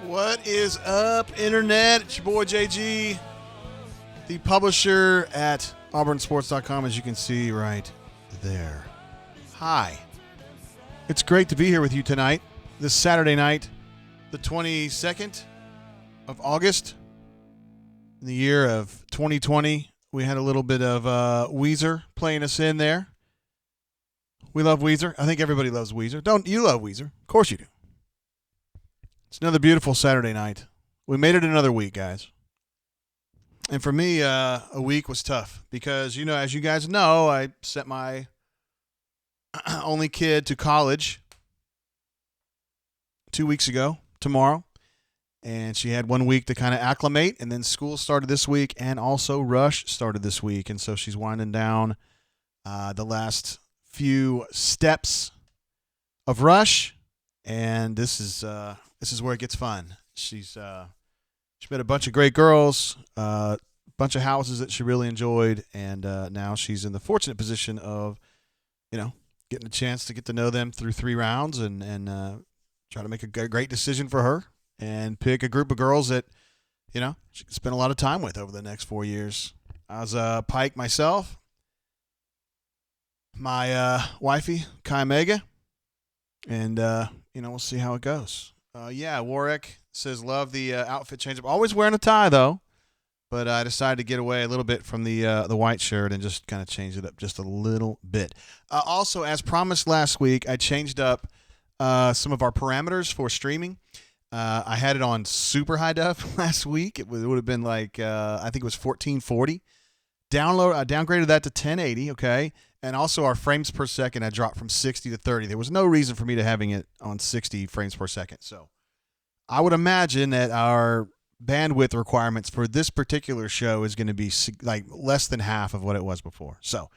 What is up, Internet? It's your boy JG, the publisher at auburnsports.com, as you can see right there. Hi. It's great to be here with you tonight, this Saturday night, the 22nd of August, in the year of 2020. We had a little bit of Weezer playing us in there. We love Weezer. I think everybody loves Weezer. Don't you love Weezer? Of course you do. It's another beautiful Saturday night. We made it another week, guys. And for me, a week was tough because, you know, as you guys know, I sent my only kid to college 2 weeks ago, tomorrow. And she had 1 week to kind of acclimate, and then school started this week, and also Rush started this week. And so she's winding down the last few steps of Rush, and this is where it gets fun. She met a bunch of great girls, a bunch of houses that she really enjoyed, and now she's in the fortunate position of, you know, getting a chance to get to know them through 3 rounds and try to make a great decision for her and pick a group of girls that, you know, she can spend a lot of time with over the next 4 years. I was Pike myself, my wifey, Kai Mega, and, you know, we'll see how it goes. Warwick says, love the outfit change-up. Always wearing a tie, though. But I decided to get away a little bit from the white shirt and just kind of change it up just a little bit. Also, as promised last week, I changed up some of our parameters for streaming. I had it on super high def last week. It would have been like, I think it was 1440. I downgraded that to 1080, okay? And also our frames per second, I dropped from 60 to 30. There was no reason for me to having it on 60 frames per second. So I would imagine that our bandwidth requirements for this particular show is going to be like less than half of what it was before. So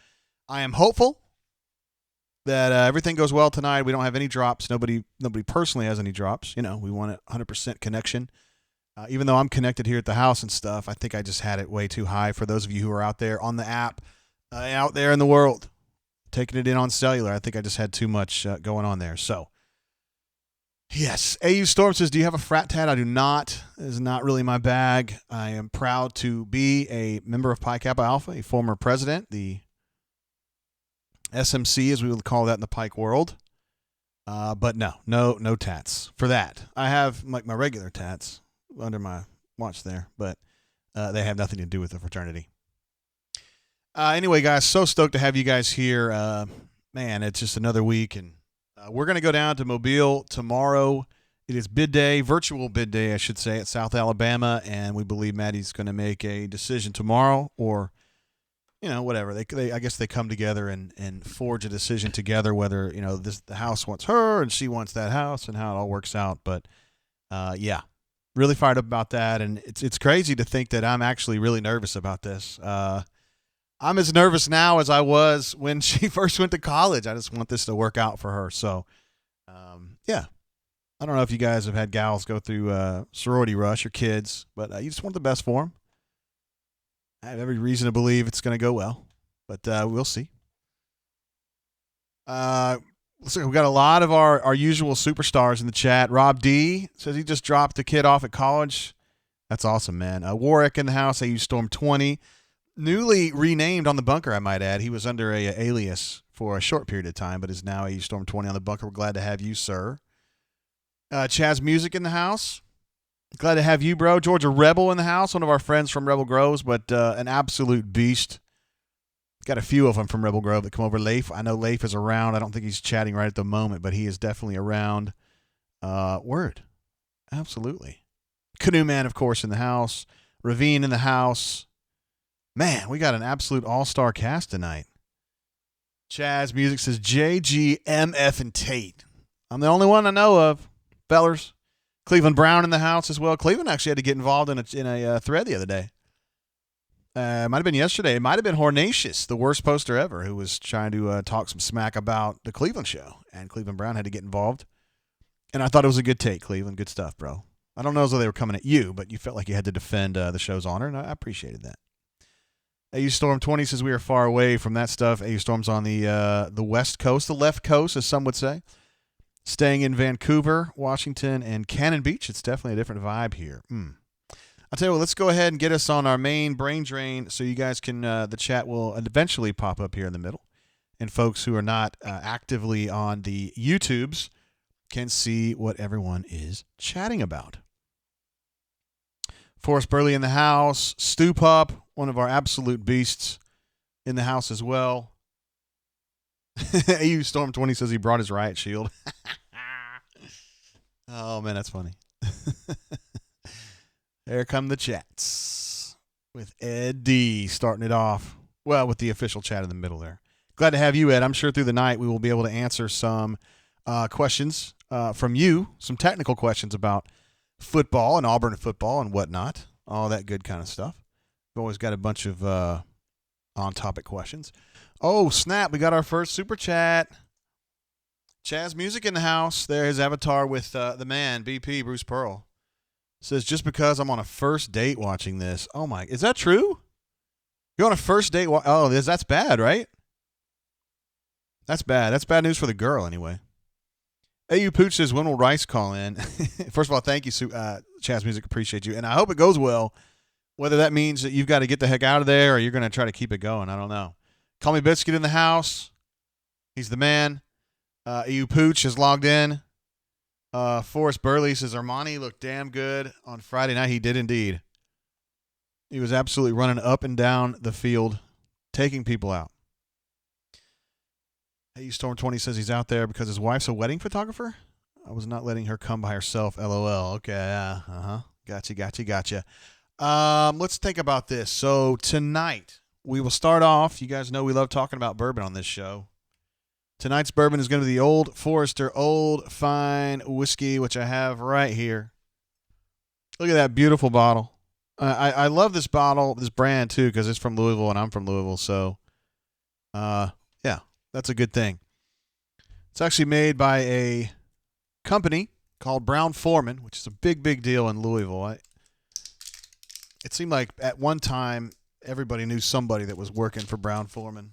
I am hopeful that everything goes well tonight. We don't have any drops. Nobody personally has any drops. You know, we want a 100% connection. Even though I'm connected here at the house and stuff, I think I just had it way too high for those of you who are out there on the app, out there in the world, taking it in on cellular. I think I just had too much going on there. So, yes. AU Storm says, do you have a frat tat? I do not. It is not really my bag. I am proud to be a member of Pi Kappa Alpha, a former president, the SMC, as we would call that in the Pike world. But no tats for that. I have like my regular tats under my watch there, but they have nothing to do with the fraternity. Anyway, guys, so stoked to have you guys here. Man, it's just another week, and we're going to go down to Mobile tomorrow. It is bid day, virtual bid day, I should say, at South Alabama, and we believe Maddie's going to make a decision tomorrow, or, you know, whatever. I guess they come together and forge a decision together, whether, you know, the house wants her and she wants that house and how it all works out. But, yeah, really fired up about that, and it's crazy to think that I'm actually really nervous about this. I'm as nervous now as I was when she first went to college. I just want this to work out for her. So, yeah. I don't know if you guys have had gals go through sorority rush or kids, but you just want the best for them. I have every reason to believe it's going to go well, but we'll see. Looks like we've got a lot of our usual superstars in the chat. Rob D says he just dropped the kid off at college. That's awesome, man. Warwick in the house. AU Storm 20. Newly renamed on the bunker, I might add. He was under a alias for a short period of time, but is now AU Storm 20 on the bunker. We're glad to have you, sir. Chaz Music in the house. Glad to have you, bro. Georgia Rebel in the house, one of our friends from Rebel Groves, but an absolute beast. Got a few of them from Rebel Grove that come over. Leif, I know Leif is around. I don't think he's chatting right at the moment, but he is definitely around. Word. Absolutely. Canoe Man, of course, in the house. Ravine in the house. Man, we got an absolute all-star cast tonight. Chaz Music says, JG, MF, and Tate. I'm the only one I know of, fellers. Cleveland Brown in the house as well. Cleveland actually had to get involved in a thread the other day. It might have been yesterday. It might have been Hornatius, the worst poster ever, who was trying to talk some smack about the Cleveland show. And Cleveland Brown had to get involved. And I thought it was a good take, Cleveland. Good stuff, bro. I don't know as though they were coming at you, but you felt like you had to defend the show's honor, and I appreciated that. AU Storm 20 says we are far away from that stuff. AU Storm's on the West Coast, the left coast, as some would say. Staying in Vancouver, Washington, and Cannon Beach. It's definitely a different vibe here. I'll tell you what, let's go ahead and get us on our main brain drain so you guys can, the chat will eventually pop up here in the middle. And folks who are not actively on the YouTubes can see what everyone is chatting about. Forrest Burley in the house. Stu Pup, one of our absolute beasts, in the house as well. AU Storm 20 says he brought his riot shield. Oh, man, that's funny. There come the chats with Ed D starting it off. Well, with the official chat in the middle there. Glad to have you, Ed. I'm sure through the night we will be able to answer some questions from you, some technical questions about football and Auburn football and whatnot, all that good kind of stuff. We've always got a bunch of on-topic questions. Oh, snap. We got our first super chat. Chaz Music in the house. There's his avatar with the man, BP, Bruce Pearl. Says, just because I'm on a first date watching this. Oh, my. Is that true? You're on a first date? That's bad, right? That's bad. That's bad news for the girl, anyway. AU Pooch says, when will Rice call in? First of all, thank you, Chaz Music. Appreciate you. And I hope it goes well. Whether that means that you've got to get the heck out of there or you're going to try to keep it going, I don't know. Call Me Biscuit in the house. He's the man. AU Pooch has logged in. Forrest Burley says, Armani looked damn good on Friday night. He did indeed. He was absolutely running up and down the field, taking people out. AU Storm 20 says he's out there because his wife's a wedding photographer. I was not letting her come by herself. LOL. Okay. Gotcha. Let's think about this. So tonight we will start off. You guys know we love talking about bourbon on this show. Tonight's bourbon is going to be the Old Forester Old Fine Whiskey, which I have right here. Look at that beautiful bottle. I love this bottle, this brand too, because it's from Louisville and I'm from Louisville. So, yeah, that's a good thing. It's actually made by a company called Brown-Forman, which is a big, big deal in Louisville. It seemed like at one time everybody knew somebody that was working for Brown-Forman.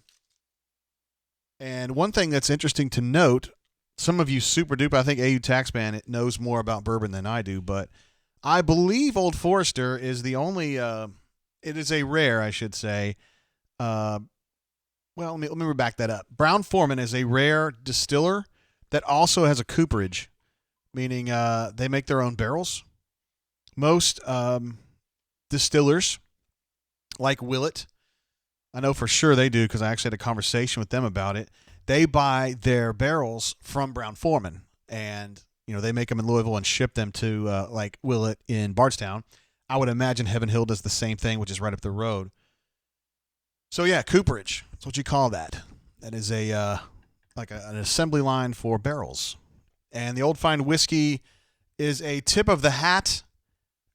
And one thing that's interesting to note, some of you super duper, I think AU Taxman knows more about bourbon than I do, but I believe Old Forester is the only, it is a rare, I should say. Well, let me back that up. Brown-Forman is a rare distiller that also has a cooperage, meaning they make their own barrels. Most distillers, like Willett, I know for sure they do because I actually had a conversation with them about it. They buy their barrels from Brown-Forman, and they make them in Louisville and ship them to like Willett in Bardstown. I would imagine Heaven Hill does the same thing, which is right up the road. So yeah, cooperage. That's what you call that. That is an assembly line for barrels. And the Old Fine Whiskey is a tip of the hat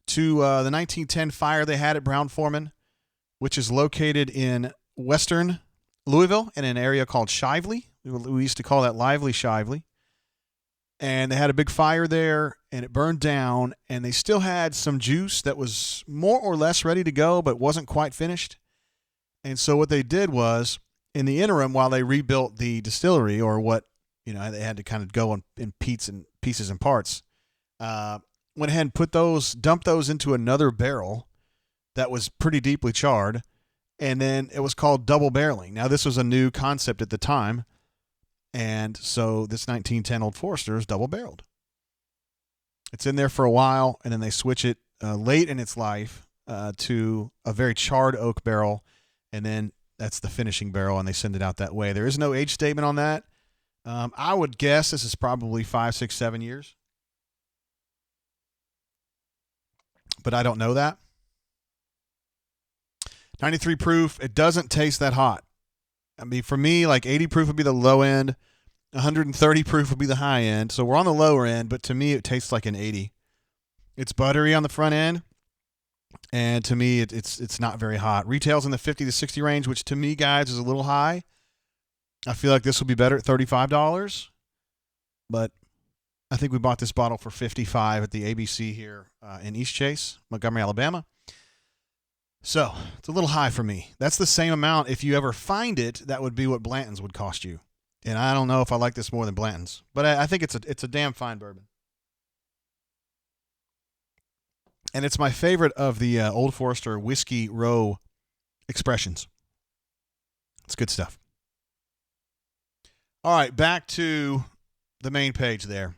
to the 1910 fire they had at Brown-Forman, which is located in western Louisville in an area called Shively. We used to call that Lively Shively. And they had a big fire there, and it burned down, and they still had some juice that was more or less ready to go but wasn't quite finished. And so what they did was, in the interim, while they rebuilt the distillery, or what, they had to kind of go in pieces and parts, went ahead and dumped those into another barrel that was pretty deeply charred, and then it was called double barreling. Now, this was a new concept at the time, and so this 1910 Old Forester is double barreled. It's in there for a while, and then they switch it late in its life to a very charred oak barrel, and then that's the finishing barrel, and they send it out that way. There is no age statement on that. I would guess this is probably 5, 6, 7 years, but I don't know that. 93 proof, it doesn't taste that hot. I mean, for me, like 80 proof would be the low end. 130 proof would be the high end. So we're on the lower end, but to me, it tastes like an 80. It's buttery on the front end, and to me, it's not very hot. Retails in the 50 to 60 range, which to me, guys, is a little high. I feel like this will be better at $35, but I think we bought this bottle for $55 at the ABC here in East Chase, Montgomery, Alabama. So it's a little high for me. That's the same amount. If you ever find it, that would be what Blanton's would cost you. And I don't know if I like this more than Blanton's, but I think it's a damn fine bourbon. And it's my favorite of the Old Forester Whiskey Row expressions. It's good stuff. All right, back to the main page there.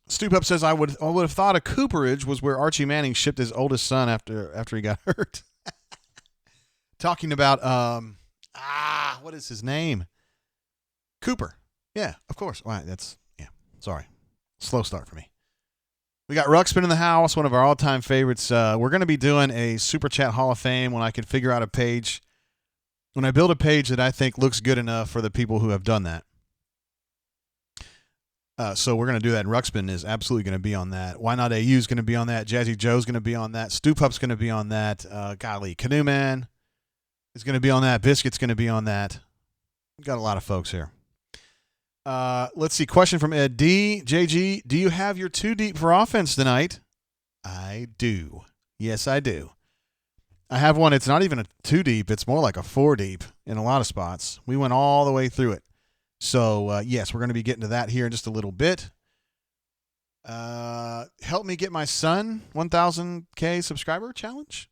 Stoop Up says, I would have thought a Cooperage was where Archie Manning shipped his oldest son after he got hurt. Talking about, what is his name? Cooper. Yeah, of course. All right, sorry. Slow start for me. We got Ruxpin in the house, one of our all-time favorites. We're going to be doing a Super Chat Hall of Fame when I can figure out a page. When I build a page that I think looks good enough for the people who have done that. So we're going to do that. And Ruxpin is absolutely going to be on that. Why Not AU is going to be on that. Jazzy Joe's going to be on that. Stoop Up's going to be on that. Golly, Canoe Man is going to be on that. Biscuit's going to be on that. We've got a lot of folks here. Let's see. Question from Ed D. JG, do you have your 2 deep for offense tonight? I do. Yes, I do. I have one. It's not even a 2 deep. It's more like a 4 deep in a lot of spots. We went all the way through it. So, yes, we're going to be getting to that here in just a little bit. Help me get my son 1,000K subscriber challenge.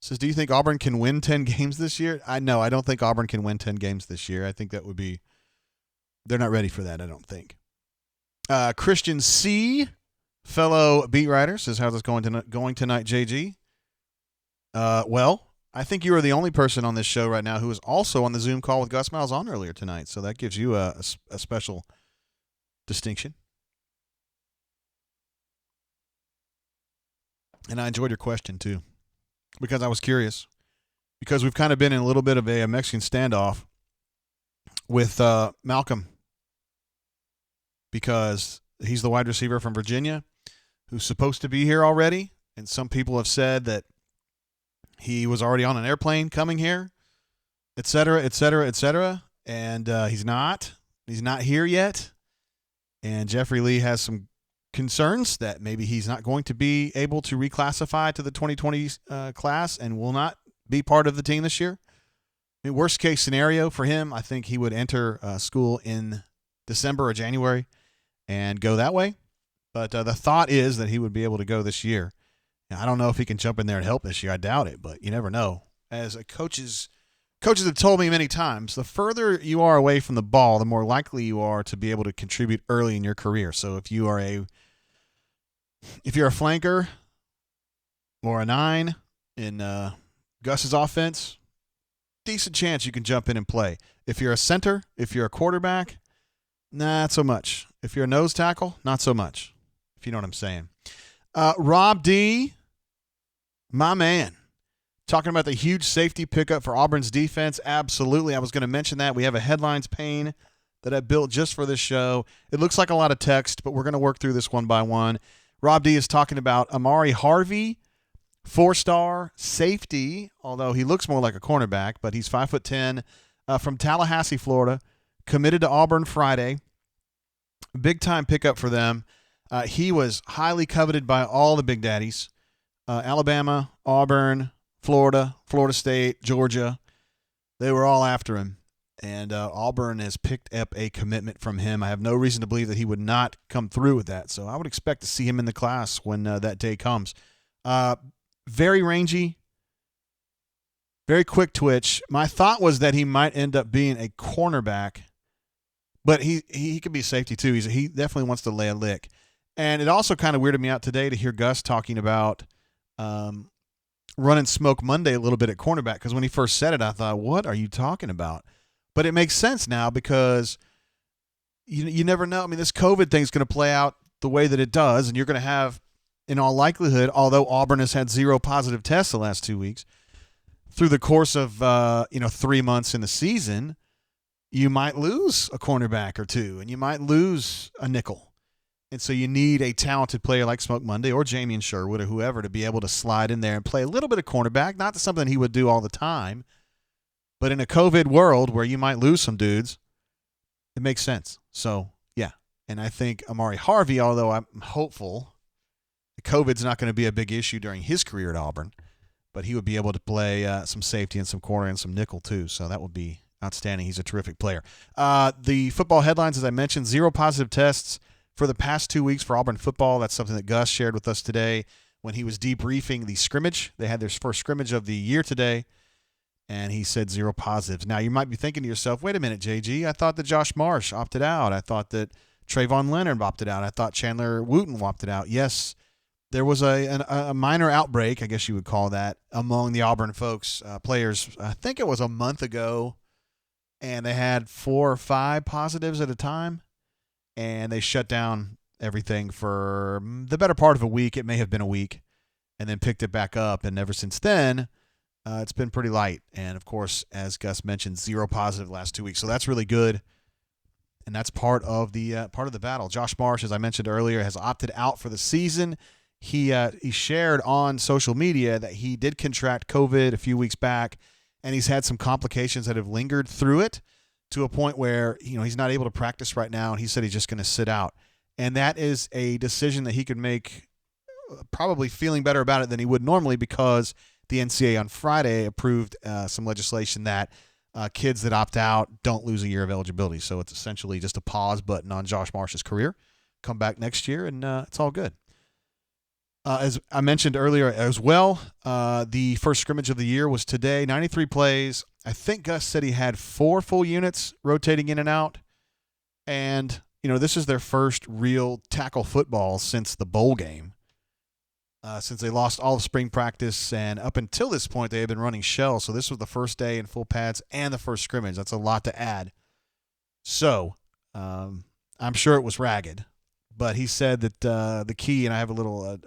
Says, do you think Auburn can win 10 games this year? I don't think Auburn can win 10 games this year. I think that would be – they're not ready for that, I don't think. Christian C., fellow beat writer, says, how's this going tonight, JG? Well, I think you are the only person on this show right now who is also on the Zoom call with Gus Malzahn earlier tonight, so that gives you a special distinction. And I enjoyed your question, too, because I was curious. Because we've kind of been in a little bit of a Mexican standoff with Malcolm, because he's the wide receiver from Virginia who's supposed to be here already, and some people have said that he was already on an airplane coming here, et cetera, et cetera, et cetera, and he's not. He's not here yet, and Jeffrey Lee has some concerns that maybe he's not going to be able to reclassify to the 2020 class and will not be part of the team this year. I mean, worst case scenario for him, I think he would enter school in December or January and go that way, but the thought is that he would be able to go this year. Now, I don't know if he can jump in there and help this year. I doubt it, but you never know. As coaches have told me many times, the further you are away from the ball, the more likely you are to be able to contribute early in your career. So if you're a flanker or a 9 in Gus's offense, decent chance you can jump in and play. If you're a center, if you're a quarterback, not so much. If you're a nose tackle, not so much, if you know what I'm saying. Rob D., my man, talking about the huge safety pickup for Auburn's defense. Absolutely. I was going to mention that. We have a headlines pane that I built just for this show. It looks like a lot of text, but we're going to work through this one by one. Rob D. is talking about Amari Harvey, 4-star safety, although he looks more like a cornerback, but he's 5'10", from Tallahassee, Florida, committed to Auburn Friday. Big-time pickup for them. He was highly coveted by all the big daddies. Alabama, Auburn, Florida, Florida State, Georgia. They were all after him. And Auburn has picked up a commitment from him. I have no reason to believe that he would not come through with that. So I would expect to see him in the class when that day comes. Very rangy, very quick twitch. My thought was that he might end up being a cornerback, but he could be safety too. He definitely wants to lay a lick. And it also kind of weirded me out today to hear Gus talking about running Smoke Monday a little bit at cornerback, because when he first said it, I thought, what are you talking about? But it makes sense now because you never know. I mean, this COVID thing is going to play out the way that it does, and you're going to have, in all likelihood, although Auburn has had 0 positive tests the last 2 weeks, through the course of 3 months in the season, you might lose a cornerback or two, and you might lose a nickel. And so you need a talented player like Smoke Monday or Jamian Sherwood or whoever to be able to slide in there and play a little bit of cornerback. Not something he would do all the time, but in a COVID world where you might lose some dudes, it makes sense. So, yeah. And I think Amari Harvey, although I'm hopeful COVID's not going to be a big issue during his career at Auburn, but he would be able to play some safety and some corner and some nickel too. So that would be Outstanding. He's a terrific player. The football headlines, as I mentioned, 0 positive tests for the past 2 weeks for Auburn football. That's something that Gus shared with us today when he was debriefing the scrimmage. They had their first scrimmage of the year today, and he said 0 positives. Now, you might be thinking to yourself, wait a minute, JG, I thought that Josh Marsh opted out. I thought that Trayvon Leonard opted out. I thought Chandler Wooten opted out. Yes, there was a minor outbreak, I guess you would call that, among the Auburn folks, players. I think it was a month ago, and they had 4 or 5 positives at a time, and they shut down everything for the better part of a week. It may have been a week, and then picked it back up, and ever since then, it's been pretty light. And, of course, as Gus mentioned, 0 positive the last 2 weeks, so that's really good. And that's part of the battle. Josh Marsh, as I mentioned earlier, has opted out for the season. He shared on social media that he did contract COVID a few weeks back, and he's had some complications that have lingered through it to a point where he's not able to practice right now, and he said he's just going to sit out. And that is a decision that he could make, probably feeling better about it than he would normally, because the NCAA on Friday approved some legislation that kids that opt out don't lose a year of eligibility. So it's essentially just a pause button on Josh Marsh's career. Come back next year, and it's all good. As I mentioned earlier as well, the first scrimmage of the year was today. 93 plays. I think Gus said he had 4 full units rotating in and out. And, this is their first real tackle football since the bowl game. Since they lost all of spring practice, and up until this point, they had been running shell. So this was the first day in full pads and the first scrimmage. That's a lot to add. So I'm sure it was ragged. But he said that the key, and I have a little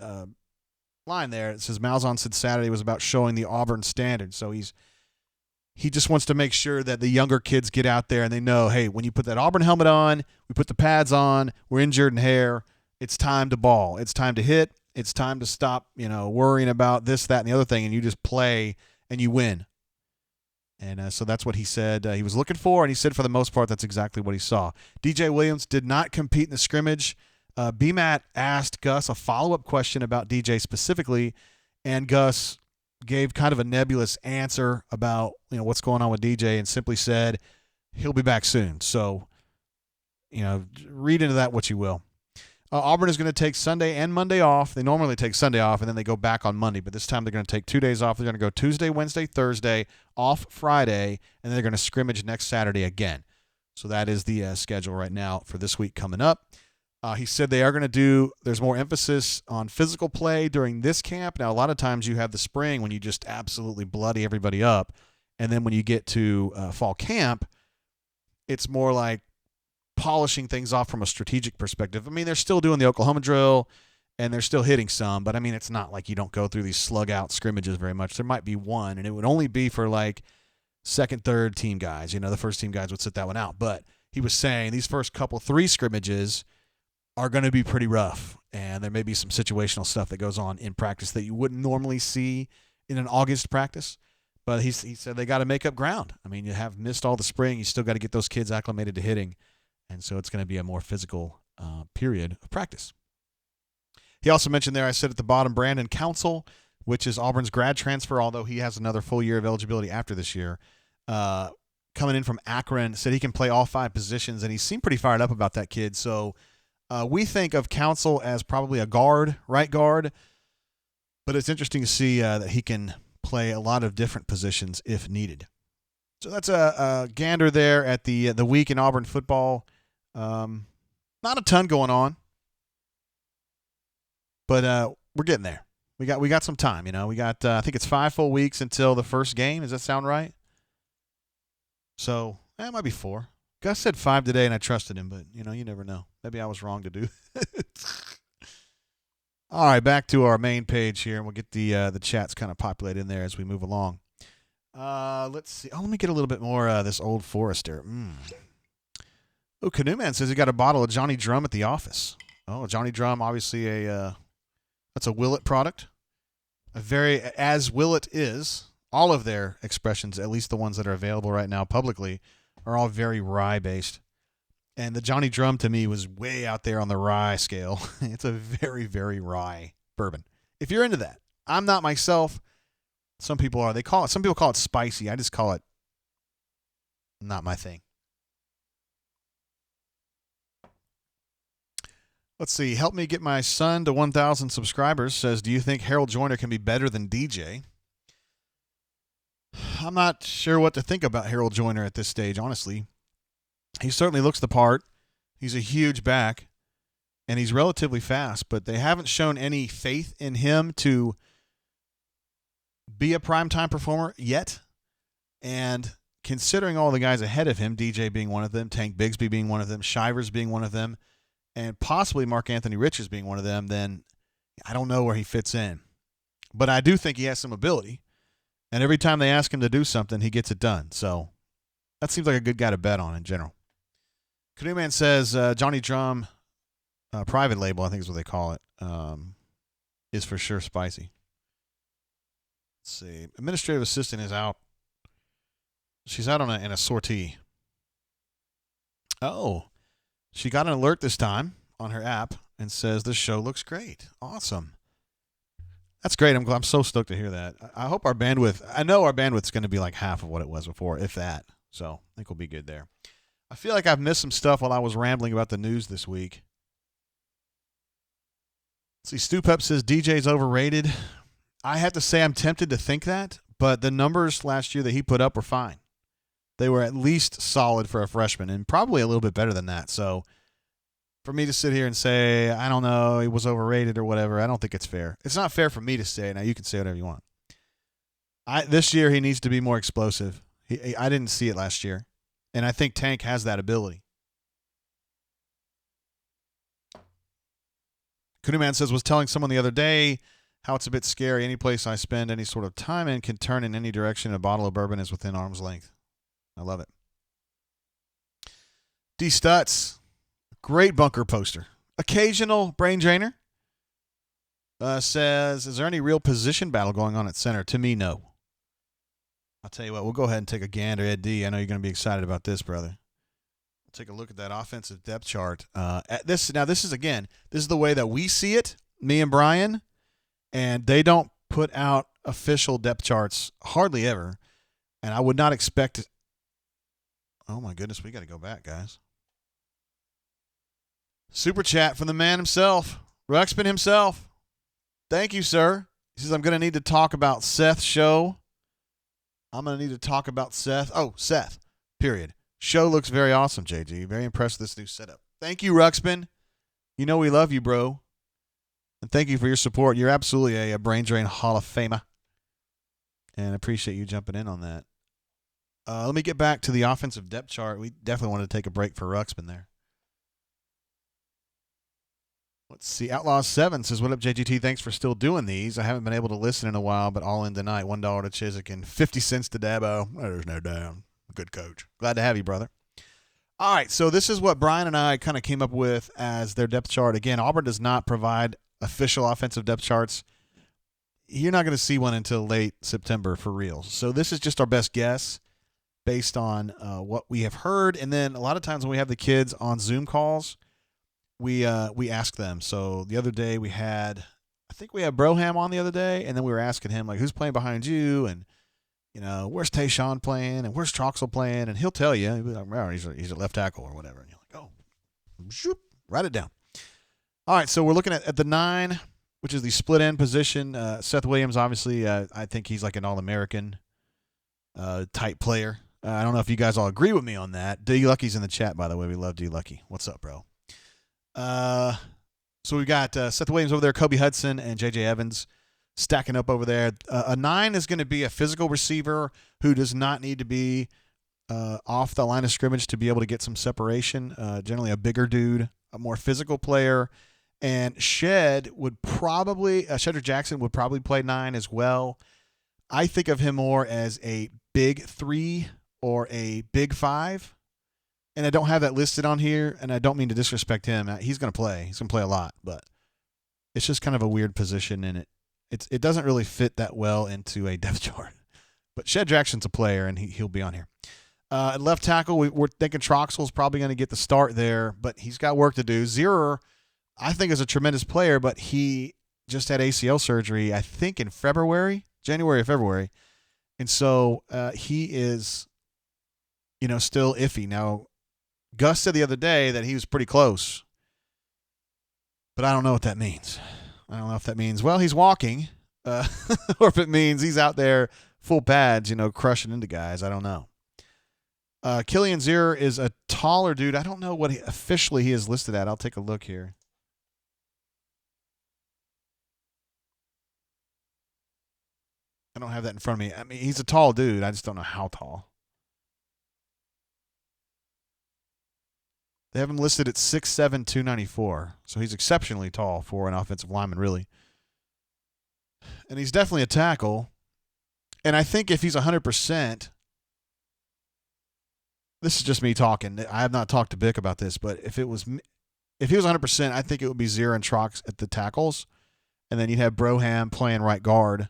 line there. It says Malzahn said Saturday was about showing the Auburn standard. So he just wants to make sure that the younger kids get out there and they know, hey, when you put that Auburn helmet on, we put the pads on, we're in Jordan Hare, it's time to ball. It's time to hit. It's time to stop, worrying about this, that, and the other thing, and you just play and you win. And so that's what he said he was looking for, and he said for the most part that's exactly what he saw. DJ Williams did not compete in the scrimmage. BMAT asked Gus a follow-up question about DJ specifically, and Gus gave kind of a nebulous answer about what's going on with DJ, and simply said he'll be back soon. So, read into that what you will. Auburn is going to take Sunday and Monday off. They normally take Sunday off, and then they go back on Monday. But this time they're going to take 2 days off. They're going to go Tuesday, Wednesday, Thursday, off Friday, and then they're going to scrimmage next Saturday again. So that is the schedule right now for this week coming up. He said they are going to there's more emphasis on physical play during this camp. Now, a lot of times you have the spring when you just absolutely bloody everybody up. And then when you get to fall camp, it's more like polishing things off from a strategic perspective. I mean, they're still doing the Oklahoma drill, and they're still hitting some, but I mean, it's not like you don't go through these slug-out scrimmages very much. There might be one, and it would only be for like second, third team guys. The first team guys would sit that one out. But he was saying these first couple 3 scrimmages are going to be pretty rough, and there may be some situational stuff that goes on in practice that you wouldn't normally see in an August practice. But he said they got to make up ground. I mean, you have missed all the spring. You still got to get those kids acclimated to hitting. And so it's going to be a more physical period of practice. He also mentioned there, I said at the bottom, Brandon Council, which is Auburn's grad transfer, although he has another full year of eligibility after this year, coming in from Akron, said he can play all 5 positions, and he seemed pretty fired up about that kid. So we think of Council as probably a guard, right guard, but it's interesting to see that he can play a lot of different positions if needed. So that's a gander there at the week in Auburn football. Not a ton going on, but we're getting there. We got some time, We got I think it's 5 full weeks until the first game. Does that sound right? So it might be 4. Gus said 5 today, and I trusted him, but you never know. Maybe I was wrong to do it. All right, back to our main page here, and we'll get the chats kind of populated in there as we move along. Let's see. Oh, let me get a little bit more this Old Forester. Oh, Canoe Man says he got a bottle of Johnny Drum at the office. Oh, Johnny Drum, obviously that's a Willett product. As Willett is, all of their expressions, at least the ones that are available right now publicly, are all very rye-based. And the Johnny Drum, to me, was way out there on the rye scale. It's a very, very rye bourbon. If you're into that. I'm not myself. Some people are. Some people call it spicy. I just call it not my thing. Let's see. Help me get my son to 1,000 subscribers. Says, do you think Harold Joyner can be better than DJ? I'm not sure what to think about Harold Joyner at this stage, honestly. He certainly looks the part. He's a huge back, and he's relatively fast, but they haven't shown any faith in him to be a primetime performer yet. And considering all the guys ahead of him, DJ being one of them, Tank Bigsby being one of them, Shivers being one of them, and possibly Mark Anthony Richards being one of them, then I don't know where he fits in. But I do think he has some ability. And every time they ask him to do something, he gets it done. So that seems like a good guy to bet on in general. Canoe Man says Johnny Drum, private label, I think is what they call it, is for sure spicy. Let's see. Administrative assistant is out. She's out in a sortie. Oh. She got an alert this time on her app and says this show looks great. Awesome. That's great. I'm so stoked to hear that. I hope our bandwidth, I know our bandwidth's going to be like half of what it was before, if that. So I think we'll be good there. I feel like I've missed some stuff while I was rambling about the news this week. See, Stu Pep says DJ's overrated. I have to say I'm tempted to think that, but the numbers last year that he put up were fine. They were at least solid for a freshman and probably a little bit better than that. So for me to sit here and say, I don't know, he was overrated or whatever, I don't think it's fair. It's not fair for me to say. Now, you can say whatever you want. This year, he needs to be more explosive. I didn't see it last year, and I think Tank has that ability. Kunuman says, was telling someone the other day how it's a bit scary. Any place I spend any sort of time in can turn in any direction. A bottle of bourbon is within arm's length. I love it. D. Stutz, great bunker poster. Occasional brain drainer. Says, is there any real position battle going on at center? To me, no. I'll tell you what, we'll go ahead and take a gander. Ed D, I know you're going to be excited about this, brother. We'll take a look at that offensive depth chart. This is the way that we see it, me and Brian, and they don't put out official depth charts hardly ever, and I would not expect – oh, my goodness, we got to go back, guys. Super chat from the man himself, Ruxpin himself. Thank you, sir. He says, I'm going to need to talk about Seth's show. I'm going to need to talk about Seth. Oh, Seth, period. Show looks very awesome, JG. Very impressed with this new setup. Thank you, Ruxpin. You know we love you, bro. And thank you for your support. You're absolutely a Brain Drain Hall of Famer. And I appreciate you jumping in on that. Let me get back to the offensive depth chart. We definitely wanted to take a break for Ruxpin there. Let's see. Outlaw 7 says, what up, JGT? Thanks for still doing these. I haven't been able to listen in a while, but all in tonight. $1 to Chiswick and 50 cents to Dabo. There's no doubt. Good coach. Glad to have you, brother. All right, so this is what Brian and I kind of came up with as their depth chart. Again, Auburn does not provide official offensive depth charts. You're not going to see one until late September for real. So this is just our best guess based on what we have heard. And then a lot of times when we have the kids on Zoom calls, we ask them. So the other day I think we had Broham on the other day, and then we were asking him, like, who's playing behind you? And, where's Tayshawn playing? And where's Troxel playing? And he'll tell you. He'll be like, oh, he's a left tackle or whatever. And you're like, oh, shoop, write it down. All right, so we're looking at the 9, which is the split end position. Seth Williams, obviously, I think he's like an All-American type player. I don't know if you guys all agree with me on that. D. Lucky's in the chat, by the way. We love D. Lucky. What's up, bro? So we've got Seth Williams over there, Kobe Hudson, and J.J. Evans stacking up over there. A 9 is going to be a physical receiver who does not need to be off the line of scrimmage to be able to get some separation. Generally a bigger dude, a more physical player. And Shedrick Jackson would probably play 9 as well. I think of him more as a big 3 or a big 5. And I don't have that listed on here, and I don't mean to disrespect him. He's going to play. He's going to play a lot, but it's just kind of a weird position, and it doesn't really fit that well into a depth chart. But Shedrick Jackson's a player, and he'll be on here. At left tackle, we're thinking Troxel's probably going to get the start there, but he's got work to do. Zierer, I think, is a tremendous player, but he just had ACL surgery, I think, in January or February. And so he is still iffy. Now, Gus said the other day that he was pretty close, but I don't know what that means. I don't know if that means, well, he's walking, or if it means he's out there full pads, crushing into guys. I don't know. Killian Zier is a taller dude. I don't know what officially he is listed at. I'll take a look here. I don't have that in front of me. I mean, he's a tall dude. I just don't know how tall. They have him listed at 6'7", 294. So he's exceptionally tall for an offensive lineman, really. And he's definitely a tackle. And I think if he's 100%, this is just me talking. I have not talked to Bick about this, but if he was 100%, I think it would be Zier and Trox at the tackles, and then you'd have Broham playing right guard.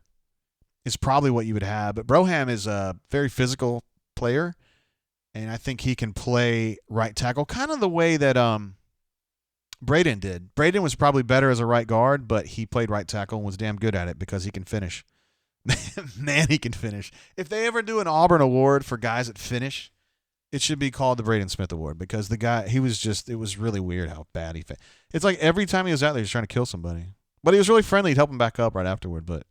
Is probably what you would have. But Broham is a very physical player, and I think he can play right tackle, kind of the way that Braden did. Braden was probably better as a right guard, but he played right tackle and was damn good at it because he can finish. Man, he can finish. If they ever do an Auburn award for guys that finish, it should be called the Braden Smith Award because the guy, it was really weird how bad he finished. It's like every time he was out there, he was trying to kill somebody. But he was really friendly. He'd help him back up right afterward, but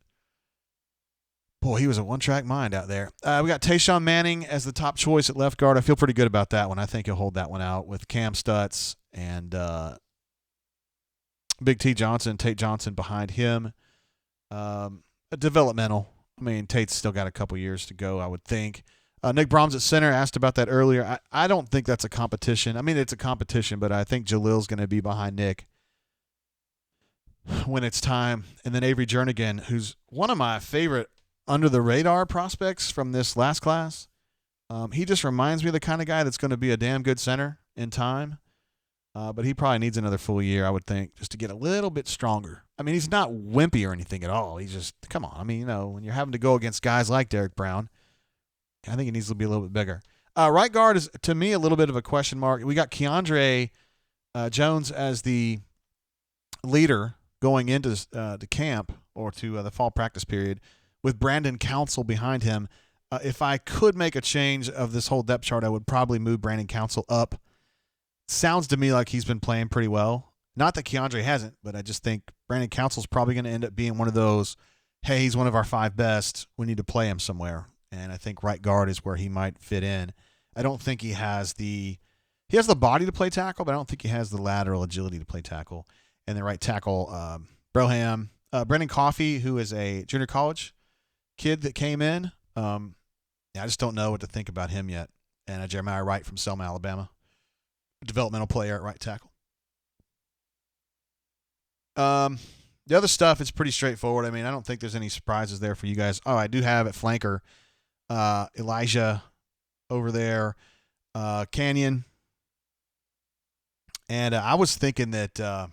boy, he was a one-track mind out there. We got Tayshawn Manning as the top choice at left guard. I feel pretty good about that one. I think he'll hold that one out with Cam Stutz and Big T Johnson, Tate Johnson behind him. Developmental. I mean, Tate's still got a couple years to go, I would think. Nick Brahms at center, asked about that earlier. I don't think that's a competition. I mean, it's a competition, but I think Jalil's going to be behind Nick when it's time. And then Avery Jernigan, who's one of my favorite under-the-radar prospects from this last class. He just reminds me of the kind of guy that's going to be a damn good center in time. But he probably needs another full year, I would think, just to get a little bit stronger. I mean, he's not wimpy or anything at all. He's just, come on. I mean, when you're having to go against guys like Derek Brown, I think he needs to be a little bit bigger. Right guard is, to me, a little bit of a question mark. We got Keandre Jones as the leader going into the camp or to the fall practice period, with Brandon Council behind him. If I could make a change of this whole depth chart, I would probably move Brandon Council up. Sounds to me like he's been playing pretty well. Not that Keandre hasn't, but I just think Brandon Council's probably going to end up being one of those, hey, he's one of our 5 best. We need to play him somewhere. And I think right guard is where he might fit in. I don't think he has the body to play tackle, but I don't think he has the lateral agility to play tackle. And the right tackle, Broham, Brendan Coffey, who is a junior college kid that came in. I just don't know what to think about him yet. And Jeremiah Wright from Selma, Alabama, developmental player at right tackle. The other stuff is pretty straightforward. I mean, I don't think there's any surprises there for you guys. Oh, I do have at flanker Elijah over there, Canyon. And I was thinking that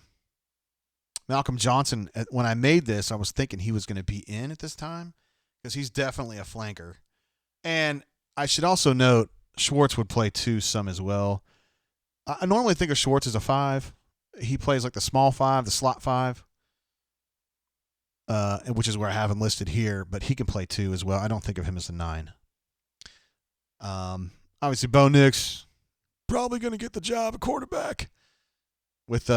Malcolm Johnson, when I made this, I was thinking he was going to be in at this time because he's definitely a flanker. And I should also note Schwartz would play 2 some as well. I normally think of Schwartz as a 5. He plays like the small 5, the slot 5, which is where I have him listed here, but he can play 2 as well. I don't think of him as a 9. Obviously, Bo Nix probably going to get the job at quarterback with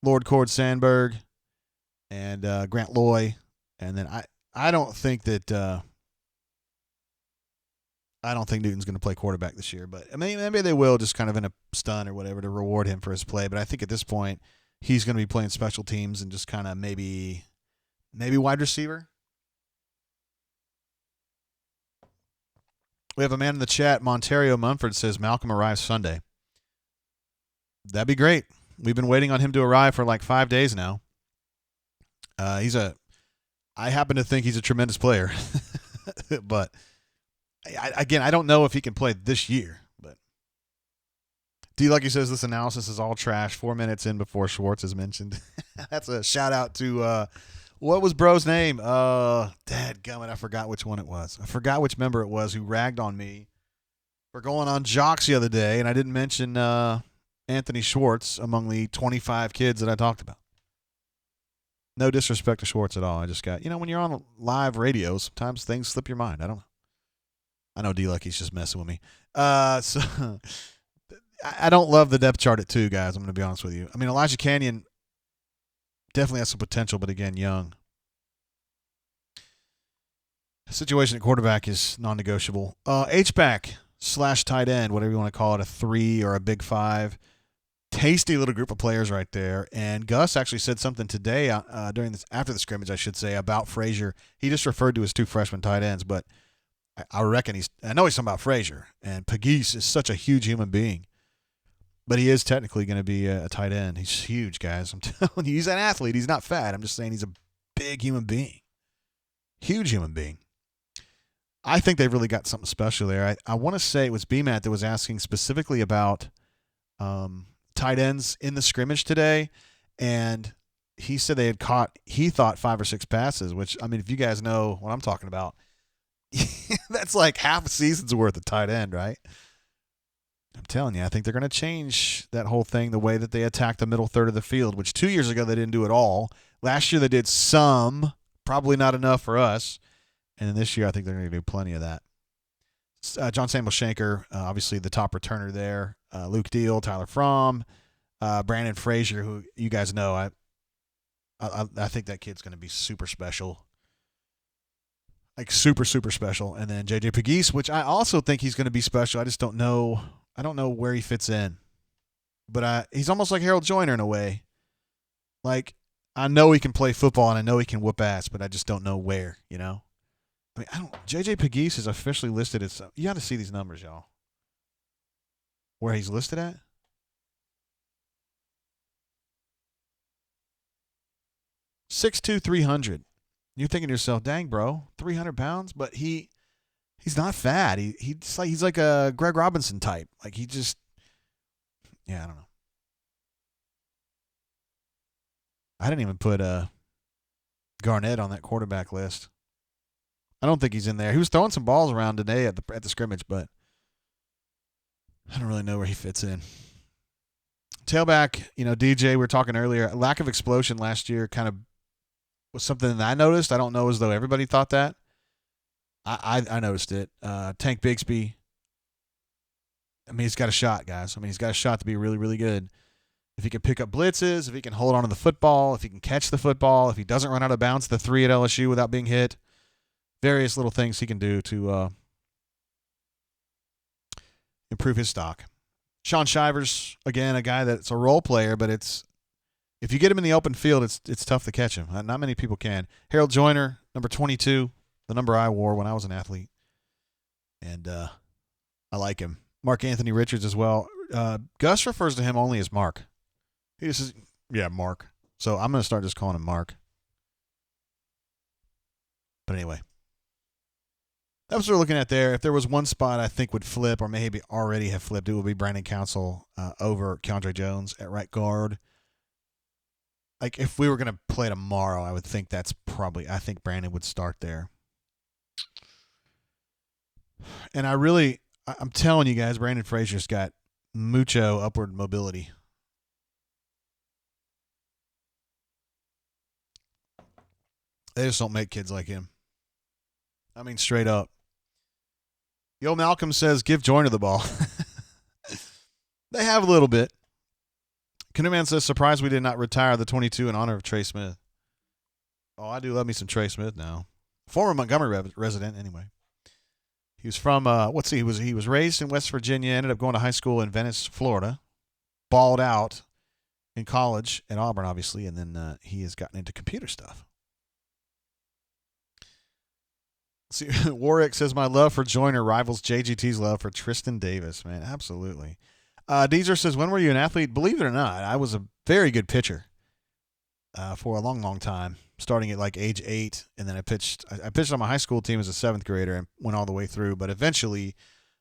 Lord Cord Sandberg and Grant Loy. And then I don't think that I don't think Newton's going to play quarterback this year, but I mean, maybe they will, just kind of in a stun or whatever to reward him for his play. But I think at this point, he's going to be playing special teams and just kind of maybe wide receiver. We have a man in the chat, Montario Munford, says Malcolm arrives Sunday. That'd be great. We've been waiting on him to arrive for like 5 days now. I happen to think he's a tremendous player, but I don't know if he can play this year. But D-Lucky says this analysis is all trash. 4 minutes in before Schwartz is mentioned. That's a shout out to what was bro's name? Dadgummit, I forgot which one it was. I forgot which member it was who ragged on me for going on Jocks the other day, and I didn't mention Anthony Schwartz among the 25 kids that I talked about. No disrespect to Schwartz at all. I just got, when you're on live radio, sometimes things slip your mind. I don't know. I know D-Lucky's just messing with me. So I don't love the depth chart at 2, guys. I'm going to be honest with you. I mean, Elijah Canyon definitely has some potential, but again, young. The situation at quarterback is non-negotiable. H-back / tight end, whatever you want to call it, a 3 or a big 5. Tasty little group of players right there. And Gus actually said something today after the scrimmage, I should say, about Frazier. He just referred to his 2 freshman tight ends, but I reckon I know he's talking about Frazier. And Pegues is such a huge human being. But he is technically going to be a tight end. He's huge, guys. I'm telling you, he's an athlete. He's not fat. I'm just saying he's a big human being. Huge human being. I think they've really got something special there. I want to say it was BMAT that was asking specifically about tight ends in the scrimmage today, and he said they had caught, he thought, 5 or 6 passes, which, I mean, if you guys know what I'm talking about, that's like half a season's worth of tight end, right? I'm telling you, I think they're going to change that whole thing, the way that they attack the middle third of the field, which 2 years ago they didn't do at all. Last year they did some, probably not enough for us. And then this year, I think they're going to do plenty of that. John Samuel Shanker, obviously the top returner there. Luke Deal, Tyler Fromm, Brandon Frazier, who you guys know. I think that kid's going to be super special. Like super, super special. And then J.J. Pegues, which I also think he's going to be special. I just don't know. I don't know where he fits in. But he's almost like Harold Joyner in a way. Like, I know he can play football and I know he can whoop ass, but I just don't know where, you know? I mean, J.J. Pegues is officially listed as. You got to see these numbers, y'all. Where he's listed at? .62", 300. You're thinking to yourself, dang, bro, 300 pounds? But he's not fat. He's like a Greg Robinson type. Like, he just. Yeah, I don't know. I didn't even put Garnett on that quarterback list. I don't think he's in there. He was throwing some balls around today at the scrimmage, but I don't really know where he fits in. Tailback, DJ, we were talking earlier, lack of explosion last year kind of was something that I noticed. I don't know as though everybody thought that. I noticed it. Tank Bigsby, I mean, he's got a shot, guys. I mean, he's got a shot to be really, really good. If he can pick up blitzes, if he can hold on to the football, if he can catch the football, if he doesn't run out of bounds the 3 at LSU without being hit. Various little things he can do to improve his stock. Sean Shivers, again, a guy that's a role player, but if you get him in the open field, it's tough to catch him. Not many people can. Harold Joyner, number 22, the number I wore when I was an athlete, and I like him. Mark Anthony Richards as well. Gus refers to him only as Mark. He just says, yeah, Mark. So I'm going to start just calling him Mark. But anyway. That's what we're looking at there. If there was one spot I think would flip or maybe already have flipped, it would be Brandon Council over Keandre Jones at right guard. Like, if we were going to play tomorrow, I would think I think Brandon would start there. And I'm telling you guys, Brandon Frazier's got mucho upward mobility. They just don't make kids like him. I mean, straight up. Yo, Malcolm says, give Joyner the ball. They have a little bit. Canoeman says, surprised we did not retire the 22 in honor of Trey Smith. Oh, I do love me some Trey Smith now. Former Montgomery resident, anyway. He was from, he was raised in West Virginia, ended up going to high school in Venice, Florida. Balled out in college at Auburn, obviously, and then he has gotten into computer stuff. See, Warwick says, my love for Joyner rivals JGT's love for Tristan Davis. Man, absolutely. Deezer says, when were you an athlete? Believe it or not, I was a very good pitcher for a long, long time, starting at like age 8. And then I pitched on my high school team as a 7th grader and went all the way through. But eventually,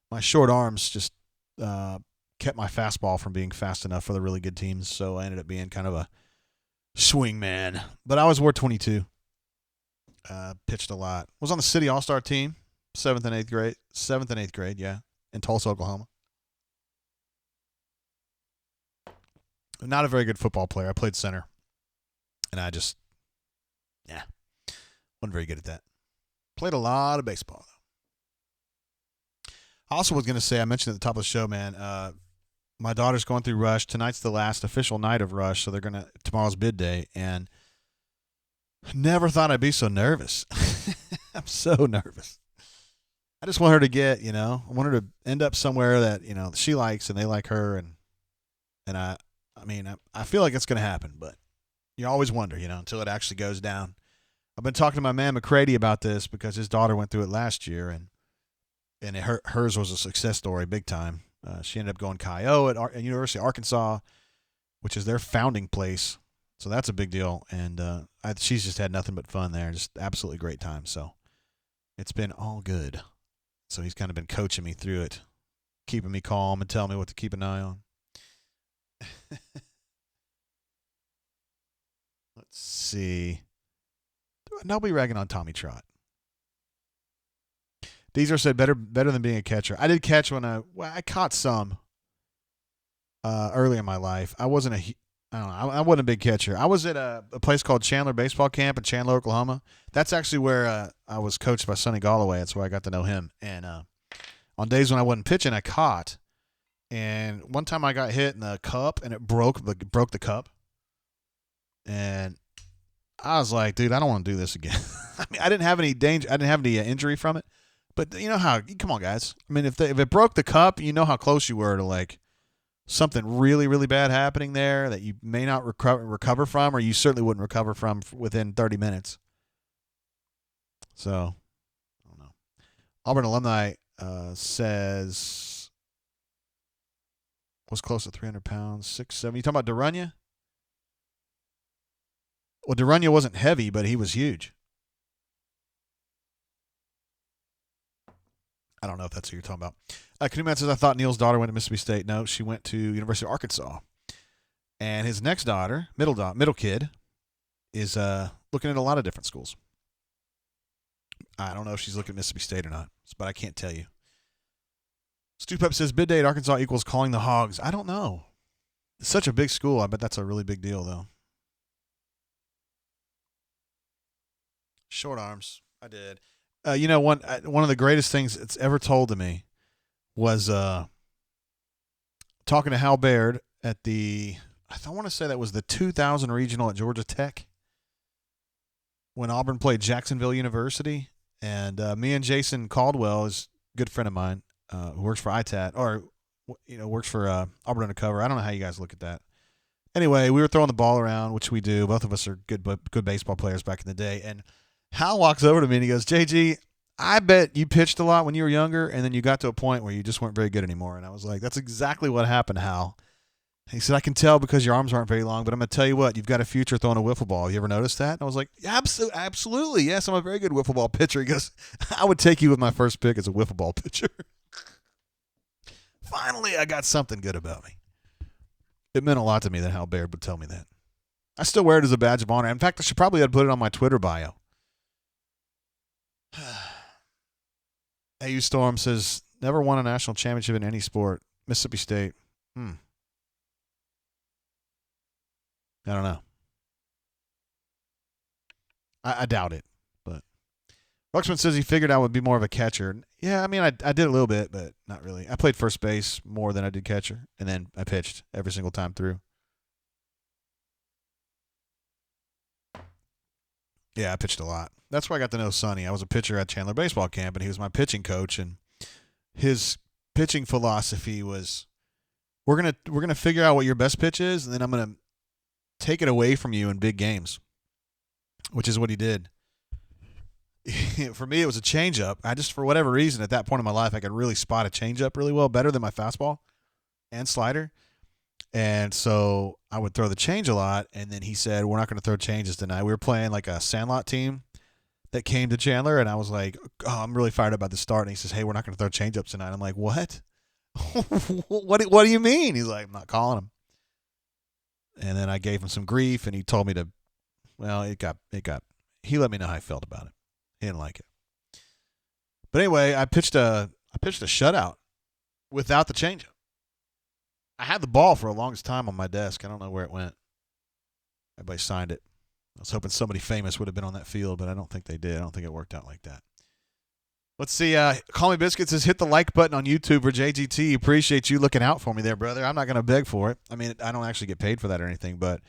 my short arms just kept my fastball from being fast enough for the really good teams. So I ended up being kind of a swing man. But I always wore 22. Pitched a lot. Was on the city all-star team, 7th and 8th grade, yeah, in Tulsa, Oklahoma. Not a very good football player. I played center, and I just, wasn't very good at that. Played a lot of baseball, though. I also was going to say, I mentioned at the top of the show, man, my daughter's going through Rush. Tonight's the last official night of Rush, so tomorrow's bid day, and never thought I'd be so nervous. I'm so nervous. I just want her to get, I want her to end up somewhere that, she likes and they like her, and I feel like it's going to happen, but you always wonder, until it actually goes down. I've been talking to my man McCready about this because his daughter went through it last year, and hers was a success story, big time. She ended up going Chi O at University of Arkansas, which is their founding place. So that's a big deal. And she's just had nothing but fun there. Just absolutely great time. So it's been all good. So he's kind of been coaching me through it, keeping me calm and telling me what to keep an eye on. Let's see. Nobody ragging on Tommy Trott. Deezer said better than being a catcher. I did catch when I caught some early in my life. I wasn't I wasn't a big catcher. I was at a place called Chandler Baseball Camp in Chandler, Oklahoma. That's actually where I was coached by Sonny Galloway. That's where I got to know him. And on days when I wasn't pitching, I caught. And one time I got hit in the cup, and it broke the cup. And I was like, dude, I don't want to do this again. I mean, I didn't have any danger. I didn't have any injury from it. But you know how? Come on, guys. I mean, if it broke the cup, you know how close you were to like something really, really bad happening there that you may not recover from, or you certainly wouldn't recover from within 30 minutes. So, I don't know. Auburn alumni says was close to 300 pounds, 6'7". You talking about Derunya? Well, Derunya wasn't heavy, but he was huge. I don't know if that's who you're talking about. Canoeman says, I thought Neil's daughter went to Mississippi State. No, she went to University of Arkansas. And his next daughter, middle kid, is looking at a lot of different schools. I don't know if she's looking at Mississippi State or not, but I can't tell you. Stu Pep says, bid day at Arkansas equals calling the Hogs. I don't know. It's such a big school. I bet that's a really big deal, though. Short arms. I did. One of the greatest things it's ever told to me was talking to Hal Baird at I want to say that was the 2000 regional at Georgia Tech when Auburn played Jacksonville University. And me and Jason Caldwell is a good friend of mine who works for ITAT or, works for Auburn Undercover. I don't know how you guys look at that. Anyway, we were throwing the ball around, which we do. Both of us are good baseball players back in the day. And Hal walks over to me and he goes, JG, I bet you pitched a lot when you were younger and then you got to a point where you just weren't very good anymore. And I was like, that's exactly what happened, Hal. And he said, I can tell because your arms aren't very long, but I'm going to tell you what, you've got a future throwing a wiffle ball. You ever noticed that? And I was like, yeah, absolutely. Yes, I'm a very good wiffle ball pitcher. He goes, I would take you with my first pick as a wiffle ball pitcher. Finally, I got something good about me. It meant a lot to me that Hal Baird would tell me that. I still wear it as a badge of honor. In fact, I should probably have put it on my Twitter bio. AU Storm says, never won a national championship in any sport. Mississippi State. I don't know. I doubt it. But Ruxman says he figured I would be more of a catcher. Yeah, I mean, I did a little bit, but not really. I played first base more than I did catcher, and then I pitched every single time through. Yeah, I pitched a lot. That's where I got to know Sonny. I was a pitcher at Chandler Baseball Camp, and he was my pitching coach. And his pitching philosophy was, we're gonna figure out what your best pitch is, and then I'm gonna take it away from you in big games, which is what he did. For me, it was a changeup. I just, for whatever reason, at that point in my life, I could really spot a changeup really well, better than my fastball and slider. And so I would throw the change a lot, and then he said, we're not going to throw changes tonight. We were playing like a Sandlot team that came to Chandler, and I was like, oh, I'm really fired about the start. And he says, hey, we're not going to throw change ups tonight. I'm like, what? What do you mean? He's like, I'm not calling them. And then I gave him some grief, and he told me to, well, he let me know how I felt about it. He didn't like it. But anyway, I pitched a shutout without the changeup. I had the ball for the longest time on my desk. I don't know where it went. Everybody signed it. I was hoping somebody famous would have been on that field, but I don't think they did. I don't think it worked out like that. Let's see. Call Me Biscuit says, hit the like button on YouTube for JGT. Appreciate you looking out for me there, brother. I'm not going to beg for it. I mean, I don't actually get paid for that or anything, but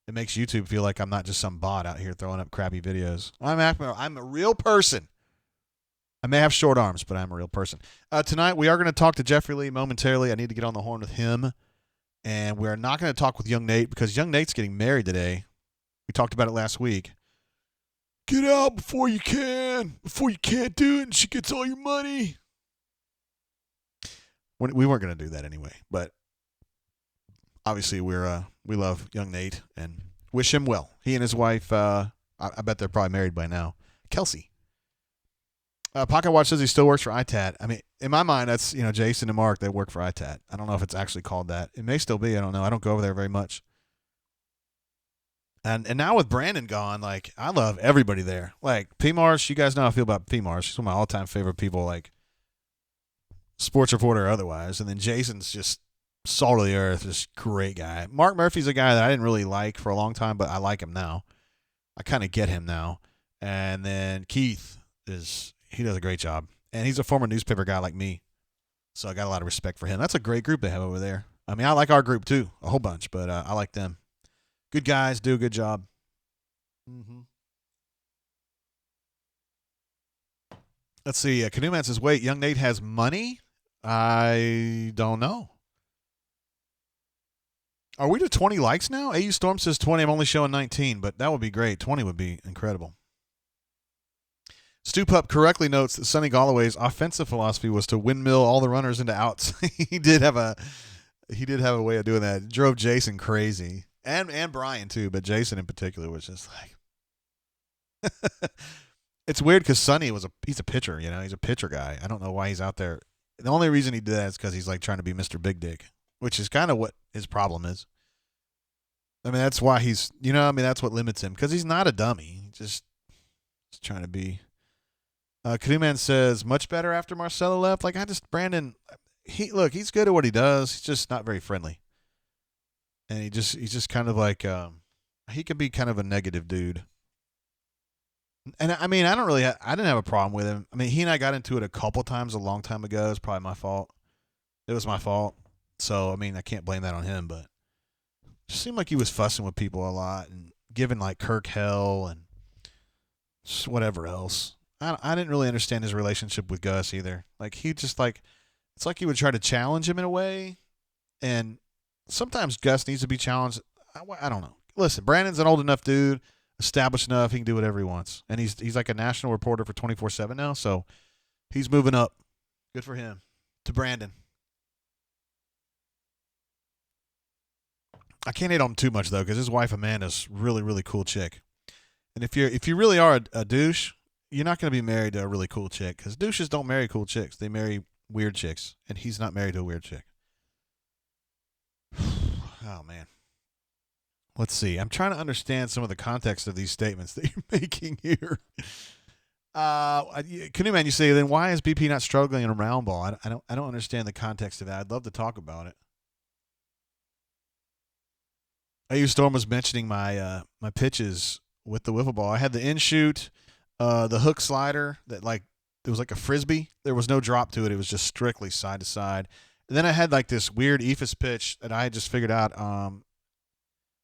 it makes YouTube feel like I'm not just some bot out here throwing up crappy videos. I'm a real person. I may have short arms, but I'm a real person. Tonight, we are going to talk to Jeffrey Lee momentarily. I need to get on the horn with him. And we're not going to talk with young Nate because young Nate's getting married today. We talked about it last week. Get out before you can't do it and she gets all your money. We weren't going to do that anyway, but obviously we love young Nate and wish him well. He and his wife, I bet they're probably married by now. Kelsey. Pocket Watch says he still works for ITAT. I mean, in my mind, that's, Jason and Mark, they work for ITAT. I don't know if it's actually called that. It may still be. I don't know. I don't go over there very much. And now with Brandon gone, like, I love everybody there. Like, P-Mars, you guys know how I feel about P-Mars. She's one of my all-time favorite people, like, sports reporter or otherwise. And then Jason's just salt of the earth, just great guy. Mark Murphy's a guy that I didn't really like for a long time, but I like him now. I kind of get him now. And then Keith he does a great job. And he's a former newspaper guy like me. So I got a lot of respect for him. That's a great group they have over there. I mean, I like our group too, a whole bunch, but I like them. Good guys, do a good job. Mm-hmm. Let's see. Canoe Man says, wait, young Nate has money? I don't know. Are we to 20 likes now? AU Storm says 20. I'm only showing 19, but that would be great. 20 would be incredible. Stu Pup correctly notes that Sonny Galloway's offensive philosophy was to windmill all the runners into outs. He did have a way of doing that. It drove Jason crazy. And Brian too, but Jason in particular was just like it's weird because Sonny he's a pitcher, he's a pitcher guy. I don't know why he's out there. The only reason he did that is because he's like trying to be Mr. Big Dick, which is kind of what his problem is. I mean, that's why that's what limits him, because he's not a dummy. He's trying to be. Canoe Man says much better after Marcelo left. Like, Brandon, he's good at what he does. He's just not very friendly. And he's just kind of like, he can be kind of a negative dude. And I mean, I didn't have a problem with him. I mean, he and I got into it a couple times a long time ago. It's probably my fault. It was my fault. So, I mean, I can't blame that on him, but it just seemed like he was fussing with people a lot and giving like Kirk hell and just whatever else. I didn't really understand his relationship with Gus either. Like, he just it's like he would try to challenge him in a way, and sometimes Gus needs to be challenged. I don't know. Listen, Brandon's an old enough dude, established enough. He can do whatever he wants. And he's like a national reporter for 24/7 now, so he's moving up. Good for him. To Brandon. I can't hate on him too much, though, because his wife Amanda's really, really cool chick. And if you really are a douche, you're not going to be married to a really cool chick, because douches don't marry cool chicks. They marry weird chicks, and he's not married to a weird chick. Oh, man. Let's see. I'm trying to understand some of the context of these statements that you're making here. Canoe Man, you say, then why is BP not struggling in a round ball? I don't understand the context of that. I'd love to talk about it. AU Storm was mentioning my pitches with the wiffle ball. I had the in shoot, the hook slider that it was like a frisbee. There was no drop to it. It was just strictly side to side. And then I had like this weird ephus pitch that I had just figured out on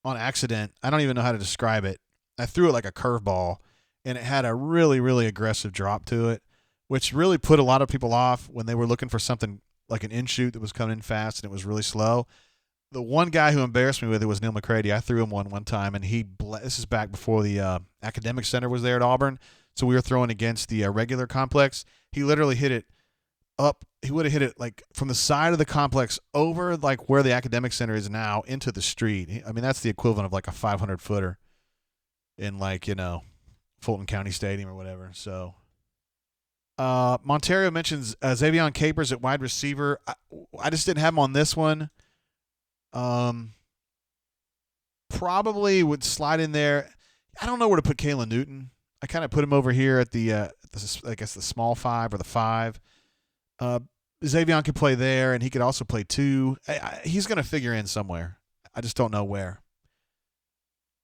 accident. I don't even know how to describe it. I threw it like a curveball, and it had a really, really aggressive drop to it, which really put a lot of people off when they were looking for something like an in shoot that was coming in fast and it was really slow. The one guy who embarrassed me with it was Neil McCready. I threw him one time, and this is back before the academic center was there at Auburn, so we were throwing against the regular complex. He literally hit it up. He would have hit it like from the side of the complex over like where the academic center is now into the street. I mean, that's the equivalent of like a 500-footer in Fulton County Stadium or whatever. So Monterio mentions Xavion Capers at wide receiver. I just didn't have him on this one. Probably would slide in there. I don't know where to put Kalen Newton. I kind of put him over here at I guess the small 5 or the 5. Xavion could play there, and he could also play 2. He's going to figure in somewhere. I just don't know where.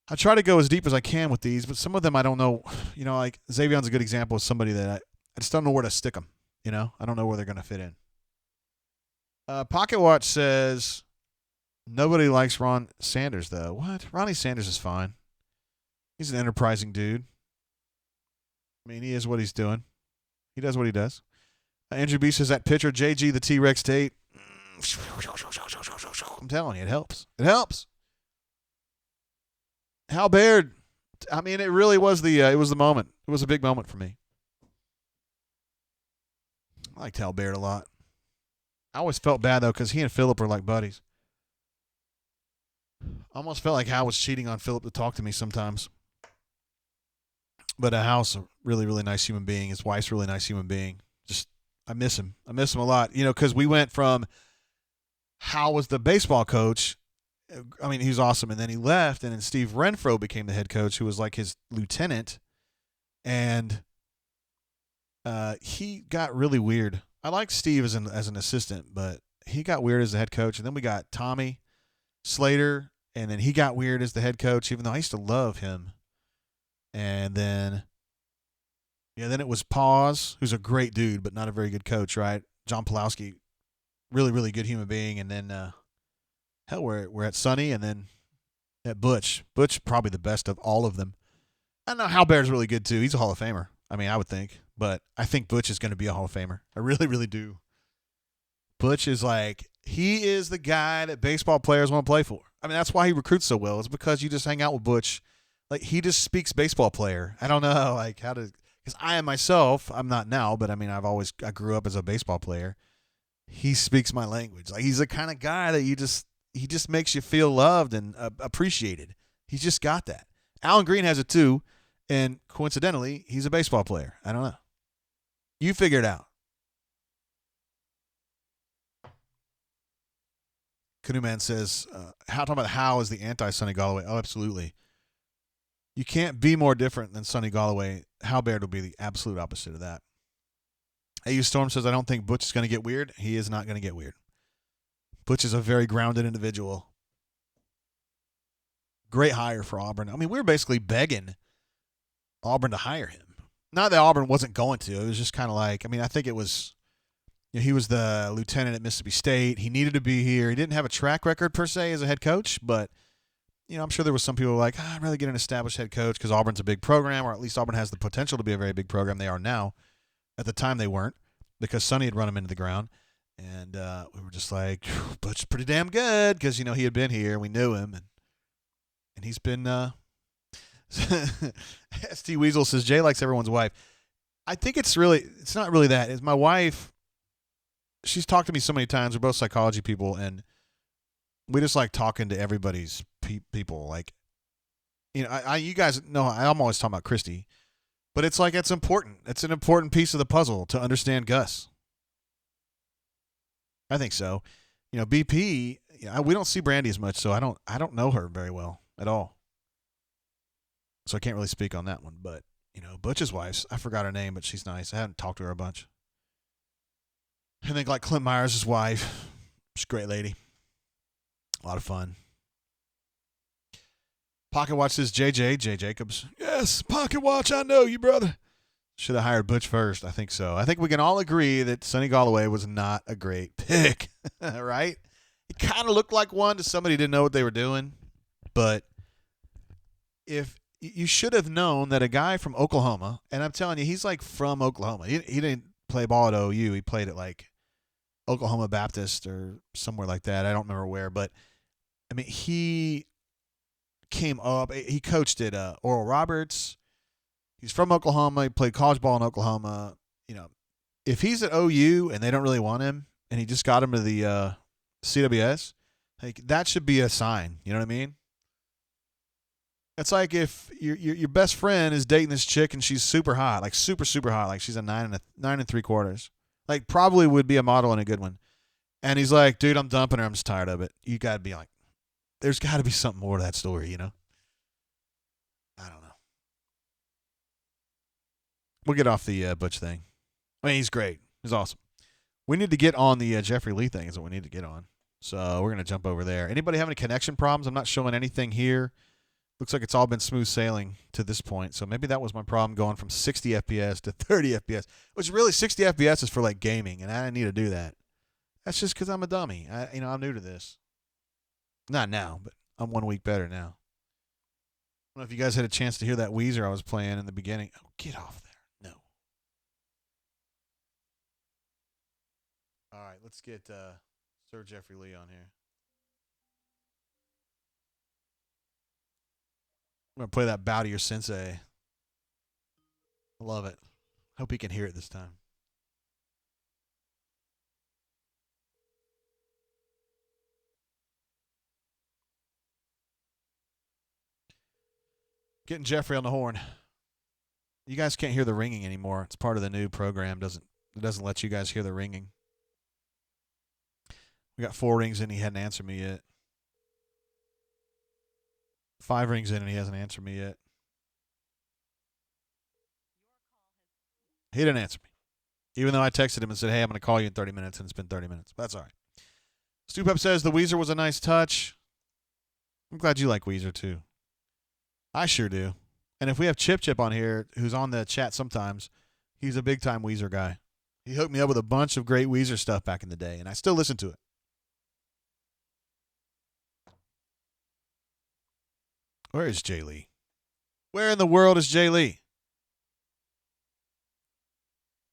I try to go as deep as I can with these, but some of them I don't know. Like Xavion's a good example of somebody that I just don't know where to stick him. I don't know where they're going to fit in. Pocket Watch says nobody likes Ron Sanders, though. What? Ronnie Sanders is fine. He's an enterprising dude. I mean, he is what he's doing. He does what he does. Andrew B says that pitcher, JG, the T-Rex Tate. I'm telling you, it helps. It helps. Hal Baird. I mean, it really was it was the moment. It was a big moment for me. I liked Hal Baird a lot. I always felt bad, though, because he and Philip were like buddies. I almost felt like Hal was cheating on Philip to talk to me sometimes. But Hal's a really, really nice human being. His wife's a really nice human being. Just, I miss him. I miss him a lot. Because we went from Hal was the baseball coach. I mean, he was awesome. And then he left, and then Steve Renfro became the head coach, who was like his lieutenant. And he got really weird. I liked Steve as an assistant, but he got weird as the head coach. And then we got Tommy Slater, and then he got weird as the head coach, even though I used to love him. And then, then it was Paws, who's a great dude, but not a very good coach, right? John Pulowski, really, really good human being. And then, we're at Sonny, and then at Butch. Butch, probably the best of all of them. I know Hal Bair's really good, too. He's a Hall of Famer. I mean, I would think. But I think Butch is going to be a Hall of Famer. I really, really do. Butch is he is the guy that baseball players want to play for. I mean, that's why he recruits so well. It's because you just hang out with Butch. He just speaks baseball player. I don't know, how to, because I am myself, I'm not now, but I mean, I grew up as a baseball player. He speaks my language. He's the kind of guy that he just makes you feel loved and appreciated. He's just got that. Alan Green has it too, and coincidentally, he's a baseball player. I don't know. You figure it out. Canoe Man says, talking about how is the anti-Sonny Galloway? Oh, absolutely. You can't be more different than Sonny Galloway. Hal Baird will be the absolute opposite of that. AU Storm says, I don't think Butch is going to get weird. He is not going to get weird. Butch is a very grounded individual. Great hire for Auburn. I mean, we were basically begging Auburn to hire him. Not that Auburn wasn't going to. It was just kind of I think it was, he was the lieutenant at Mississippi State. He needed to be here. He didn't have a track record per se as a head coach, but I'm sure there was some people like, I'd rather get an established head coach because Auburn's a big program, or at least Auburn has the potential to be a very big program. They are now. At the time, they weren't because Sonny had run them into the ground. And we were just like, Butch's pretty damn good because, he had been here. We knew him. And he's been ST Weasel says, Jay likes everyone's wife. I think it's not really that. It's my wife. She's talked to me so many times. We're both psychology people, and we just like talking to everybody's people. You guys know I'm always talking about Christy, but it's it's important. It's an important piece of the puzzle to understand Gus. I think so. BP. We don't see Brandy as much, so I don't know her very well at all. So I can't really speak on that one. But Butch's wife, I forgot her name, but she's nice. I haven't talked to her a bunch. And then Clint Myers' wife, she's a great lady. A lot of fun. Pocket Watch says Jay Jacobs. Yes, Pocket Watch, I know you, brother. Should have hired Butch first. I think so. I think we can all agree that Sonny Galloway was not a great pick, right? It kind of looked like one to somebody who didn't know what they were doing. But if you should have known that a guy from Oklahoma, and I'm telling you, he's from Oklahoma. He didn't play ball at OU. He played at Oklahoma Baptist or somewhere like that. I don't remember where, but I mean, he came up. He coached at Oral Roberts. He's from Oklahoma. He played college ball in Oklahoma. If he's at OU and they don't really want him, and he just got him to the CWS, that should be a sign. You know what I mean? It's like if your best friend is dating this chick and she's super hot, super super hot, she's a 9 3/4. Probably would be a model and a good one. And he's like, dude, I'm dumping her. I'm just tired of it. You got to be there's got to be something more to that story, I don't know. We'll get off the Butch thing. I mean, he's great. He's awesome. We need to get on the Jeffrey Lee thing is what we need to get on. So we're going to jump over there. Anybody have any connection problems? I'm not showing anything here. Looks like it's all been smooth sailing to this point. So maybe that was my problem going from 60 FPS to 30 FPS, which really 60 FPS is for like gaming, and I didn't need to do that. That's just because I'm a dummy. I'm new to this. Not now, but I'm 1 week better now. I don't know if you guys had a chance to hear that Weezer I was playing in the beginning. Oh, get off there. No. All right, let's get Sir Jeffrey Lee on here. I'm going to play that Bow to Your Sensei. I love it. Hope he can hear it this time. Getting Jeffrey on the horn. You guys can't hear the ringing anymore. It's part of the new program. It doesn't let you guys hear the ringing. We got 4 rings in. He hadn't answered me yet. 5 rings in and he hasn't answered me yet. He didn't answer me. Even though I texted him and said, hey, I'm going to call you in 30 minutes, and it's been 30 minutes. But that's all right. Stupep says the Weezer was a nice touch. I'm glad you like Weezer too. I sure do. And if we have Chip on here, who's on the chat sometimes, he's a big-time Weezer guy. He hooked me up with a bunch of great Weezer stuff back in the day, and I still listen to it. Where is Jay Lee? Where in the world is Jay Lee?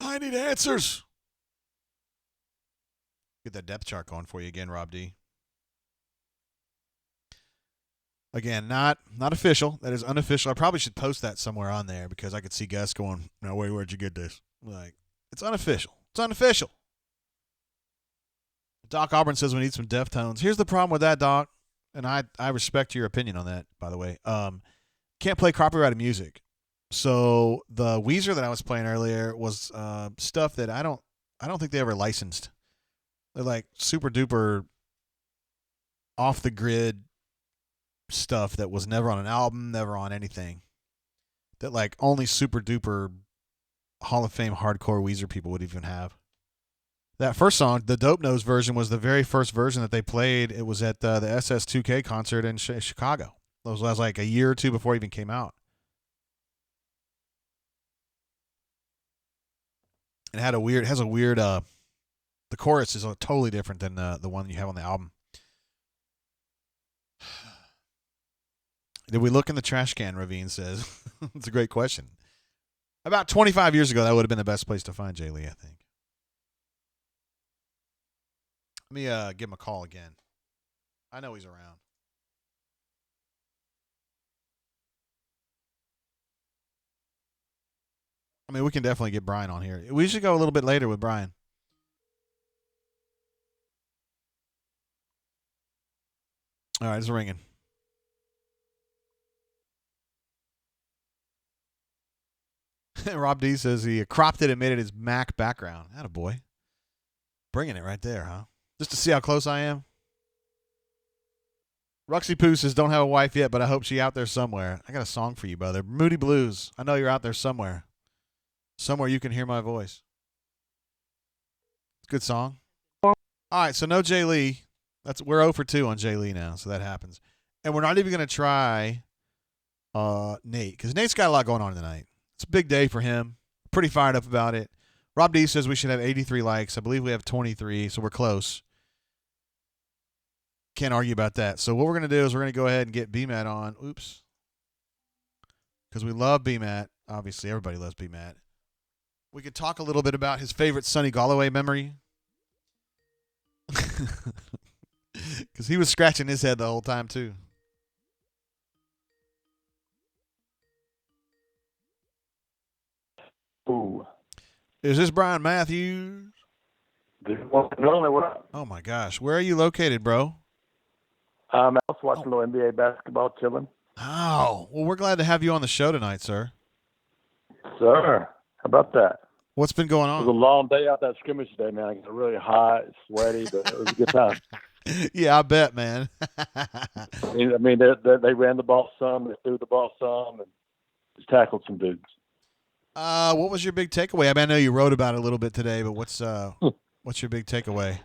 I need answers. Get that depth chart going for you again, Rob D. Again, not official. That is unofficial. I probably should post that somewhere on there because I could see Gus going, no, wait, where'd you get this? Like, it's unofficial. It's unofficial. Doc Auburn says we need some Deftones. Here's the problem with that, Doc. And I respect your opinion on that, by the way. Can't play copyrighted music. So the Weezer that I was playing earlier was stuff that I don't think they ever licensed. They're like super duper off the grid stuff that was never on an album, never on anything. That like only super duper Hall of Fame hardcore Weezer people would even have. That first song, the Dope Nose version, was the very first version that they played. It was at the SS2K concert in Chicago. It was like a year or two before it even came out. It has a weird, the chorus is totally different than the one you have on the album. Did we look in the trash can, Ravine says. It's a great question. About 25 years ago, that would have been the best place to find Jay Lee, I think. Let me give him a call again. I know he's around. I mean, we can definitely get Brian on here. We should go a little bit later with Brian. All right, it's ringing. Rob D says he cropped it and made it his Mac background. Attaboy. Bringing it right there, huh? Just to see how close I am. Ruxy Poo says, don't have a wife yet, but I hope she's out there somewhere. I got a song for you, brother. Moody Blues. I know you're out there somewhere. Somewhere you can hear my voice. Good song. All right, so no Jay Lee. We're 0 for 2 on Jay Lee now, so that happens. And we're not even going to try Nate, because Nate's got a lot going on tonight. It's a big day for him. Pretty fired up about it. Rob D says we should have 83 likes. I believe we have 23, so we're close. Can't argue about that. So what we're going to do is we're going to go ahead and get BMAT on. Oops. Because we love BMAT. Obviously, everybody loves BMAT. We could talk a little bit about his favorite Sonny Galloway memory. Because he was scratching his head the whole time, too. Ooh. Is this Brian Matthews? Oh, my gosh. Where are you located, bro? I was watching a little NBA basketball, chilling. Oh, well, we're glad to have you on the show tonight, sir. Sir, how about that? What's been going on? It was a long day out that scrimmage today, man. I got really hot, sweaty, but it was a good time. Yeah, I bet, man. I mean, they ran the ball some, they threw the ball some, and just tackled some dudes. What was your big takeaway? I mean, I know you wrote about it a little bit today, but what's your big takeaway?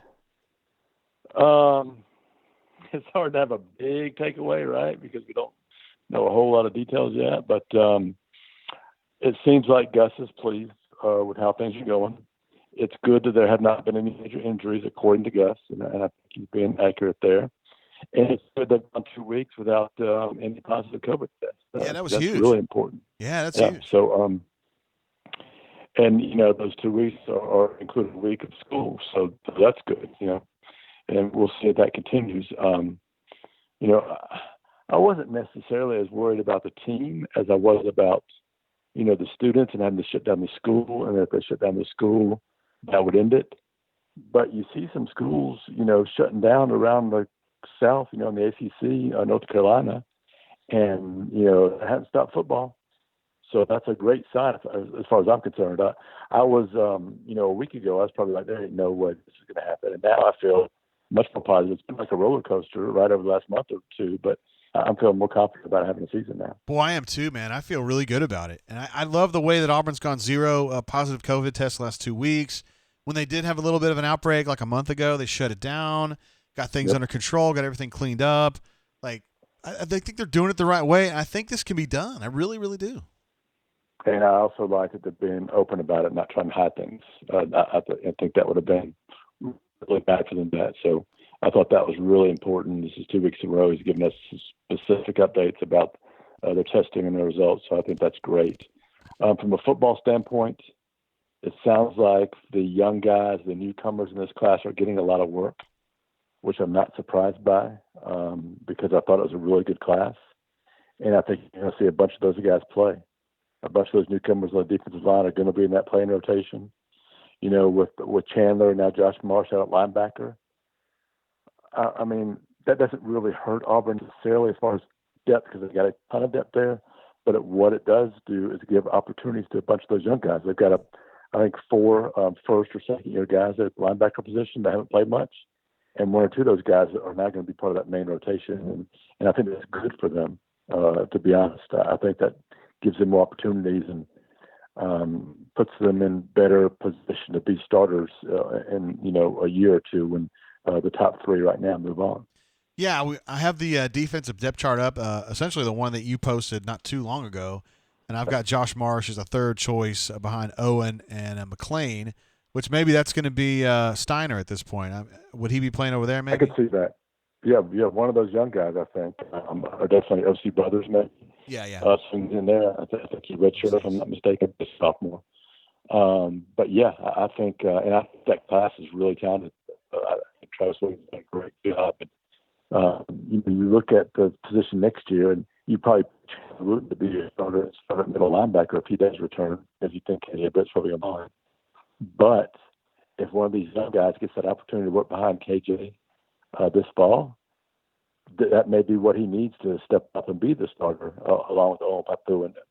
It's hard to have a big takeaway, right? Because know a whole lot of details yet, but it seems like Gus is pleased with how things are going. It's good that there have not been any major injuries, according to Gus, and I think he's being accurate there. And it's good they've gone 2 weeks without any positive COVID tests. Yeah, that was that's huge. really important. Yeah, that's huge. So, and those 2 weeks are including a week of school, so that's good. And we'll see if that continues. I wasn't necessarily as worried about the team as I was about the students and having to shut down the school, and if they shut down the school, that would end it. But you see some schools, shutting down around the South, in the ACC, North Carolina, and they haven't stopped football. So that's a great sign as far as I'm concerned. I was, a week ago, I was probably like, there ain't no way this is going to happen. And now I feel much more positive. It's been like a roller coaster right over the last month or two, but I'm feeling more confident about having a season now. Boy, I am too, man. I feel really good about it. And I love the way that Auburn's gone 0 positive COVID tests the last 2 weeks. When they did have a little bit of an outbreak like a month ago, they shut it down, got things under control, got everything cleaned up. Like, I think they're doing it the right way, and I think this can be done. I really, really do. And I also like that they're being open about it, not trying to hide things. I think that would have been really bad for them. So I thought that was really important. This is 2 weeks in a row. He's given us specific updates about their testing and their results. So I think that's great. From a football standpoint, it sounds like the young guys, the newcomers in this class, are getting a lot of work, which I'm not surprised by because I thought it was a really good class. And I think you're going to see a bunch of those guys play. A bunch of those newcomers on the defensive line are going to be in that playing rotation. With Chandler and now Josh Marsh out at linebacker. I mean, that doesn't really hurt Auburn necessarily as far as depth because they've got a ton of depth there. But what it does do is give opportunities to a bunch of those young guys. They've got, I think, 4 first or second year guys at the linebacker position that haven't played much. And 1 or 2 of those guys are now going to be part of that main rotation. And I think that's good for them, to be honest. I think that gives them more opportunities and puts them in better position to be starters in a year or two when the top 3 right now move on. Yeah, I have the defensive depth chart up, essentially the one that you posted not too long ago, and I've got Josh Marsh as a third choice behind Owen and McLean, which maybe that's going to be Steiner at this point. Would he be playing over there? Maybe I could see that. Yeah, one of those young guys, I think, are definitely OC Brothers, maybe. Yeah. Swings in there. I think he redshirted, if I'm not mistaken, this sophomore. But yeah, I think, and I think that class is really talented. I think Travis Williams done a great job. You look at the position next year, and you probably root to be a starter at middle linebacker if he does return, as you think KJ Britt's probably on line. But if one of these young guys gets that opportunity to work behind KJ this fall, that may be what he needs to step up and be the starter, along with Owen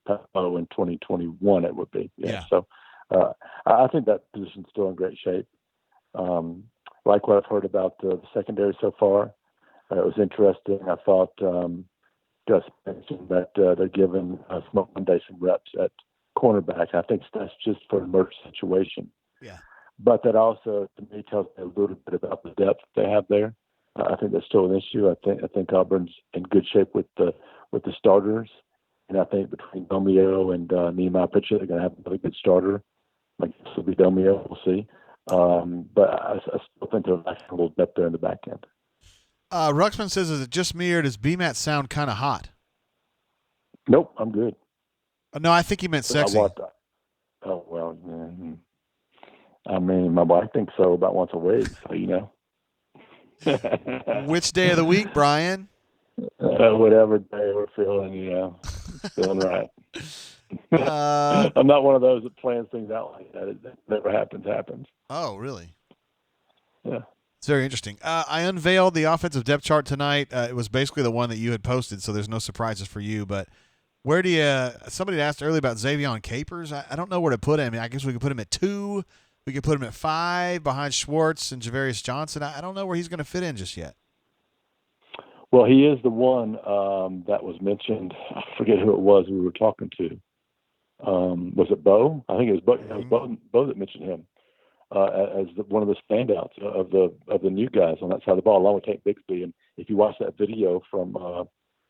Papu in 2021. It would be. Yeah. So I think that position's still in great shape. Like what I've heard about the secondary so far, it was interesting. I thought Gus mentioned that they're giving Smoke Monday some reps at cornerback. I think that's just for an emergency situation. Yeah. But that also, to me, tells me a little bit about the depth they have there. I think that's still an issue. I think Auburn's in good shape with the starters, and I think between Domio and Nehemiah Pritchett, they're going to have another good starter. Like this will be Domio, we'll see. But I still think there's a little depth there in the back end. Ruxpin says, "Is it just me or does BMAT sound kind of hot?" Nope, I'm good. No, I think he meant sexy. Oh well, I mean, my wife thinks so about once a week, so Which day of the week, Brian? Whatever day we're feeling, feeling right. I'm not one of those that plans things out like that. It never happens. Oh, really? Yeah. It's very interesting. I unveiled the offensive depth chart tonight. It was basically the one that you had posted, so there's no surprises for you. But where do you somebody asked earlier about Xavion Capers. I don't know where to put him. I guess we could put him at 2. We could put him at 5 behind Schwartz and Javarius Johnson. I don't know where he's going to fit in just yet. Well, he is the one that was mentioned. I forget who it was we were talking to. Was it Bo? I think it was Bo. It was Bo that mentioned him as one of the standouts of the new guys on that side of the ball, along with Tank Bixby. And if you watch that video from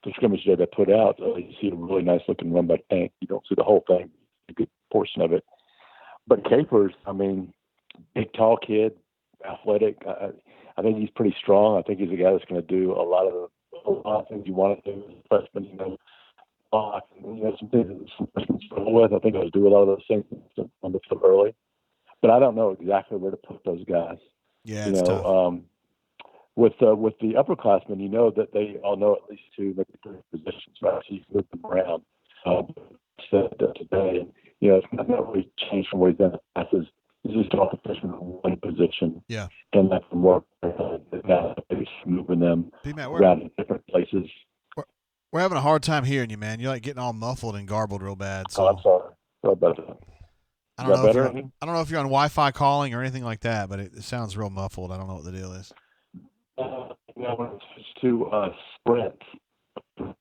the scrimmage that I put out, you see a really nice looking run by Tank. You don't see the whole thing, a good portion of it. But Capers, I mean, big, tall kid, athletic. I think he's pretty strong. I think he's a guy that's going to do a lot of things you want to do as a freshman. Block, some things that some freshmen struggle with. I think he'll do a lot of those things on the field early. But I don't know exactly where to put those guys. Yeah, it's tough. With the upperclassmen, that they all know at least 2, maybe 3 positions, right? So you can move them around. Said today, and it's not really changed from what he's done in the past. He's just off the freshman in one position. Yeah, and that can work. Now he's moving them around in different places. We're having a hard time hearing you, man. You're like getting all muffled and garbled real bad. So. Oh, I'm sorry. Sorry about that. I don't know if you're on Wi-Fi calling or anything like that, but it sounds real muffled. I don't know what the deal is. When it switched to Sprint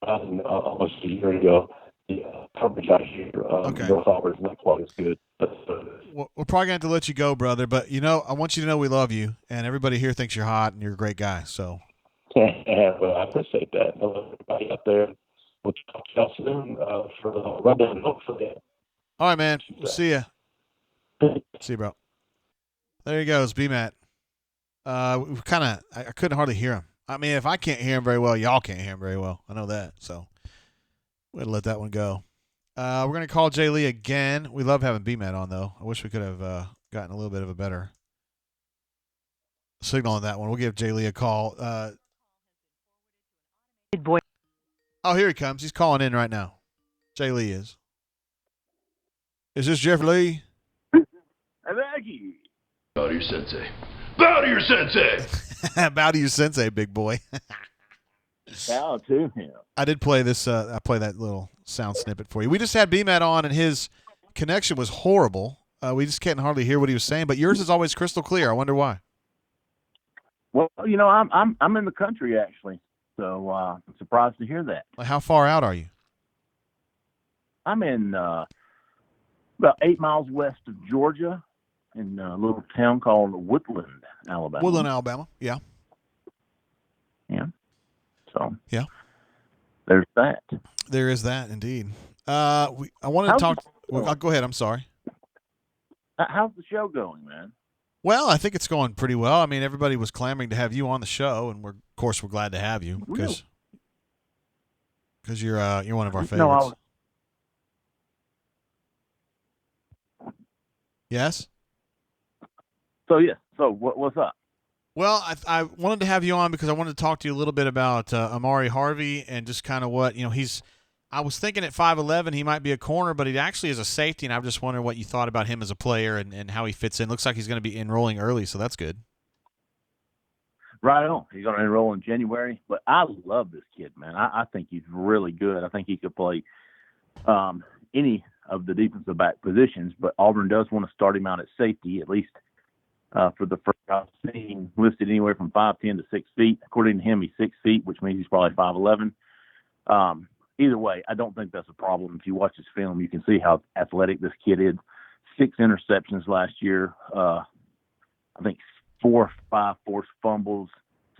almost a year ago, the coverage out here North Auburn is not quite as good. We're probably going to have to let you go, brother, but, I want you to know we love you, and everybody here thinks you're hot and you're a great guy. So. Well, I appreciate that. Hello, everybody out there. We'll talk to y'all soon for the rundown, hopefully. All right, man. We'll see you. See you, bro. There he goes, B-Matt. I couldn't hardly hear him. I mean, if I can't hear him very well, y'all can't hear him very well. I know that. So we'll let that one go. We're going to call Jay Lee again. We love having B-Matt on, though. I wish we could have gotten a little bit of a better signal on that one. We'll give Jay Lee a call. Oh, here he comes. He's calling in right now. Jay Lee is. Is this Jeff Lee? Bow to your sensei. Bow to your sensei. Bow to your sensei, big boy. Bow to him. I did play this. I play that little sound snippet for you. We just had B-Matt on, and his connection was horrible. We just can't hardly hear what he was saying. But yours is always crystal clear. I wonder why. Well, I'm in the country actually, so I'm surprised to hear that. Like, how far out are you? I'm in about 8 miles west of Georgia, in a little town called Woodland, Alabama. Woodland, Alabama. Yeah. Yeah. So. Yeah. There's that. There is that, indeed. I wanted to talk. Go ahead. I'm sorry. How's the show going, man? Well, I think it's going pretty well. I mean, everybody was clamoring to have you on the show, and we're glad to have you because you're one of our favorites. Yes. So what's up? Well, I wanted to have you on because I wanted to talk to you a little bit about Amari Harvey and just kind of what I was thinking at 5'11", he might be a corner, but he actually is a safety, and I'm just wondering what you thought about him as a player and how he fits in. Looks like he's going to be enrolling early, so that's good. Right on. He's going to enroll in January, but I love this kid, man. I think he's really good. I think he could play any of the defensive back positions, but Auburn does want to start him out at safety, at least for the first I've seen listed anywhere from 5'10" to 6 feet. According to him, he's 6 feet, which means he's probably 5'11". Either way, I don't think that's a problem. If you watch his film, you can see how athletic this kid is. 6 interceptions last year. I think 4 or 5 forced fumbles.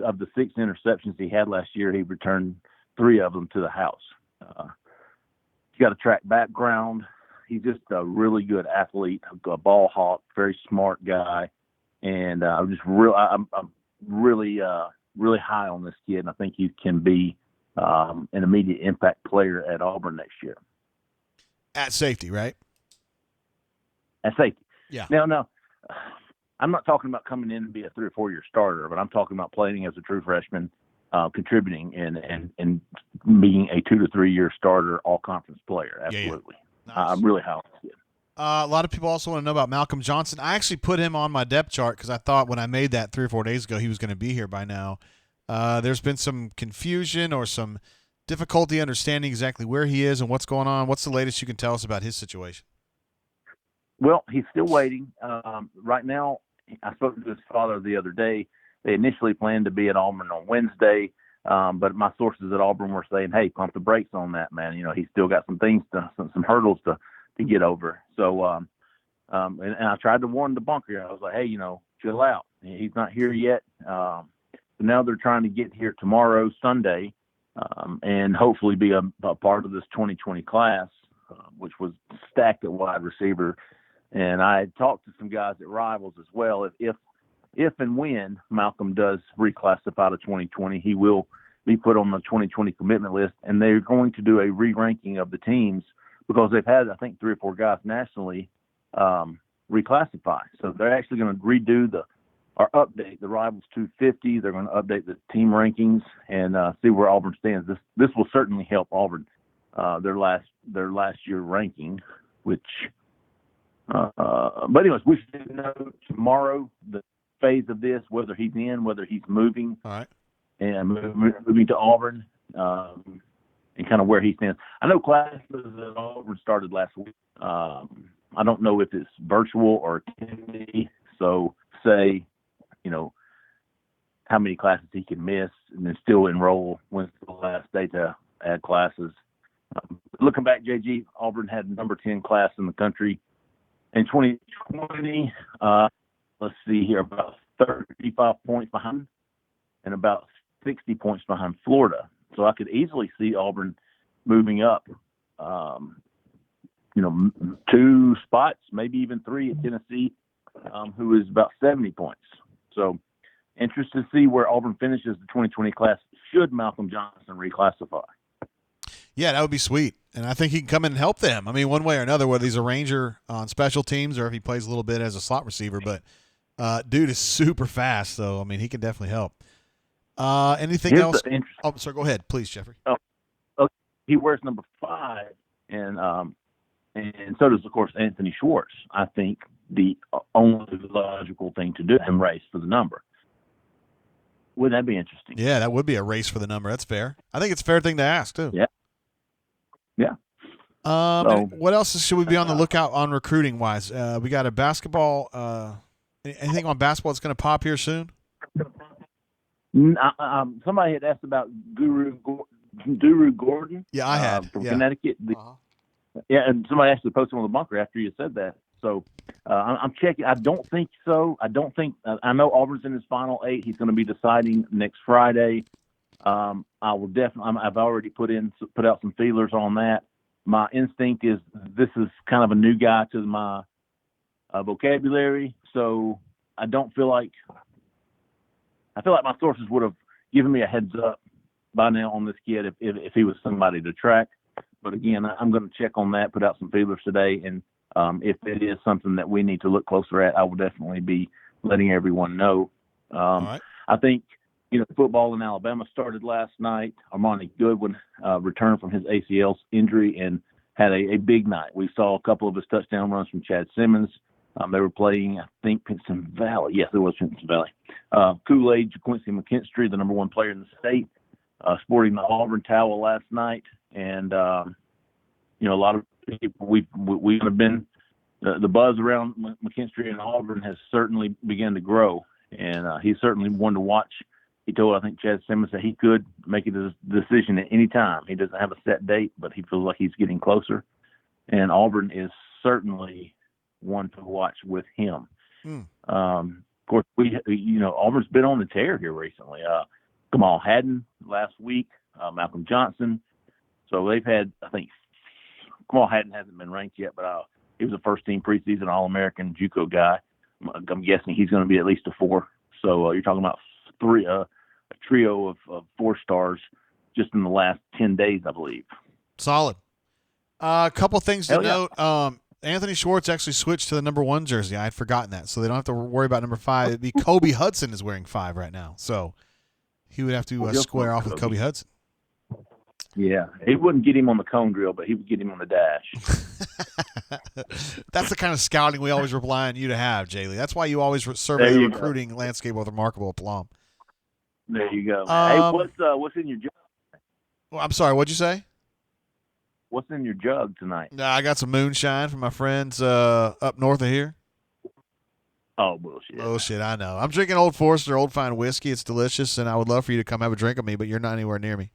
Of the 6 interceptions he had last year, he returned 3 of them to the house. He's got a track background. He's just a really good athlete, a ball hawk, very smart guy. And I'm really high on this kid, and I think he can be an immediate impact player at Auburn next year. At safety, right? At safety. Yeah. Now, I'm not talking about coming in and be a 3 or 4 year starter, but I'm talking about playing as a true freshman, contributing and being a 2 to 3 year starter, all conference player. Absolutely. Yeah. Nice. I'm really high on this kid. A lot of people also want to know about Malcolm Johnson. I actually put him on my depth chart because I thought when I made that 3 or 4 days ago he was going to be here by now. There's been some confusion or some difficulty understanding exactly where he is and what's going on. What's the latest you can tell us about his situation? Well, he's still waiting. Right now, I spoke to his father the other day. They initially planned to be at Auburn on Wednesday, but my sources at Auburn were saying, hey, pump the brakes on that, man. He's still got some things, some hurdles to get over. So, and I tried to warn the bunker. I was like, hey, chill out. He's not here yet. So now they're trying to get here tomorrow, Sunday, and hopefully be a part of this 2020 class, which was stacked at wide receiver. And I had talked to some guys at Rivals as well. If and when Malcolm does reclassify to 2020, he will be put on the 2020 commitment list, and they're going to do a re-ranking of the teams because they've had, I think, 3 or 4 guys nationally reclassify. So they're actually going to redo or update the Rivals 250. They're going to update the team rankings and see where Auburn stands. This will certainly help Auburn, their last year ranking, which. But anyways, we should know tomorrow the phase of this, whether he's in, whether he's moving. All right. And moving to Auburn, and kind of where he stands. I know classes at Auburn started last week. I don't know if it's virtual or attendee. So say, how many classes he can miss and then still enroll. When's the last day to add classes? Looking back, JG, Auburn had number 10 class in the country in 2020. Let's see here, about 35 points behind and about 60 points behind Florida. So I could easily see Auburn moving up, 2 spots, maybe even 3 at Tennessee, who is about 70 points. So interested to see where Auburn finishes the 2020 class should Malcolm Johnson reclassify. Yeah, that would be sweet. And I think he can come in and help them. I mean, one way or another, whether he's a Ranger on special teams or if he plays a little bit as a slot receiver. But dude is super fast, so, I mean, he can definitely help. Anything else? Oh, sorry, go ahead, please, Jeffrey. He wears number 5, and so does, of course, Anthony Schwartz. I think the only logical thing to do is race for the number. Wouldn't that be interesting? Yeah, that would be a race for the number. That's fair. I think it's a fair thing to ask, too. Yeah. Yeah. What else should we be on the lookout on recruiting-wise? We got a basketball. Anything on basketball that's going to pop here soon? Somebody had asked about Guru Gordon. Yeah, I had. From Connecticut. Yeah, and somebody actually posted on the bunker after you said that. So I'm checking. I don't think so. I know Auburn's in his final 8. He's going to be deciding next Friday. I will definitely. I've already put out some feelers on that. My instinct is this is kind of a new guy to my vocabulary, so I feel like my sources would have given me a heads up by now on this kid if he was somebody to track. But again, I'm going to check on that, put out some feelers today, and if it is something that we need to look closer at, I will definitely be letting everyone know. All right. I think, football in Alabama started last night. Armani Goodwin returned from his ACL injury and had a big night. We saw a couple of his touchdown runs from Chad Simmons. They were playing, I think, Pinson Valley. Yes, it was Pinson Valley. Kool-Aid, Quincy McKinstry, the number 1 player in the state, sporting the Auburn towel last night. And, a lot of people, we have been, the buzz around McKinstry and Auburn has certainly begun to grow. And he's certainly one to watch. He told, I think, Chad Simmons that he could make a decision at any time. He doesn't have a set date, but he feels like he's getting closer. And Auburn is certainly one to watch with him. Of course, Auburn's been on the tear here recently. Kamal Haddon last week, Malcolm Johnson. So they've had, I think, Kamal Haddon hasn't been ranked yet, but he was a first-team preseason All-American JUCO guy. I'm guessing he's going to be at least a 4. So you're talking about a trio of 4 stars just in the last 10 days, I believe. Solid. A couple things to note. Anthony Schwartz actually switched to the number 1 jersey. I had forgotten that, so they don't have to worry about number 5. It'd be Kobe Hudson is wearing 5 right now, so he would have to square off with Kobe Hudson. Yeah, it wouldn't get him on the cone drill, but he would get him on the dash. That's the kind of scouting we always rely on you to have, Jay Lee. That's why you always survey the recruiting landscape with remarkable aplomb. There you go. Hey, what's in your jug? Well, I'm sorry, what'd you say? What's in your jug tonight? I got some moonshine from my friends up north of here. Oh, bullshit. Bullshit, I know. I'm drinking Old Forester, Old Fine Whiskey. It's delicious, and I would love for you to come have a drink with me, but you're not anywhere near me.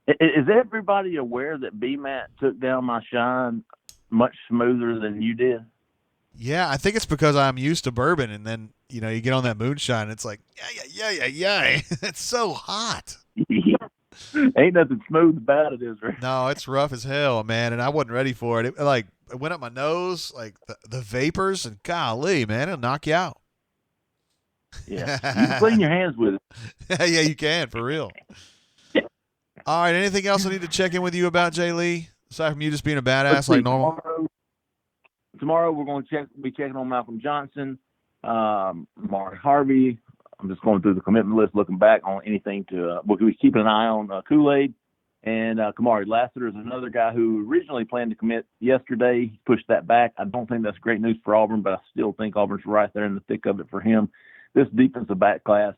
Is everybody aware that B-Matt took down my shine much smoother than you did? Yeah, I think it's because I'm used to bourbon, and then, you get on that moonshine, and it's like, yeah. It's so hot. Ain't nothing smooth about it, is there? No, it's rough as hell, man, and I wasn't ready for it. It went up my nose, like the vapors, and golly, man, it'll knock you out. Yeah. You can clean your hands with it. Yeah, you can, for real. All right, anything else I need to check in with you about, Jay Lee, aside from you just being a badass like normal? Tomorrow we're going to be checking on Malcolm Johnson, Amari Harvey. I'm just going through the commitment list, looking back on anything we'll be keeping an eye on Kool-Aid. And Kamari Lassiter is another guy who originally planned to commit yesterday. He pushed that back. I don't think that's great news for Auburn, but I still think Auburn's right there in the thick of it for him. This defensive back class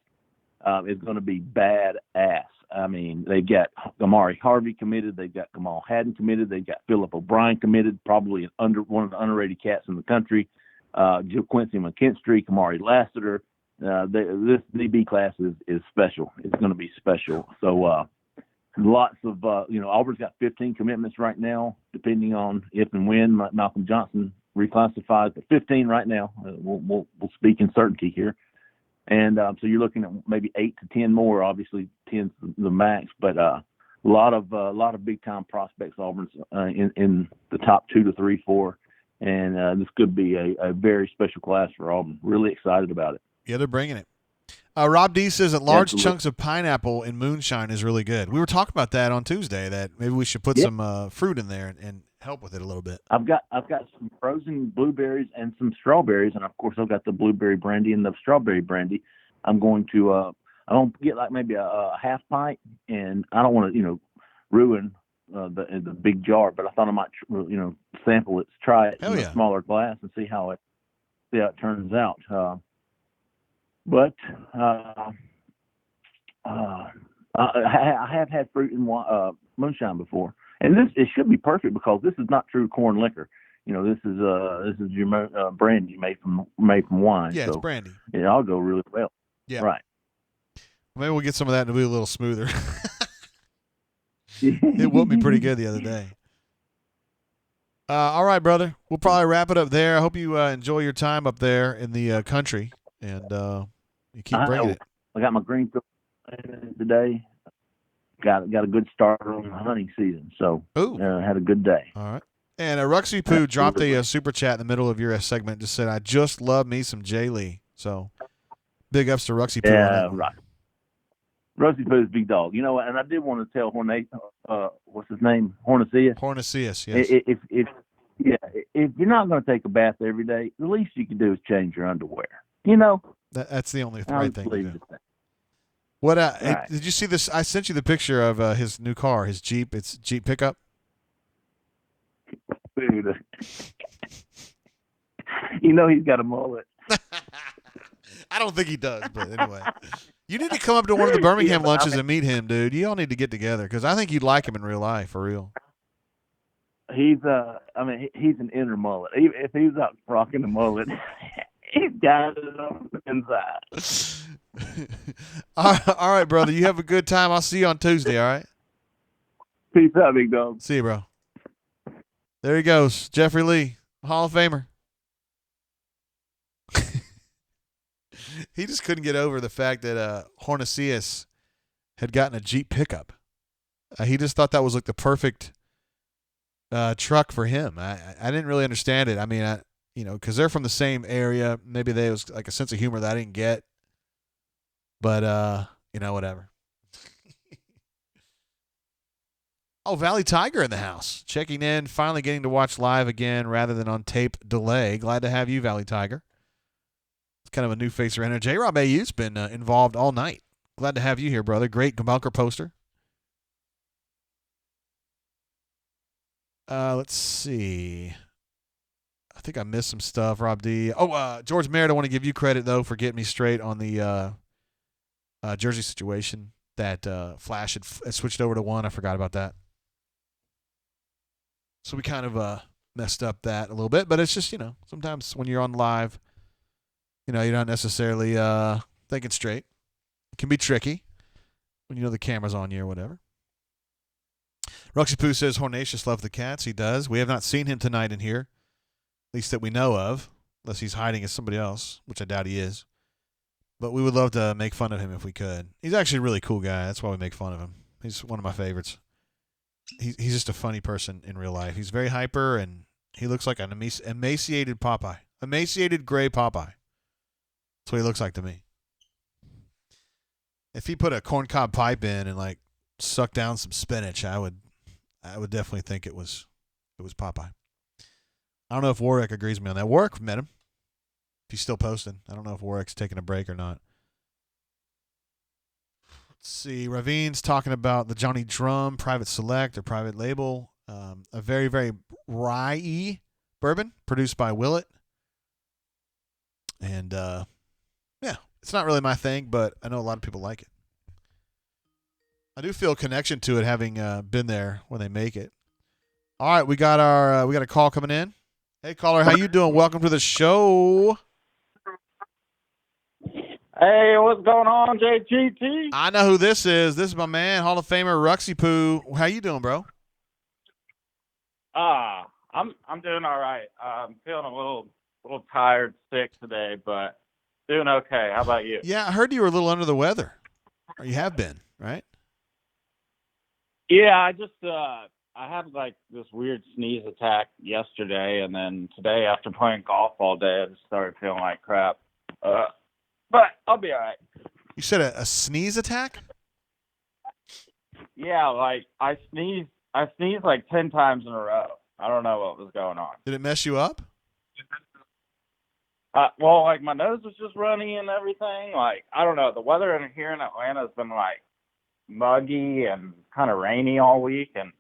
is going to be badass. I mean, they've got Amari Harvey committed. They've got Kamal Haddon committed. They've got Phillip O'Brien committed, probably one of the underrated cats in the country. Joe Quincy McKinstry, Kamari Lassiter. This DB class is special. It's going to be special. So lots of, Auburn's got 15 commitments right now, depending on if and when Malcolm Johnson reclassifies, but 15 right now. We'll speak in certainty here. And so you're looking at maybe 8 to 10 more. Obviously, 10's the max, but a lot of big time prospects. Auburn's in the top 2 to 3, 4, and this could be a very special class for Auburn. Really excited about it. Yeah, they're bringing it. Rob D says that large Absolutely. chunks of pineapple in moonshine is really good. We were talking about that on Tuesday, that maybe we should put some fruit in there and help with it a little bit. I've got some frozen blueberries and some strawberries, and of course I've got the blueberry brandy and the strawberry brandy. I'm going to get like maybe a half pint, and I don't want to ruin the big jar, but I thought I might sample it, try it in a smaller glass, and see how it turns out. But I have had fruit and moonshine before, and it should be perfect because this is not true corn liquor. This is your brandy made from wine. Yeah, so it's brandy. It'll go really well. Yeah, right. Maybe we'll get some of that to be a little smoother. It whooped me pretty good the other day. All right, brother. We'll probably wrap it up there. I hope you enjoy your time up there in the country, and you keep bringing it. I got my green today. Got a good start on the hunting season, so had a good day. All right. And Ruxy Poo dropped a super chat in the middle of your segment. Just said, "I just love me some Jay Lee." So big ups to Ruxy Poo. Yeah, right. Ruxy Poo's big dog. And I did want to tell what's his name? Hornacea. Hornacea, yes. If you're not going to take a bath every day, the least you can do is change your underwear. That's the only right thing to do. What? Right. Did you see this? I sent you the picture of his new car, his Jeep. It's Jeep pickup. Dude, he's got a mullet. I don't think he does, but anyway. You need to come up to one of the Birmingham lunches and meet him, dude. You all need to get together because I think you'd like him in real life, for real. He's he's an inner mullet. If he was out rocking the mullet, he's got it on the inside. All right, brother. You have a good time. I'll see you on Tuesday, all right? Peace out, big dog. See you, bro. There he goes. Jeffrey Lee, Hall of Famer. He just couldn't get over the fact that Hornacea had gotten a Jeep pickup. He just thought that was like the perfect truck for him. I didn't really understand it. I mean, because they're from the same area. Maybe there was like a sense of humor that I didn't get. But, whatever. Oh, Valley Tiger in the house. Checking in, finally getting to watch live again rather than on tape delay. Glad to have you, Valley Tiger. It's kind of a new face around here. J-Rob AU's been involved all night. Glad to have you here, brother. Great Gamalker poster. Let's see. I think I missed some stuff, Rob D. Oh, George Merritt, I want to give you credit, though, for getting me straight on the jersey situation. That Flash had switched over to one. I forgot about that. So we kind of messed up that a little bit. But it's just, sometimes when you're on live, you're not necessarily thinking straight. It can be tricky when the camera's on you or whatever. Ruxy Poo says Hornacea loved the cats. He does. We have not seen him tonight in here, at least that we know of, unless he's hiding as somebody else, which I doubt he is. But we would love to make fun of him if we could. He's actually a really cool guy. That's why we make fun of him. He's one of my favorites. He's just a funny person in real life. He's very hyper, and he looks like an emaciated Popeye. Emaciated gray Popeye. That's what he looks like to me. If he put a corncob pipe in and like sucked down some spinach, I would definitely think it was Popeye. I don't know if Warwick agrees with me on that. Warwick met him. If he's still posting. I don't know if Warwick's taking a break or not. Let's see. Ravine's talking about the Johnny Drum Private Select or Private Label. A very, very rye-y bourbon produced by Willett. And, yeah, it's not really my thing, but I know a lot of people like it. I do feel a connection to it having been there when they make it. All right, we got a call coming in. Hey, caller, how you doing? Welcome to the show. Hey, what's going on, JGT? I know who this is. This is my man, Hall of Famer Ruxy Poo. How you doing, bro? I'm doing all right. I'm feeling a little tired, sick today, but doing okay. How about you? Yeah, I heard you were a little under the weather. Or you have been, right? Yeah, I had like this weird sneeze attack yesterday, and then today after playing golf all day, I just started feeling like crap. But I'll be all right. You said a sneeze attack? Yeah, like I sneezed like 10 times in a row. I don't know what was going on. Did it mess you up? Well, like my nose was just runny and everything. Like, I don't know. The weather here in Atlanta has been like muggy and kind of rainy all week, and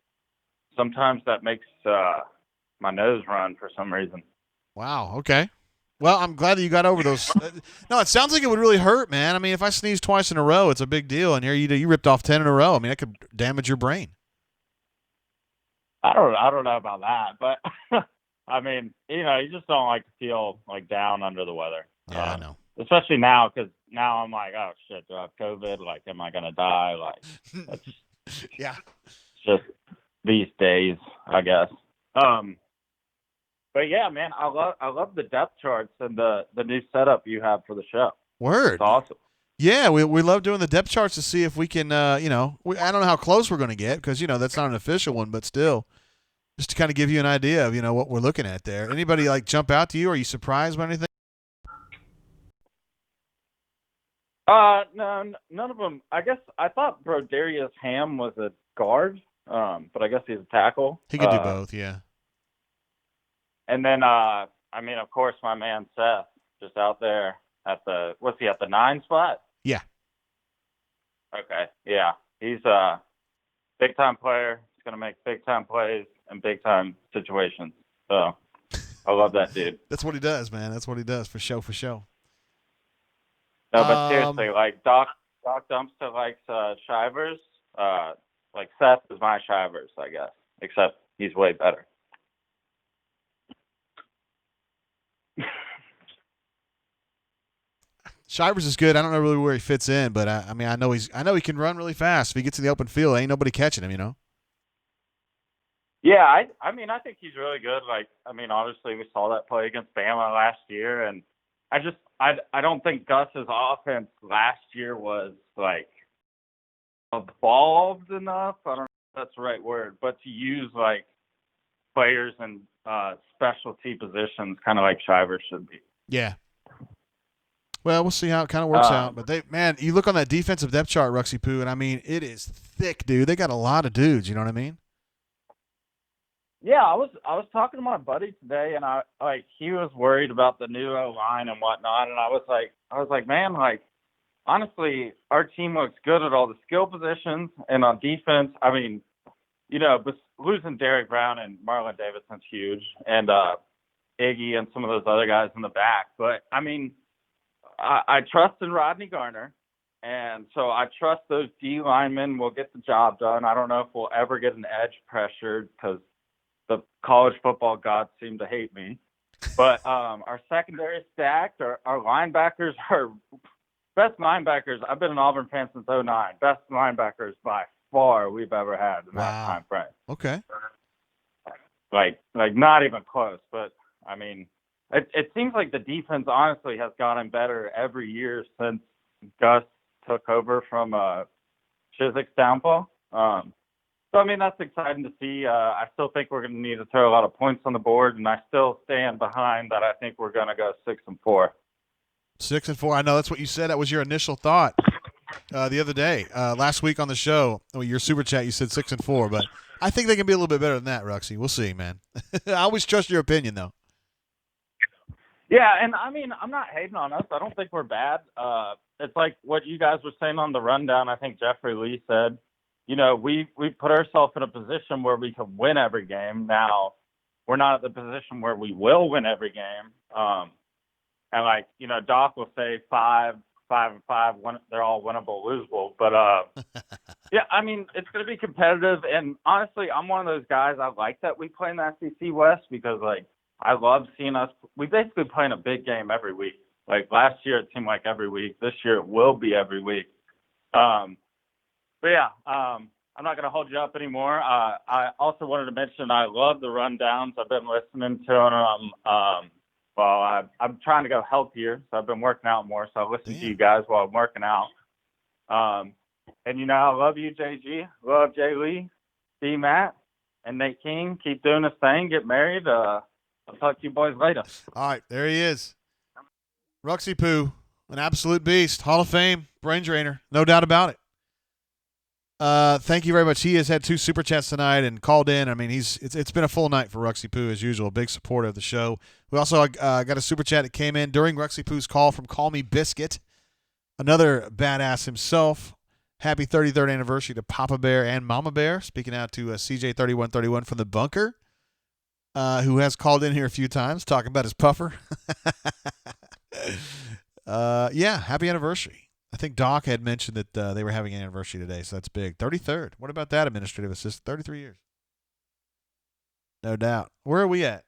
sometimes that makes my nose run for some reason. Wow, okay. Well, I'm glad that you got over those. No, it sounds like it would really hurt, man. I mean, if I sneeze twice in a row, it's a big deal. And here you ripped off 10 in a row. I mean, that could damage your brain. I don't know about that, but I mean, you just don't like to feel like down under the weather. Yeah, I know. Especially now, because now I'm like, oh shit, do I have COVID? Like, am I gonna die? Like, that's yeah, just these days, I guess. But yeah, man, I love the depth charts and the new setup you have for the show. Word. It's awesome. Yeah, we love doing the depth charts to see if we can, I don't know how close we're going to get because, that's not an official one, but still, just to kind of give you an idea of, what we're looking at there. Anybody, like, jump out to you? Are you surprised by anything? No, none of them. I guess I thought Brodarius Ham was a guard, but I guess he's a tackle. He could do both, yeah. And then, I mean, of course, my man Seth, just out there at the 9 spot? Yeah. Okay, yeah. He's a big-time player. He's going to make big-time plays in big-time situations. So, I love that dude. That's what he does, man. That's what he does, for show. No, but seriously, like, Doc Dumpster likes Shivers. Like, Seth is my Shivers, I guess, except he's way better. Shivers is good. I don't know really where he fits in, but I know he can run really fast. If he gets in the open field, ain't nobody catching him, Yeah, I mean, I think he's really good. Like, I mean, obviously we saw that play against Bama last year, and I don't think Gus's offense last year was like evolved enough. I don't know if that's the right word, but to use like players in specialty positions, kind of like Shivers should be. Yeah. Well, we'll see how it kind of works out. But you look on that defensive depth chart, Ruxy Poo, and I mean, it is thick, dude. They got a lot of dudes. You know what I mean? Yeah, I was talking to my buddy today, and he was worried about the new O-line and whatnot, and I was like, man, like, honestly, our team looks good at all the skill positions and on defense. I mean, but losing Derek Brown and Marlon Davidson's huge, and Iggy and some of those other guys in the back. But I mean, I trust in Rodney Garner, and so I trust those D linemen will get the job done. I don't know if we'll ever get an edge pressured because the college football gods seem to hate me. But our secondary is stacked. Our linebackers are best linebackers. I've been an Auburn fan since 2009. Best linebackers by far we've ever had in that time frame. Okay. Like not even close. But I mean, it seems like the defense honestly has gotten better every year since Gus took over from Chiswick's downfall. So, I mean, that's exciting to see. I still think we're going to need to throw a lot of points on the board, and I still stand behind that. I think we're going to go 6-4. 6-4. I know that's what you said. That was your initial thought the other day, last week on the show. Your super chat, you said 6-4, but I think they can be a little bit better than that, Ruxy. We'll see, man. I always trust your opinion, though. Yeah, and I mean, I'm not hating on us. I don't think we're bad. It's like what you guys were saying on the rundown. I think Jeffrey Lee said, you know, we put ourselves in a position where we can win every game. Now, we're not at the position where we will win every game. And like, you know, Doc will say 5-5, they're all winnable, losable. But yeah, I mean, it's going to be competitive. And honestly, I'm one of those guys. I like that we play in the SEC West because, like, I love seeing us. We basically play in a big game every week. Like last year, it seemed like every week. This year, it will be every week. But yeah, I'm not going to hold you up anymore. I also wanted to mention I love the rundowns. I've been listening to them. Well, I'm trying to go healthier, so I've been working out more. So I listen to you guys while I'm working out. And, you know, I love you, JG. Love Jay Lee, D. Matt, and Nate King. Keep doing this thing. Get married. I'll talk to you boys later. All right, there he is. Ruxy Poo, an absolute beast. Hall of Fame, brain drainer, no doubt about it. Thank you very much. He has had 2 super chats tonight and called in. I mean, it's been a full night for Ruxy Poo as usual. Big supporter of the show. We also got a super chat that came in during Ruxy Poo's call from Call Me Biscuit, another badass himself. Happy 33rd anniversary to Papa Bear and Mama Bear. Speaking out to CJ3131 from the bunker, who has called in here a few times talking about his puffer. Yeah, happy anniversary. I think Doc had mentioned that they were having an anniversary today, so that's big. 33rd. What about that, administrative assistant? 33 years. No doubt. Where are we at?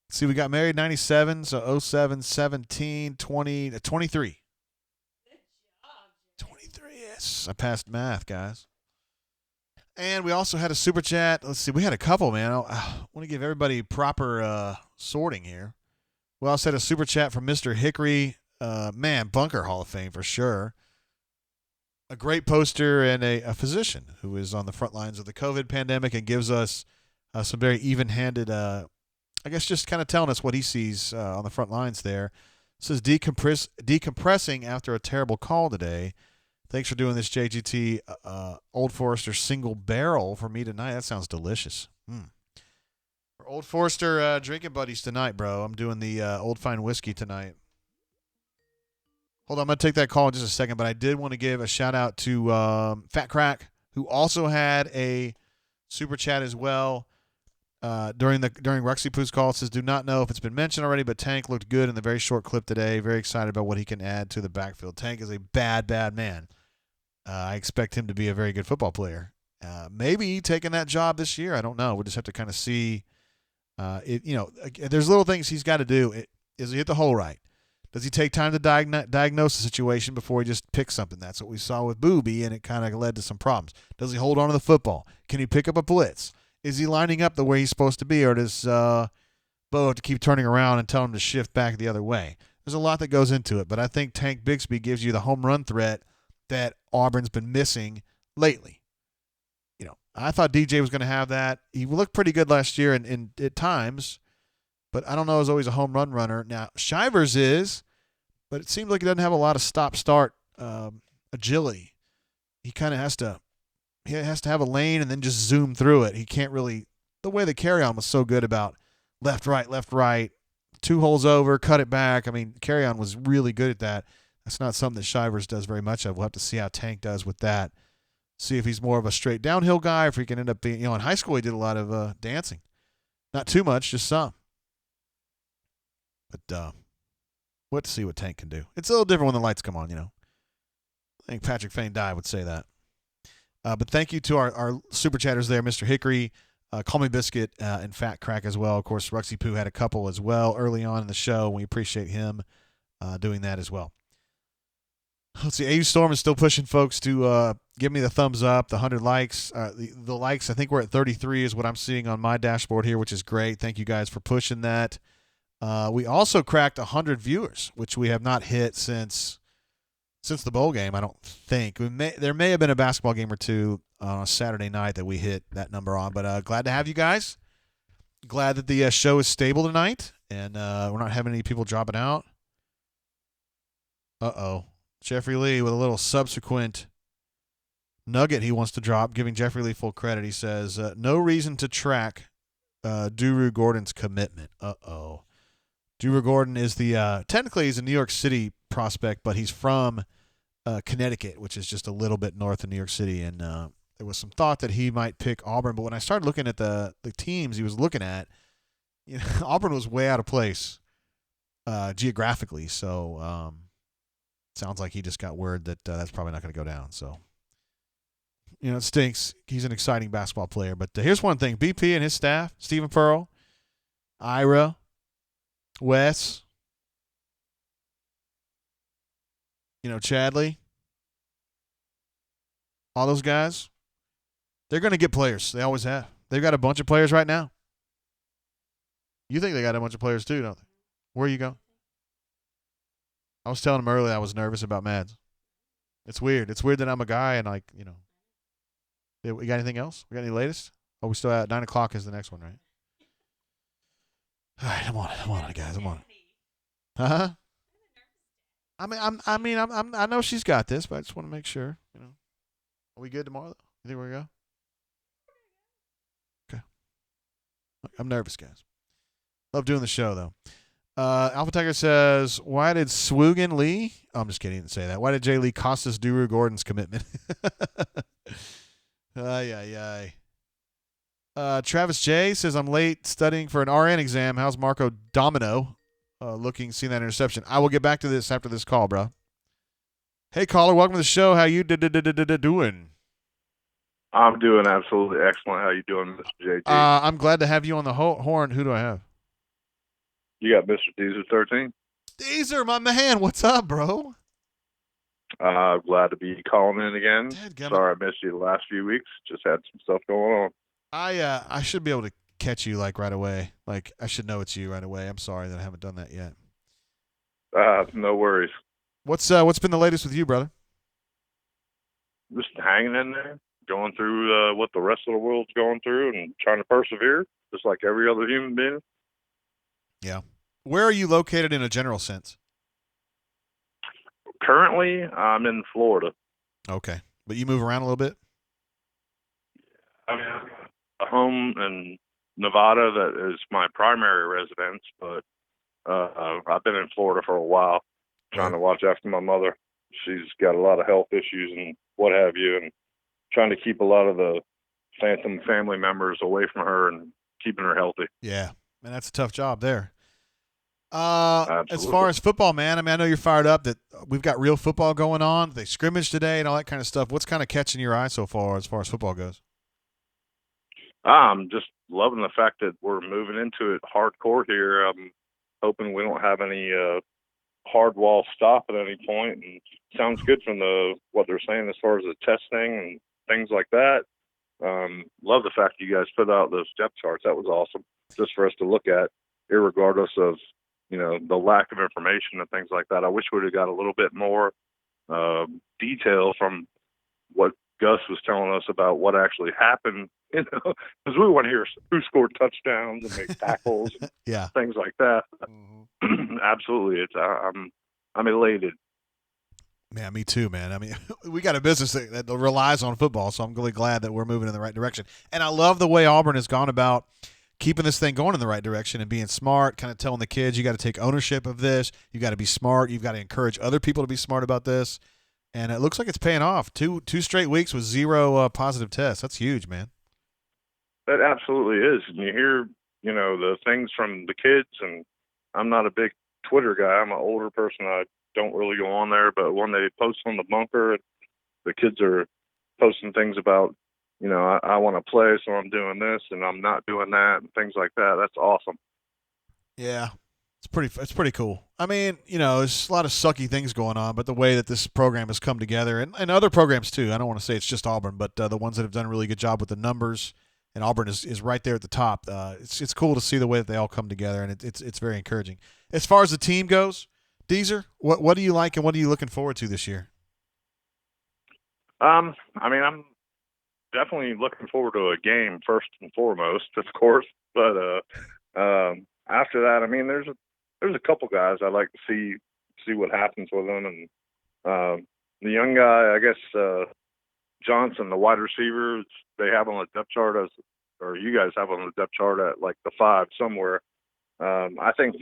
Let's see, we got married 97, so 07, 17, 20, 23. 23, yes. I passed math, guys. And we also had a super chat. Let's see, we had a couple, man. I want to give everybody proper sorting here. We also had a super chat from Mr. Hickory. Man, Bunker Hall of Fame for sure. A great poster and a physician who is on the front lines of the COVID pandemic and gives us some very even-handed, I guess just kind of telling us what he sees on the front lines there. It says, decompressing after a terrible call today. Thanks for doing this, JGT. Old Forester single barrel for me tonight. That sounds delicious. For Old Forester drinking buddies tonight, bro. I'm doing the Old Fine Whiskey tonight. Hold on, I'm going to take that call in just a second, but I did want to give a shout-out to Fat Crack, who also had a super chat as well during Ruxy Poo's call. It says, do not know if it's been mentioned already, but Tank looked good in the very short clip today. Very excited about what he can add to the backfield. Tank is a bad, bad man. I expect him to be a very good football player. Maybe taking that job this year. I don't know. We'll just have to kind of see. There's little things he's got to do. Does he hit the hole right? Does he take time to diagnose the situation before he just picks something? That's what we saw with Booby, and it kind of led to some problems. Does he hold on to the football? Can he pick up a blitz? Is he lining up the way he's supposed to be, or does Bo have to keep turning around and tell him to shift back the other way? There's a lot that goes into it, but I think Tank Bigsby gives you the home run threat that Auburn's been missing lately. You know, I thought DJ was going to have that. He looked pretty good last year and at times, but I don't know, is always a home run runner. Now, Shivers is, but it seems like he doesn't have a lot of stop-start agility. He kind of has to have a lane and then just zoom through it. He can't really – the way the carry-on was so good about left, right, 2 holes over, cut it back. I mean, carry-on was really good at that. That's not something that Shivers does very much of. We'll have to see how Tank does with that. See if he's more of a straight downhill guy, or if he can end up being – in high school he did a lot of dancing. Not too much, just some. But we'll have to see what Tank can do. It's a little different when the lights come on, I think Patrick Fain Dye would say that. But thank you to our super chatters there, Mr. Hickory, Call Me Biscuit, and Fat Crack as well. Of course, Ruxy Poo had a couple as well early on in the show. We appreciate him doing that as well. Let's see. AU Storm is still pushing folks to give me the thumbs up, the 100 likes. The likes, I think we're at 33 is what I'm seeing on my dashboard here, which is great. Thank you guys for pushing that. We also cracked 100 viewers, which we have not hit since since the bowl game, I don't think. There may have been a basketball game or two on a Saturday night that we hit that number on, but glad to have you guys. Glad that the show is stable tonight, and we're not having any people dropping out. Uh-oh. Jeffrey Lee with a little subsequent nugget he wants to drop, giving Jeffrey Lee full credit. He says, no reason to track Duru Gordon's commitment. Uh-oh. Duru Gordon is technically he's a New York City prospect, but he's from Connecticut, which is just a little bit north of New York City, and there was some thought that he might pick Auburn, but when I started looking at the teams he was looking at, Auburn was way out of place geographically, so sounds like he just got word that that's probably not going to go down. So, it stinks. He's an exciting basketball player. But here's one thing. BP and his staff, Stephen Pearl, Ira, Wes, Chadley, all those guys, they're going to get players. They always have. They've got a bunch of players right now. You think they got a bunch of players too, don't they? Where are you going? I was telling him earlier I was nervous about Mads. It's weird. It's weird that I'm a guy and we got anything else? We got any latest? Oh, we still at 9 o'clock is the next one, right? All right, I'm on it, guys. I'm on it. Huh? I know she's got this, but I just want to make sure. Are we good tomorrow? You think we're gonna go? Okay. I'm nervous, guys. Love doing the show though. Alpha Tiger says, why did Swoogan Lee? Oh, I'm just kidding. He didn't say that. Why did Jay Lee cost us Duru Gordon's commitment? Ay. Travis J says, I'm late studying for an RN exam. How's Marco Domino seeing that interception? I will get back to this after this call, bro. Hey, caller. Welcome to the show. How you doing? I'm doing absolutely excellent. How you doing, Mr. JT? I'm glad to have you on the horn. Who do I have? You got Mr. Deezer 13. Deezer, my man. What's up, bro? Glad to be calling in again. Dadgummit. Sorry I missed you the last few weeks. Just had some stuff going on. I should be able to catch you right away. I should know it's you right away. I'm sorry that I haven't done that yet. No worries. What's been the latest with you, brother? Just hanging in there, going through what the rest of the world's going through and trying to persevere, just like every other human being. Yeah. Where are you located in a general sense? Currently, I'm in Florida. Okay. But you move around a little bit? I mean, I've got a home in Nevada that is my primary residence, but I've been in Florida for a while, trying to watch after my mother. She's got a lot of health issues and what have you, and trying to keep a lot of the phantom family members away from her and keeping her healthy. Yeah. Man, that's a tough job there. Absolutely. As far as football, man, I know you're fired up that we've got real football going on. They scrimmage today and all that kind of stuff. What's kind of catching your eye so far as football goes? I'm just loving the fact that we're moving into it hardcore here. I'm hoping we don't have any hard wall stop at any point. And sounds good from what they're saying as far as the testing and things like that. Love the fact you guys put out those depth charts. That was awesome, just for us to look at, irregardless of the lack of information and things like that. I wish we'd have got a little bit more detail from what Gus was telling us about what actually happened, because we want to hear who scored touchdowns and made tackles, and yeah, things like that. Mm-hmm. Absolutely, I'm elated. Yeah, me too, man. I mean, we got a business that relies on football, so I'm really glad that we're moving in the right direction. And I love the way Auburn has gone about keeping this thing going in the right direction and being smart, kind of telling the kids you got to take ownership of this. You got to be smart. You've got to encourage other people to be smart about this. And it looks like it's paying off. Two straight weeks with 0 positive tests. That's huge, man. That absolutely is. And you hear, the things from the kids, and I'm not a big Twitter guy. I'm an older person. I don't really go on there. But when they post on the bunker, the kids are posting things about, I want to play, so I'm doing this, and I'm not doing that, and things like that. That's awesome. Yeah, it's pretty cool. I mean, there's a lot of sucky things going on, but the way that this program has come together, and other programs too. I don't want to say it's just Auburn, but the ones that have done a really good job with the numbers, and Auburn is right there at the top. It's cool to see the way that they all come together, and it's very encouraging. As far as the team goes, Deezer, what do you like and what are you looking forward to this year? I mean, I'm definitely looking forward to a game first and foremost, of course. But after that, I mean, there's a couple guys I'd like to see what happens with them, and the young guy, I guess Johnson, the wide receiver, they have on the depth chart or you guys have on the depth chart at like the 5 somewhere. I think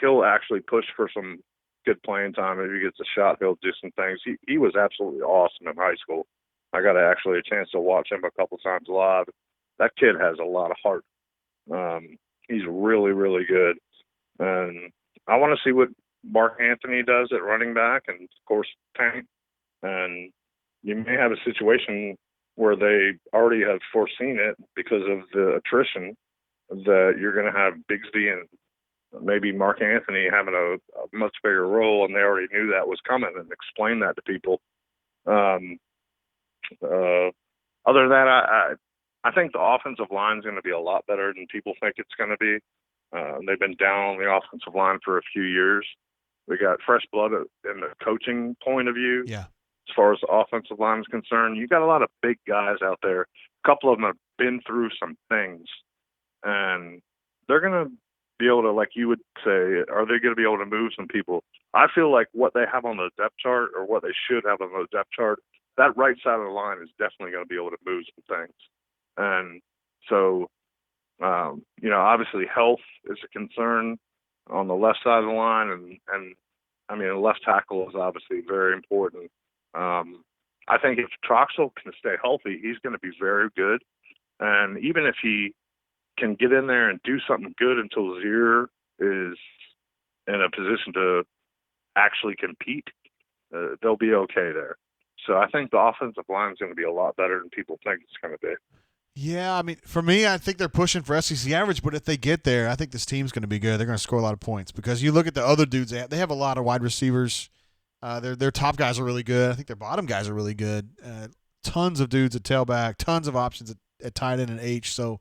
he'll actually push for some good playing time. If he gets a shot, he'll do some things. He was absolutely awesome in high school. I got actually a chance to watch him a couple times live. That kid has a lot of heart. He's really, really good. And I want to see what Mark Anthony does at running back and, of course, Tank. And you may have a situation where they already have foreseen it because of the attrition that you're going to have Bigsby and maybe Mark Anthony having a much bigger role, and they already knew that was coming and explained that to people. Other than that, I think the offensive line is going to be a lot better than people think it's going to be. They've been down on the offensive line for a few years. We got fresh blood in the coaching point of view. Yeah. As far as the offensive line is concerned, you got a lot of big guys out there. A couple of them have been through some things, and they're going to be able to, like you would say, are they going to be able to move some people? I feel like what they have on the depth chart, or what they should have on the depth chart, that right side of the line is definitely going to be able to move some things. And so, obviously health is a concern on the left side of the line, and I mean, the left tackle is obviously very important. I think if Troxel can stay healthy, he's going to be very good. And even if he can get in there and do something good until Zier is in a position to actually compete, they'll be okay there. So I think the offensive line is going to be a lot better than people think it's going to be. Yeah, I mean, for me, I think they're pushing for SEC average, but if they get there, I think this team's going to be good. They're going to score a lot of points because you look at the other dudes, they have a lot of wide receivers. Their top guys are really good. I think their bottom guys are really good. Tons of dudes at tailback, tons of options at tight end and H. So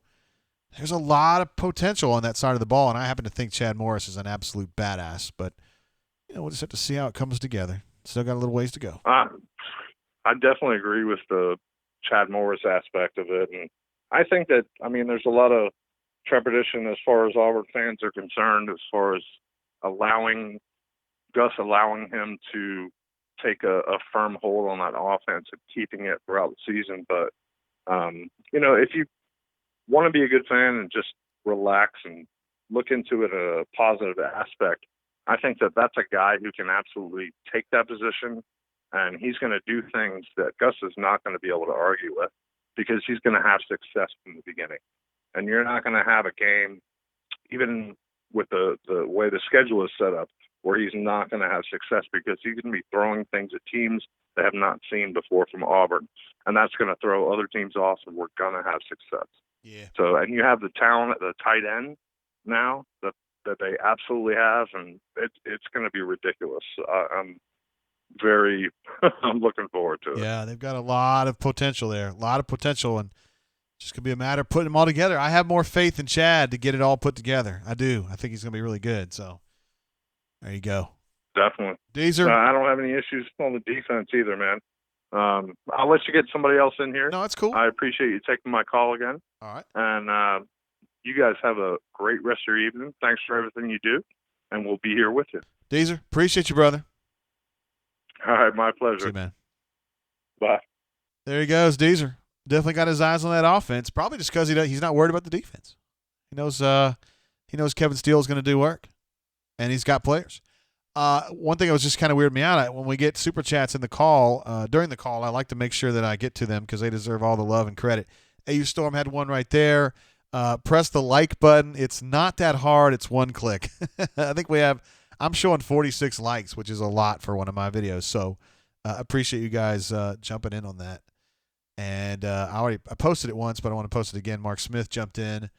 there's a lot of potential on that side of the ball, and I happen to think Chad Morris is an absolute badass. But we'll just have to see how it comes together. Still got a little ways to go. I definitely agree with the Chad Morris aspect of it, and I think that, I mean, there's a lot of trepidation as far as Auburn fans are concerned, as far as Gus allowing him to take a firm hold on that offense and keeping it throughout the season. But, if you want to be a good fan and just relax and look into it in a positive aspect, I think that that's a guy who can absolutely take that position, and he's going to do things that Gus is not going to be able to argue with, because he's going to have success from the beginning. And you're not going to have a game, even with the way the schedule is set up, where he's not going to have success, because he's going to be throwing things at teams they have not seen before from Auburn. And that's going to throw other teams off, and we're going to have success. Yeah. So, and you have the talent at the tight end now that they absolutely have, and it's going to be ridiculous. I'm looking forward to it. Yeah, they've got a lot of potential there, and just going to be a matter of putting them all together. I have more faith in Chad to get it all put together. I do. I think he's going to be really good. So there you go. Definitely. Deezer. I don't have any issues on the defense either, man. I'll let you get somebody else in here. No, that's cool. I appreciate you taking my call again. All right. And you guys have a great rest of your evening. Thanks for everything you do, and we'll be here with you. Deezer, appreciate you, brother. All right, my pleasure. See you, man. Bye. There he goes, Deezer. Definitely got his eyes on that offense. Probably just because he's not worried about the defense. He knows Kevin Steele is going to do work, and he's got players. One thing that was just kind of weirded me out, when we get super chats in the call, during the call, I like to make sure that I get to them because they deserve all the love and credit. AU Storm had one right there. Press the like button. It's not that hard. It's one click. I think I'm showing 46 likes, which is a lot for one of my videos. So appreciate you guys jumping in on that. And I posted it once, but I want to post it again. Mark Smith jumped in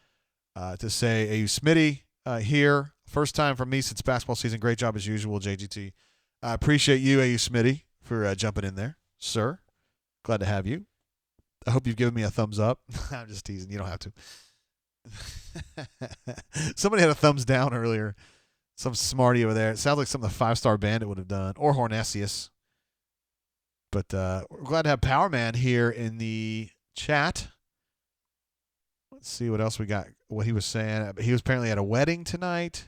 to say, AU Smitty here. First time from me since basketball season. Great job as usual, JGT. I appreciate you, AU Smitty, for jumping in there, sir. Glad to have you. I hope you've given me a thumbs up. I'm just teasing. You don't have to. Somebody had a thumbs down earlier. Some smarty over there. It sounds like something the 5-Star Bandit would have done, or Hornesius. But we're glad to have Power Man here in the chat. Let's see what else we got. What he was saying. He was apparently at a wedding tonight.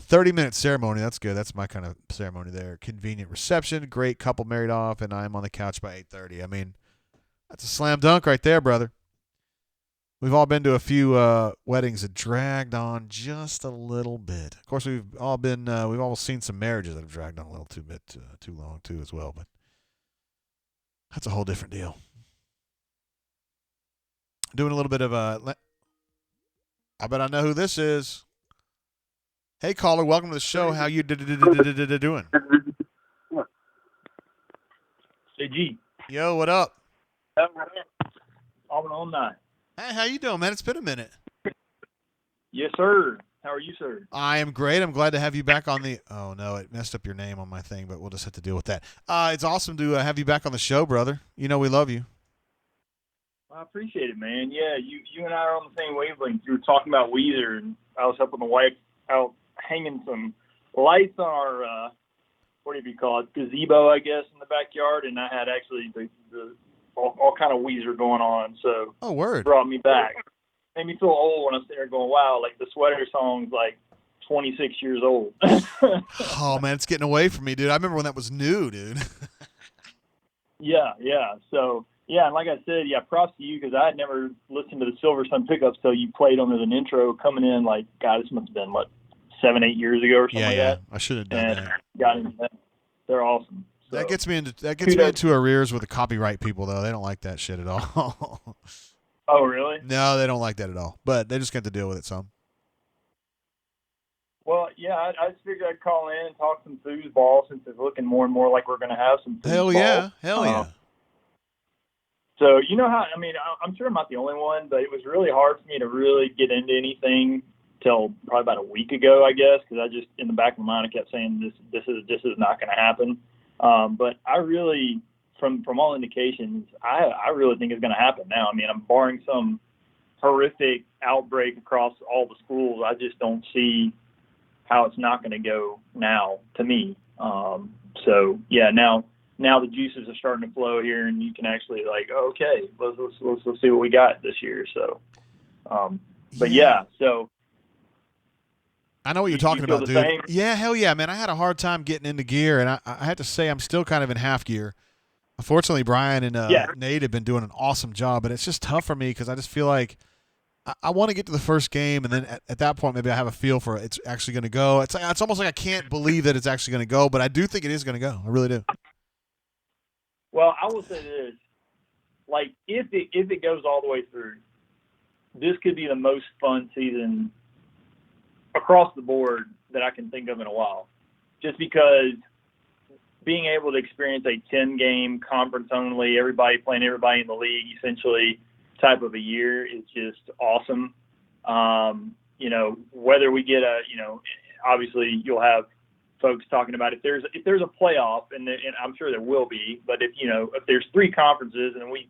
30-minute ceremony. That's good. That's my kind of ceremony there. Convenient reception. Great couple married off, and I'm on the couch by 8:30. I mean, that's a slam dunk right there, brother. We've all been to a few weddings that dragged on just a little bit. Of course, we've all seen some marriages that have dragged on a little too long too as well. But that's a whole different deal. Doing a little bit of I bet I know who this is. Hey, caller, welcome to the show. How you doing? Hey, G. Yo, what up? Auburn alumni. Hey, how you doing, man? It's been a minute. Yes, sir. How are you, sir? I am great. I'm glad to have you back on the. Oh no, it messed up your name on my thing, but we'll just have to deal with that. It's awesome to have you back on the show, brother. You know we love you. I appreciate it, man. Yeah, you and I are on the same wavelength. You were talking about Weezer, and I was helping the wife out hanging some lights on our what do you call it, gazebo, I guess, in the backyard, and I had actually the all kind of Weezer going on. So word. It brought me back. Made me feel old when I'm sitting there going, wow, like the Sweater song's like 26 years old. Oh man, it's getting away from me, dude. I remember when that was new, dude. Yeah. So. Yeah, and like I said, props to you because I had never listened to the Silver Sun pickups till you played them as an intro coming in like, God, this must have been, 7-8 years ago or something like that. I should have done that. Got into that. They're awesome. So, that gets me into arrears with the copyright people, though. They don't like that shit at all. Oh, really? No, they don't like that at all. But they just got to deal with it some. Well, yeah, I just figured I'd call in and talk some foosball since it's looking more and more like we're going to have some foosball. Hell yeah. So, you know how, I mean, I'm sure I'm not the only one, but it was really hard for me to really get into anything till probably about a week ago, I guess, because I just, in the back of my mind, I kept saying this is not going to happen. But I really, from all indications, I really think it's going to happen now. I mean, I'm barring some horrific outbreak across all the schools. I just don't see how it's not going to go now to me. So, yeah, now the juices are starting to flow here, and you can actually okay, let's see what we got this year. So, so I know what you're talking about, dude. Same? Yeah, hell yeah, man. I had a hard time getting into gear, and I had to say I'm still kind of in half gear. Unfortunately, Brian and Nate have been doing an awesome job, but it's just tough for me because I just feel like I want to get to the first game, and then at that point, maybe I have a feel for it's actually going to go. It's almost like I can't believe that it's actually going to go, but I do think it is going to go. I really do. Well, I will say this: if it goes all the way through, this could be the most fun season across the board that I can think of in a while. Just because being able to experience a 10-game conference only, everybody playing everybody in the league, essentially type of a year is just awesome. Whether we get obviously you'll have folks talking about if there's a playoff, and I'm sure there will be, but if there's 3 conferences and we,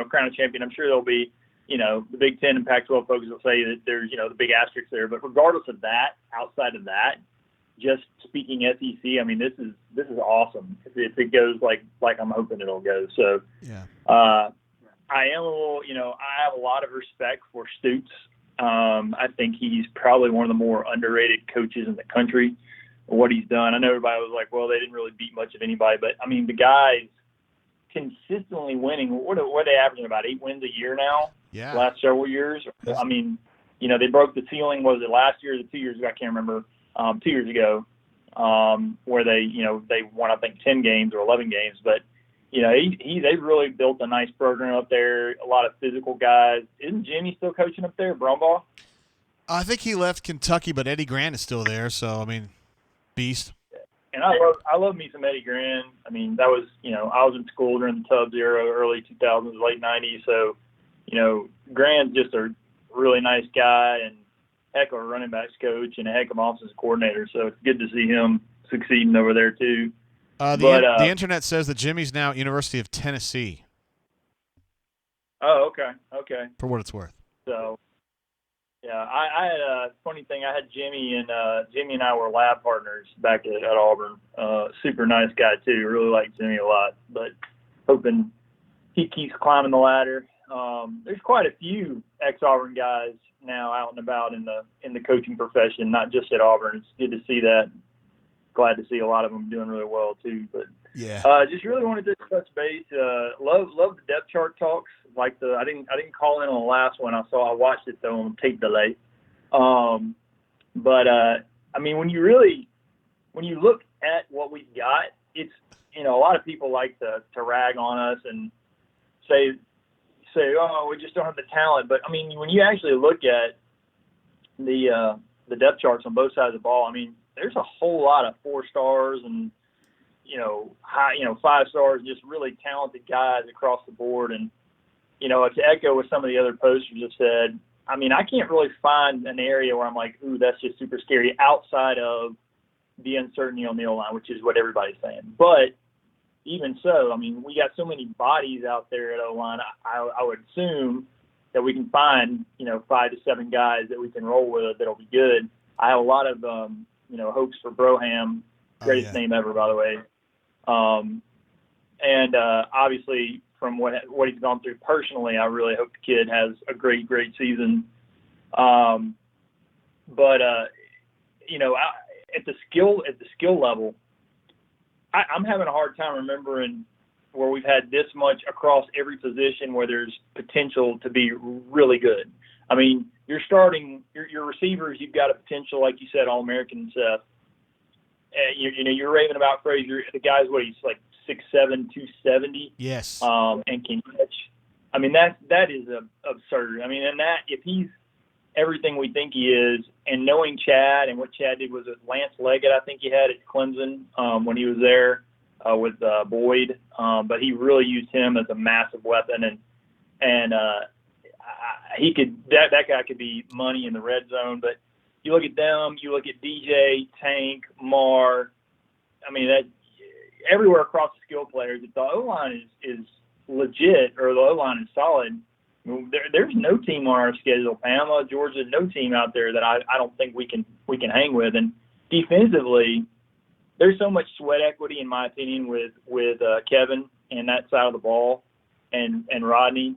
crown a champion, I'm sure there'll be, the Big Ten and Pac-12 folks will say that there's, the big asterisk there. But regardless of that, outside of that, just speaking SEC, I mean, this is awesome if it goes like I'm hoping it'll go. So, yeah. I am a little, I have a lot of respect for Stoops. I think he's probably one of the more underrated coaches in the country. What he's done. I know everybody was like, well, they didn't really beat much of anybody, but I mean, the guy's consistently winning. What are they averaging, about 8 wins a year now? Yeah. The last several years. I mean, they broke the ceiling. Was it last year or 2 years ago? I can't remember. 2 years ago, where they won, I think, 10 games or 11 games. But they've really built a nice program up there. A lot of physical guys. Isn't Jimmy still coaching up there, Brumbaugh? I think he left Kentucky, but Eddie Grant is still there. So I mean. Beast. And I love me some Eddie Grant. I mean, that was, I was in school during the Tubbs era, early 2000s, late 90s. So, Grant's just a really nice guy and heck of a running backs coach and a heck of an offensive coordinator. So it's good to see him succeeding over there too. The internet says that Jimmy's now at University of Tennessee. Oh, okay. For what it's worth. So, yeah, I had a funny thing. I had Jimmy and I were lab partners back at Auburn. Super nice guy too. Really like Jimmy a lot, but hoping he keeps climbing the ladder. There's quite a few ex-Auburn guys now out and about in the coaching profession, not just at Auburn. It's good to see that. Glad to see a lot of them doing really well too. But Yeah. Just really wanted to touch base. Love the depth chart talks. I didn't call in on the last one. I watched it though on tape delay. But I mean, when you look at what we've got, it's, a lot of people like to rag on us and say, oh, we just don't have the talent. But I mean, when you actually look at the depth charts on both sides of the ball, I mean, there's a whole lot of 4 stars and, high, 5 stars, just really talented guys across the board. And, to echo what some of the other posters have said, I mean, I can't really find an area where I'm like, ooh, that's just super scary outside of the uncertainty on the O-line, which is what everybody's saying. But even so, I mean, we got so many bodies out there at O-line, I would assume that we can find, 5 to 7 guys that we can roll with that'll be good. I have a lot of, hopes for Broham, greatest name ever, by the way. And obviously from what he's gone through personally, I really hope the kid has a great season. But at the skill level, I'm having a hard time remembering where we've had this much across every position where there's potential to be really good. I mean, you're starting your receivers. You've got a potential, like you said, All-American Seth. You're raving about Frazier. The guy's he's like 6'7", 270. Yes. And can catch. I mean, that is absurd. I mean, and that if he's everything we think he is, and knowing Chad and what Chad did was Lance Leggett, I think he had at Clemson when he was there with Boyd, but he really used him as a massive weapon, and he could that guy could be money in the red zone. But you look at them, you look at DJ, Tank, Mar. I mean, that everywhere across the skill players, if the O-line is legit or the O-line is solid, there's no team on our schedule, Bama, Georgia, no team out there that I don't think we can hang with. And defensively, there's so much sweat equity, in my opinion, with Kevin and that side of the ball and Rodney,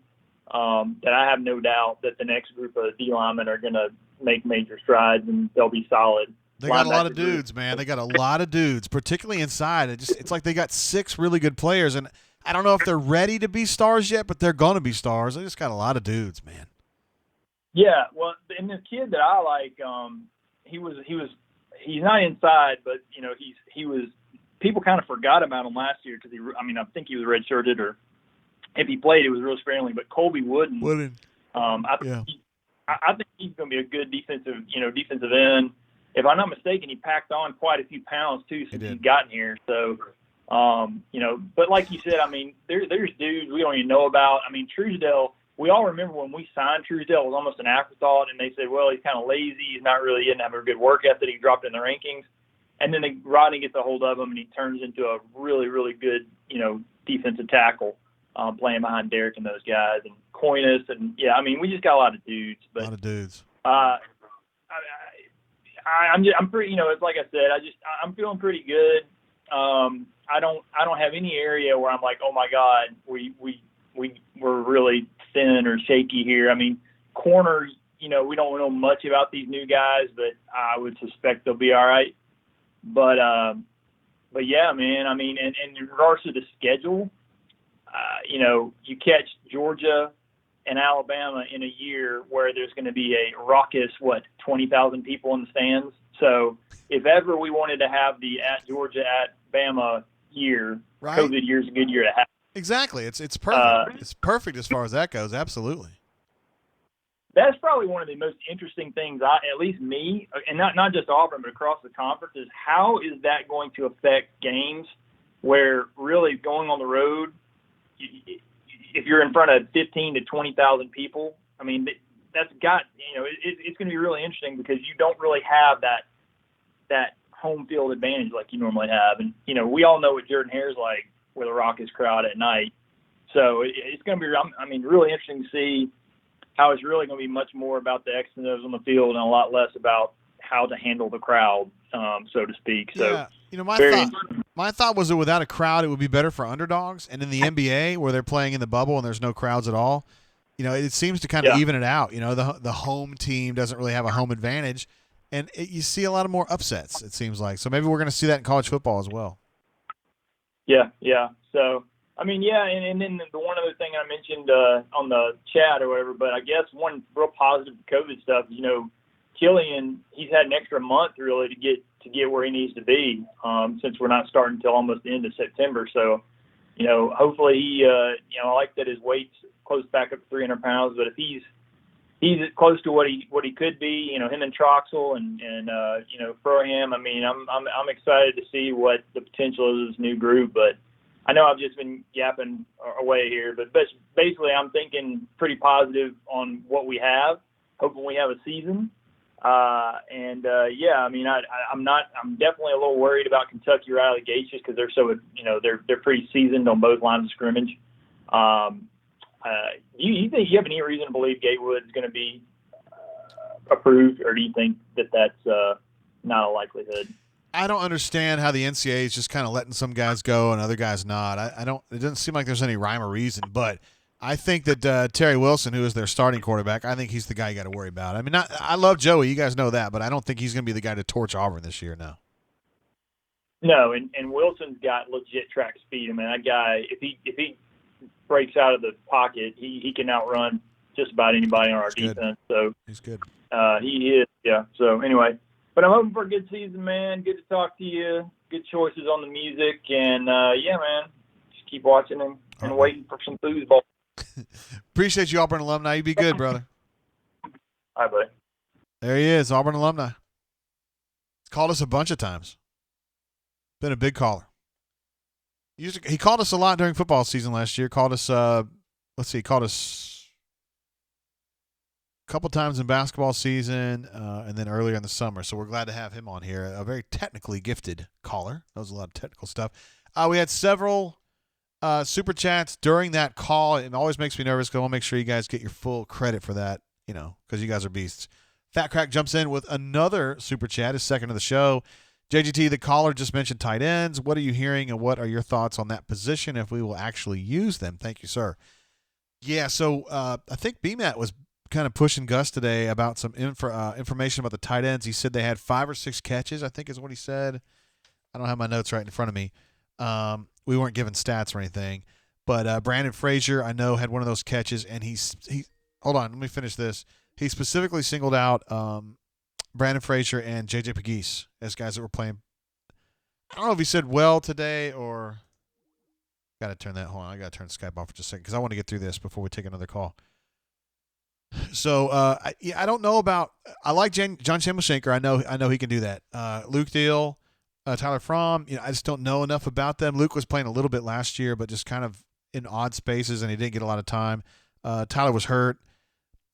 that I have no doubt that the next group of D linemen are going to make major strides and they'll be solid. They got a lot of dudes, man. They got a lot of dudes, particularly inside. It's like they got 6 really good players, and I don't know if they're ready to be stars yet, but they're going to be stars. They just got a lot of dudes, man. Yeah, well, and the kid that I like, he's not inside, but he was. People kind of forgot about him last year because I think he was redshirted, or if he played, it was real sparingly. But Colby Wooden. I think he's going to be a good defensive end. If I'm not mistaken, he packed on quite a few pounds too since he's gotten here. So, but like you said, I mean, there's dudes we don't even know about. I mean, Truesdale, we all remember when we signed Truesdale, it was almost an afterthought, and they said, well, he's kind of lazy. He's not really, he didn't have a good work ethic. He dropped in the rankings. And then Rodney gets a hold of him, and he turns into a really, really good, defensive tackle, playing behind Derek and those guys, and Coinus. And, yeah, I mean, we just got a lot of dudes. But, a lot of dudes. I'm pretty, it's like I said, I'm feeling pretty good. I don't have any area where I'm like, oh my God, we're really thin or shaky here. I mean, corners, we don't know much about these new guys, but I would suspect they'll be all right. But yeah, man, I mean, and in regards to the schedule, you catch Georgia and Alabama in a year where there's going to be a raucous, 20,000 people in the stands. So if ever we wanted to have the at Georgia, at Bama year, right. COVID year's a good year to have. Exactly. It's perfect. It's perfect as far as that goes. Absolutely. That's probably one of the most interesting things, at least me, and not just Auburn, but across the conference, is how is that going to affect games where really going on the road, if you're in front of 15 to 20,000 people, I mean, that's got, it's going to be really interesting because you don't really have that home field advantage like you normally have. And, we all know what Jordan Hare's like with a raucous crowd at night. So it's going to be, really interesting to see how it's really going to be much more about the X's and O's on the field and a lot less about how to handle the crowd, so to speak. So, yeah, you know, very my thought was that without a crowd, it would be better for underdogs. And in the NBA, where they're playing in the bubble and there's no crowds at all, you know, it seems to kind of even it out. You know, the home team doesn't really have a home advantage, and you see a lot of more upsets, it seems like. So maybe we're going to see that in college football as well. Yeah. So, I mean, and then the one other thing I mentioned on the chat or whatever, but I guess one real positive COVID stuff, you know, Killian, he's had an extra month really to get where he needs to be, since we're not starting until almost the end of September. So, you know, hopefully he, you know, I like that his weight's close back up to 300 pounds, but if he's close to what he could be, you know, him and Troxel and you know, Froham, I mean, I'm excited to see what the potential is of this new group, but I know I've just been yapping away here, but basically I'm thinking pretty positive on what we have, hoping we have a season. Yeah, I mean, I'm definitely a little worried about Kentucky right out of the gates just because they're so, you know, they're pretty seasoned on both lines of scrimmage. You think you have any reason to believe Gatewood is going to be approved, or do you think that that's not a likelihood? I don't understand how the NCAA is just kind of letting some guys go and other guys not. I don't. It doesn't seem like there's any rhyme or reason, but I think that Terry Wilson, who is their starting quarterback, I think he's the guy you got to worry about. I mean, I love Joey. You guys know that, but I don't think he's going to be the guy to torch Auburn this year. No, and Wilson's got legit track speed. I mean, that guy, if he breaks out of the pocket, he can outrun just about anybody on our defense. So he's good. He is, yeah. So anyway, but I'm hoping for a good season, man. Good to talk to you. Good choices on the music, and yeah, man, just keep watching and waiting for some foosball. Appreciate you, Auburn alumni. You be good, brother. Hi, buddy. There he is, Auburn alumni. Called us a bunch of times. Been a big caller. He called us a lot during football season last year. Called us, called us a couple times in basketball season and then earlier in the summer. So we're glad to have him on here. A very technically gifted caller. That was a lot of technical stuff. We had several super chats during that call. It always makes me nervous because I want to make sure you guys get your full credit for that, you know, because you guys are beasts. Fat Crack jumps in with another super chat, his second of the show. JGT, the caller, just mentioned tight ends. What are you hearing, and what are your thoughts on that position if we will actually use them? Thank you, sir. Yeah, so I think BMAT was kind of pushing Gus today about some information about the tight ends. He said they had 5 or 6 catches, I think is what he said. I don't have my notes right in front of me. We weren't given stats or anything. But Brandon Frazier, I know, had one of those catches, and he hold on, let me finish this. He specifically singled out Brandon Frazier and J.J. Pegues as guys that were playing. I don't know if he said well today or – got to turn that – hold on, I got to turn Skype off for just a second because I want to get through this before we take another call. So, I don't know about – I like John Chamushenker. I know he can do that. Luke Deal, Tyler Fromm, you know, I just don't know enough about them. Luke was playing a little bit last year, but just kind of in odd spaces, and he didn't get a lot of time. Tyler was hurt,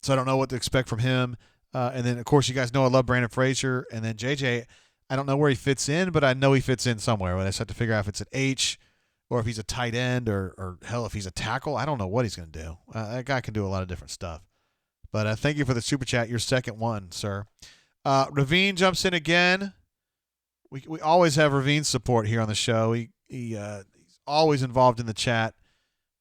so I don't know what to expect from him. And then, of course, you guys know I love Brandon Frazier. And then JJ, I don't know where he fits in, but I know he fits in somewhere. I just have to figure out if it's an H or if he's a tight end or hell, if he's a tackle. I don't know what he's going to do. That guy can do a lot of different stuff. But thank you for the super chat, your second one, sir. Ravine jumps in again. We always have Ravine's support here on the show. He's always involved in the chat.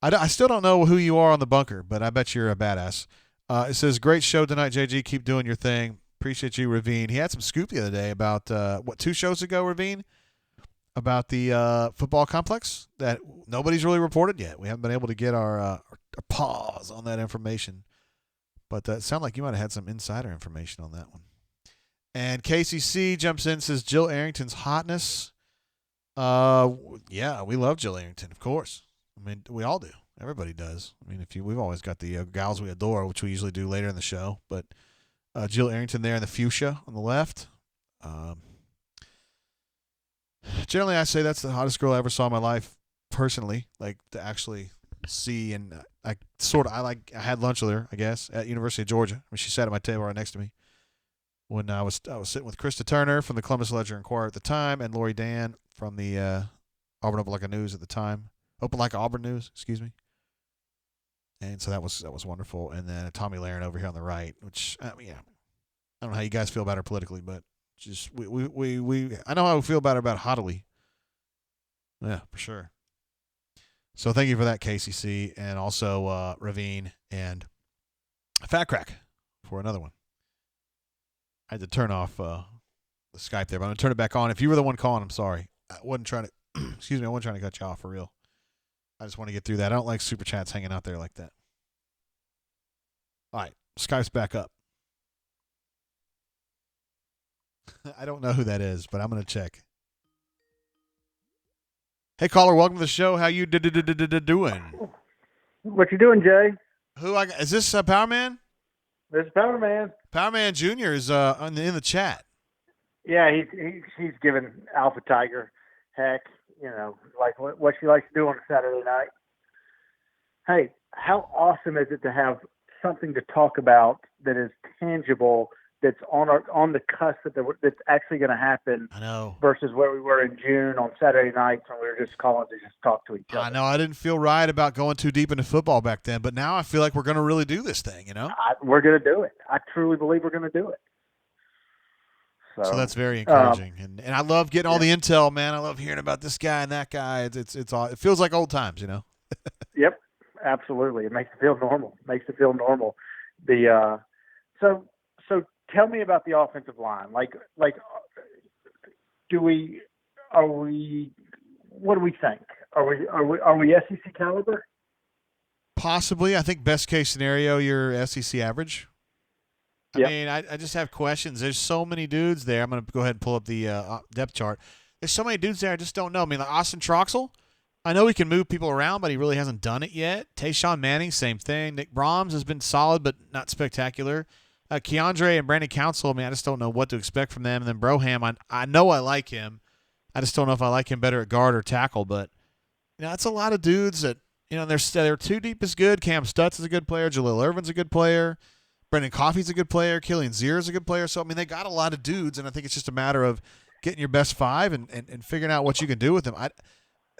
I still don't know who you are on the bunker, but I bet you're a badass. It says, great show tonight, JG. Keep doing your thing. Appreciate you, Ravine. He had some scoop the other day about, 2 shows ago, Ravine? About the football complex that nobody's really reported yet. We haven't been able to get our pause on that information. But it sounded like you might have had some insider information on that one. And KCC jumps in and says, Jill Arrington's hotness. Yeah, we love Jill Arrington, of course. I mean, we all do. Everybody does. I mean, we've always got the gals we adore, which we usually do later in the show. But Jill Arrington there in the fuchsia on the left. Generally, I say that's the hottest girl I ever saw in my life, personally. Like to actually see, and I had lunch with her, I guess, at University of Georgia. I mean, she sat at my table right next to me when I was sitting with Krista Turner from the Columbus Ledger Inquirer at the time, and Lori Dan from the Auburn Opelika News at the time. Opelika Auburn News, excuse me. And so that was wonderful. And then Tommy Lahren over here on the right, which I don't know how you guys feel about her politically, but just we I know how we feel about her Hoddley. Yeah, for sure. So thank you for that, KCC, and also Ravine and Fat Crack for another one. I had to turn off the Skype there, but I'm going to turn it back on. If you were the one calling, I'm sorry. I wasn't trying to excuse me, I wasn't trying to cut you off for real. I just want to get through that. I don't like super chats hanging out there like that. All right, Skype's back up. I don't know who that is, but I'm going to check. Hey, caller, welcome to the show. How you doing? What you doing, Jay? Is this Power Man? This is Power Man. Power Man Jr. is in the chat. Yeah, he's giving Alpha Tiger heck, like what she likes to do on a Saturday night. Hey, how awesome is it to have something to talk about that is tangible, that's on the cusp that's actually going to happen. I know. Versus where we were in June on Saturday nights when we were just calling to just talk to each other. I know. I didn't feel right about going too deep into football back then, but now I feel like we're going to really do this thing, We're going to do it. I truly believe we're going to do it. So that's very encouraging, and I love getting all the intel, man. I love hearing about this guy and that guy. It's all. It feels like old times, Yep, absolutely. It makes it feel normal. So tell me about the offensive line. What do we think? Are we SEC caliber? Possibly. I think best case scenario, you're SEC average. Yep. I mean, I just have questions. There's so many dudes there. I'm going to go ahead and pull up the depth chart. There's so many dudes there I just don't know. I mean, like Austin Troxel, I know he can move people around, but he really hasn't done it yet. Tayshawn Manning, same thing. Nick Brahms has been solid, but not spectacular. Keandre and Brandon Council, I mean, I just don't know what to expect from them. And then Broham, I know I like him. I just don't know if I like him better at guard or tackle. But, it's a lot of dudes that, they're too deep is good. Cam Stutz is a good player. Jaleel Irvin's a good player. Brendan Coffey's a good player. Killian Zier is a good player. So, I mean, they got a lot of dudes, and I think it's just a matter of getting your best five and figuring out what you can do with them.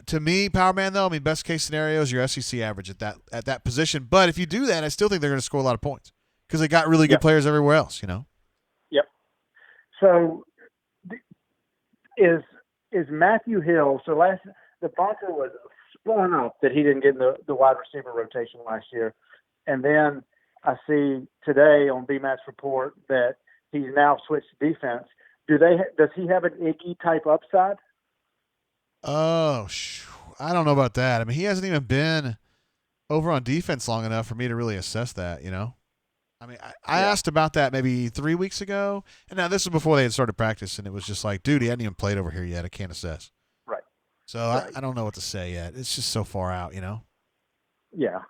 To me, Power Man, though, I mean, best case scenario is your SEC average at that position. But if you do that, I still think they're going to score a lot of points because they got really good players everywhere else, Yep. So is Matthew Hill – so the bunker was spun up that he didn't get in the wide receiver rotation last year. And then I see today on BMAT's report that he's now switched to defense. Does he have an Iggy-type upside? Oh, I don't know about that. I mean, he hasn't even been over on defense long enough for me to really assess that, I mean, I asked about that maybe 3 weeks ago, and now this was before they had started practice, and it was just like, dude, he hadn't even played over here yet. I can't assess. Right. So right. I don't know what to say yet. It's just so far out, Yeah.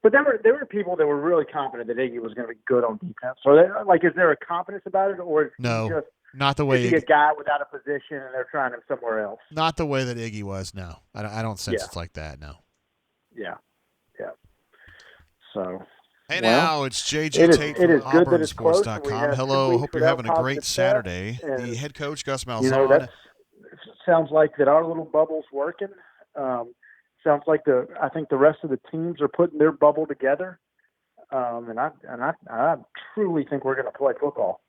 But there were people that were really confident that Iggy was going to be good on defense. So, is there a confidence about it, or is no, he just not the way is he a guy without a position and they're trying him somewhere else? Not the way that Iggy was. No, I don't sense it's like that. No. Yeah. So. Hey, now it's JJ Tate from AuburnSports.com. Hello, hope you're having a great Saturday. The head coach Gus Malzahn. That sounds like that our little bubble's working. Sounds like I think the rest of the teams are putting their bubble together, and I truly think we're going to play football.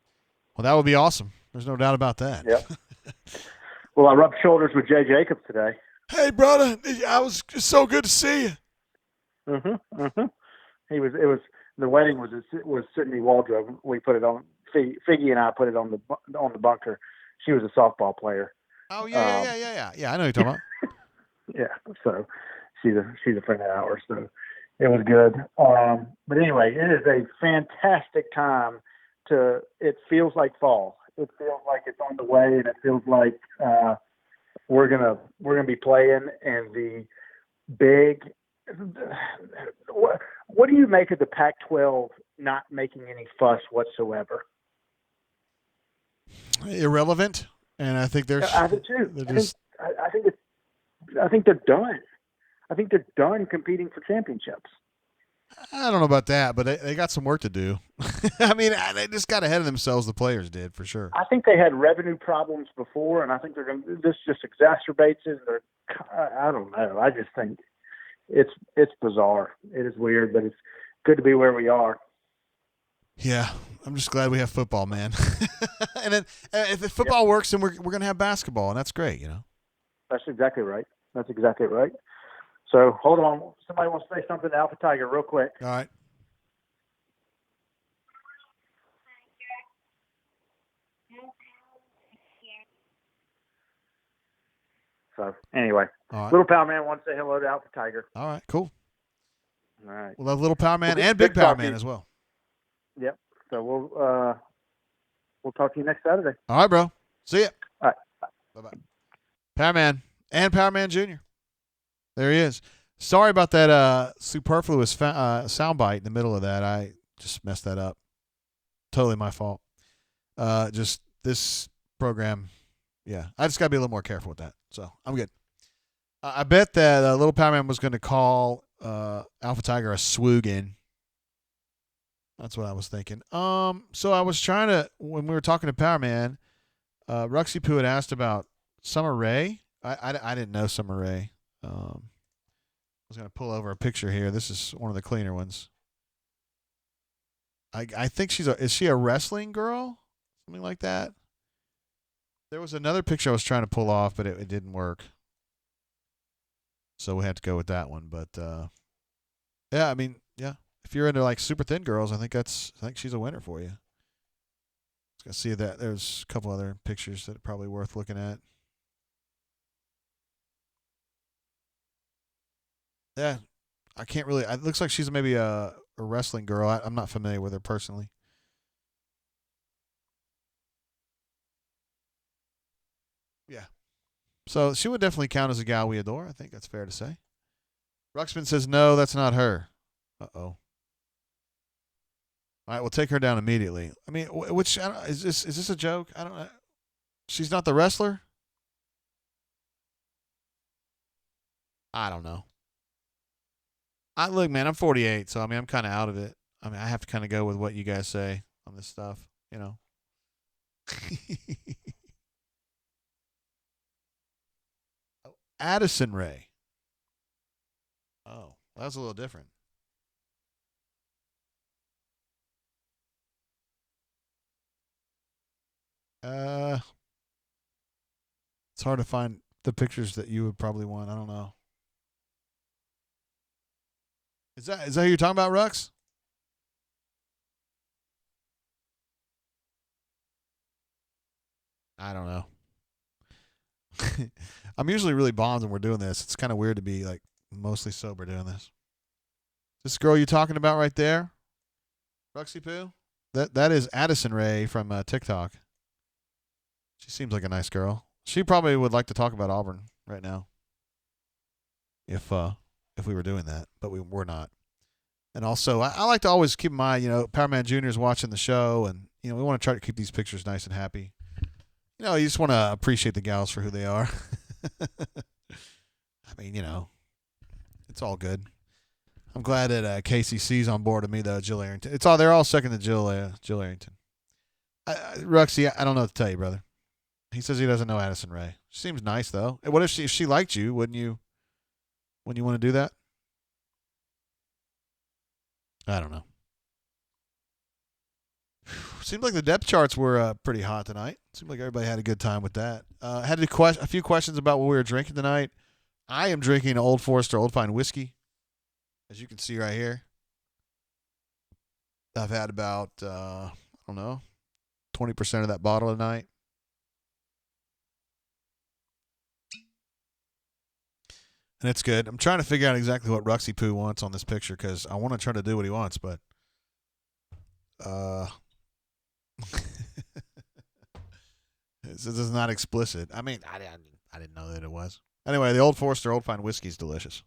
Well, that would be awesome. There's no doubt about that. Yep. Well, I rubbed shoulders with Jay Jacobs today. Hey, brother, it's so good to see you. The wedding was Sydney Waldrop. We put it on. Figgy and I put it on the bunker. She was a softball player. Oh yeah. I know you're talking about. Yeah, so she's a friend of ours, so it was good. But anyway, it is a fantastic time it feels like fall. It feels like it's on the way, and it feels like we're gonna be playing in the big. What do you make of the Pac-12 not making any fuss whatsoever? Irrelevant, and I think they're. I do too. I think they're done. I think they're done competing for championships. I don't know about that, but they got some work to do. I mean, they just got ahead of themselves. The players did, for sure. I think they had revenue problems before, and I think this just exacerbates it. I don't know. I just think it's bizarre. It is weird, but it's good to be where we are. Yeah, I'm just glad we have football, man. And then if the football works, then we're gonna have basketball, and that's great, you know. That's exactly right. So hold on, somebody wants to say something to Alpha Tiger real quick. All right. So anyway, All right. Little Power Man wants to say hello to Alpha Tiger. All right, cool. All right. We'll have Little Power Man Well, and good Big Power talk to Man you. as well. Yep. So we'll talk to you next Saturday. All right, bro. See ya. All right. Bye-bye. Power Man and Power Man Jr. There he is. Sorry about that superfluous soundbite in the middle of that. I just messed that up. Totally my fault. Just this program, yeah. I just got to be a little more careful with that. So I'm good. I bet that Little Power Man was going to call Alpha Tiger a swoogin. That's what I was thinking. So I was trying to, when we were talking to Power Man, Ruxy Poo had asked about Summer Rae. I didn't know Summer Rae. I was going to pull over a picture here. This is one of the cleaner ones. I think is she a wrestling girl? Something like that. There was another picture I was trying to pull off, but it didn't work. So we had to go with that one. But yeah, I mean, yeah. If you're into like super thin girls, I think she's a winner for you. I was gonna see that there's a couple other pictures that are probably worth looking at. Yeah, I can't really. It looks like she's maybe a wrestling girl. I'm not familiar with her personally. Yeah. So she would definitely count as a gal we adore. I think that's fair to say. Ruxpin says, no, that's not her. Uh-oh. All right, we'll take her down immediately. I mean, which is this a joke? I don't know. She's not the wrestler? I don't know. Look, man, I'm 48, so I mean, I'm kind of out of it. I mean, I have to kind of go with what you guys say on this stuff, you know. Oh, Addison Rae. Oh, that was a little different. It's hard to find the pictures that you would probably want. I don't know. Is that who you're talking about, Rux? I don't know. I'm usually really bombed when we're doing this. It's kind of weird to be like mostly sober doing this. This girl you're talking about right there, Ruxy Poo? That is Addison Rae from TikTok. She seems like a nice girl. She probably would like to talk about Auburn right now. If we were doing that, but we're not. And also, I like to always keep in mind, Power Man Jr. is watching the show, and we want to try to keep these pictures nice and happy. You just want to appreciate the gals for who they are. I mean, it's all good. I'm glad that KCC's on board with me, though, Jill Arrington. They're all second to Jill Arrington. Ruxy, I don't know what to tell you, brother. He says he doesn't know Addison Rae. She seems nice, though. What if she liked you? Wouldn't you want to do that? I don't know. Seemed like the depth charts were pretty hot tonight. Seemed like everybody had a good time with that. Had a few questions about what we were drinking tonight. I am drinking Old Forester Old Fine Whiskey, as you can see right here. I've had about, 20% of that bottle tonight. And it's good. I'm trying to figure out exactly what Ruxy Poo wants on this picture because I want to try to do what he wants, but this is not explicit. I mean, I didn't know that it was. Anyway, the Old Forester Old Fine Whiskey is delicious.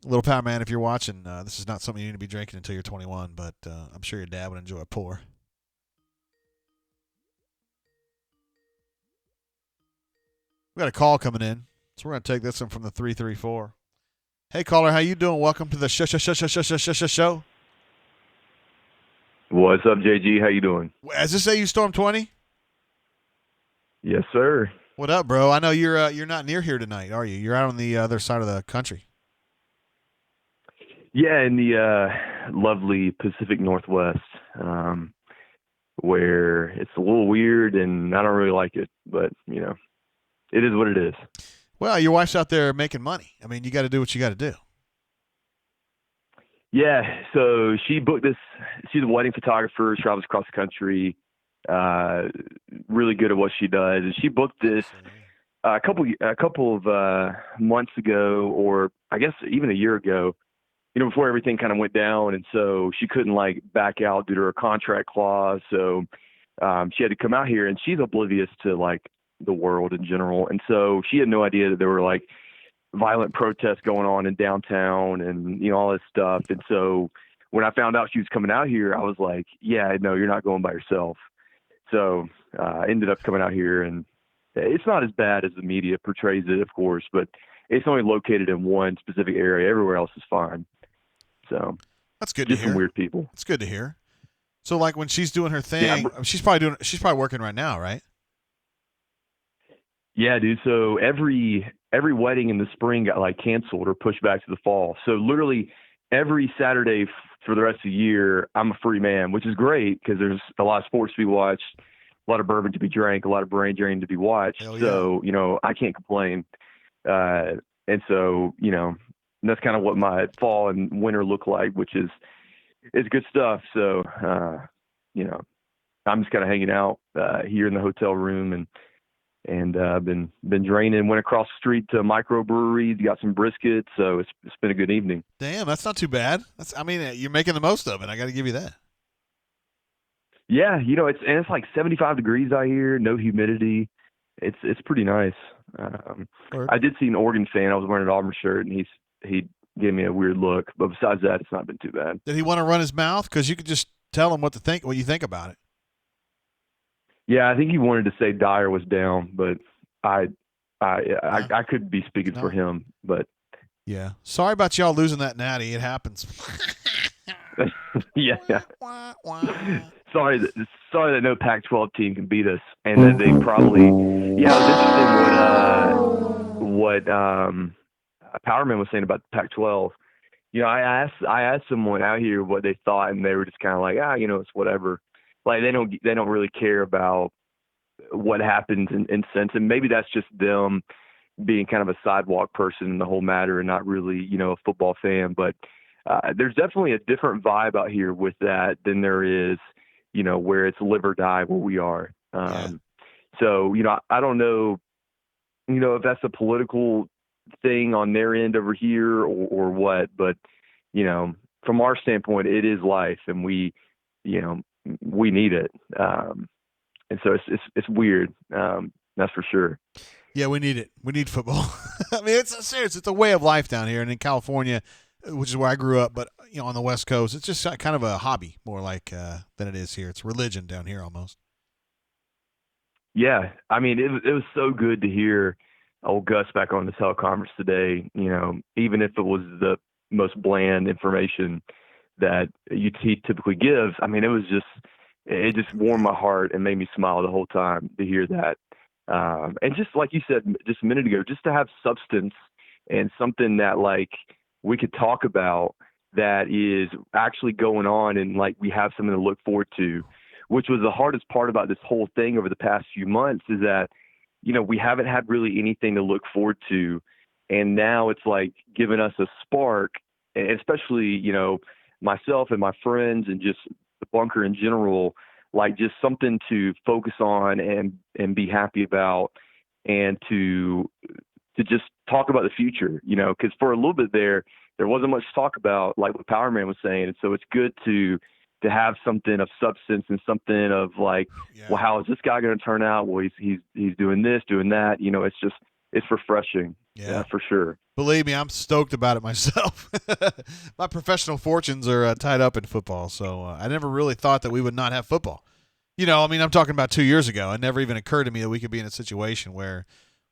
Little Power Man, if you're watching, this is not something you need to be drinking until you're 21, but I'm sure your dad would enjoy a pour. We got a call coming in. So we're going to take this one from the 334. Hey, caller, how you doing? Welcome to the show. What's up, JG? How you doing? Does this say you Storm 20? Yes, sir. What up, bro? I know you're not near here tonight, are you? You're out on the other side of the country. Yeah, in the lovely Pacific Northwest, where it's a little weird and I don't really like it, but it is what it is. Well, your wife's out there making money. I mean, you got to do what you got to do. Yeah, so she booked this. She's a wedding photographer, travels across the country, really good at what she does. And she booked this a couple of months ago, or I guess even a year ago, before everything kind of went down. And so she couldn't back out due to her contract clause. So she had to come out here, and she's oblivious to the world in general. And so she had no idea that there were violent protests going on in downtown and all this stuff. And so when I found out she was coming out here, I was like, yeah, no, you're not going by yourself. So I ended up coming out here, and it's not as bad as the media portrays it, of course, but it's only located in one specific area. Everywhere else is fine. So that's good just to hear. Some weird people. It's good to hear. So when she's doing her thing, she's probably working right now, right? Yeah, dude. So every wedding in the spring got canceled or pushed back to the fall. So literally every Saturday for the rest of the year, I'm a free man, which is great because there's a lot of sports to be watched, a lot of bourbon to be drank, a lot of brain drain to be watched. Yeah. So, I can't complain. And so, that's kind of what my fall and winter look like, which is good stuff. So, I'm just kind of hanging out here in the hotel room and been draining. Went across the street to a microbrewery, got some brisket, so it's been a good evening. Damn, that's not too bad. You're making the most of it. I got to give you that. Yeah, it's 75 degrees out here, no humidity. It's pretty nice. I did see an Oregon fan. I was wearing an Auburn shirt, and he gave me a weird look. But besides that, it's not been too bad. Did he want to run his mouth? Because you could just tell him what you think about it. Yeah, I think he wanted to say Dyer was down, but I could be speaking for him. But yeah, sorry about y'all losing that natty. It happens. Yeah. Sorry that no Pac-12 team can beat us, and that they probably. Yeah, it was interesting what Powerman was saying about the Pac-12. I asked someone out here what they thought, and they were just kind of like, it's whatever. They don't really care about what happens in sense, and maybe that's just them being kind of a sidewalk person in the whole matter and not really a football fan. But there's definitely a different vibe out here with that than there is where it's live or die where we are. So I don't know if that's a political thing on their end over here or what, but from our standpoint, it is life, and we need it. And so it's weird. That's for sure. Yeah, we need it. We need football. It's serious. It's a way of life down here. And in California, which is where I grew up, but on the West Coast, it's just kind of a hobby more than it is here. It's religion down here almost. Yeah. It was so good to hear old Gus back on the teleconference today, even if it was the most bland information that he typically gives. It just warmed my heart and made me smile the whole time to hear that. And just like you said just a minute ago, just to have substance and something that we could talk about that is actually going on, and we have something to look forward to, which was the hardest part about this whole thing over the past few months, is that, we haven't had really anything to look forward to. And now it's giving us a spark, and especially, myself and my friends and just the bunker in general, just something to focus on and be happy about, and to just talk about the future, because for a little bit there wasn't much to talk about, like what Power Man was saying. And so it's good to have something of substance and something of well, how is this guy going to turn out? Well, he's doing this, doing that. It's refreshing. Yeah, for sure. Believe me, I'm stoked about it myself. My professional fortunes are tied up in football, so I never really thought that we would not have football. I'm talking about 2 years ago. It never even occurred to me that we could be in a situation where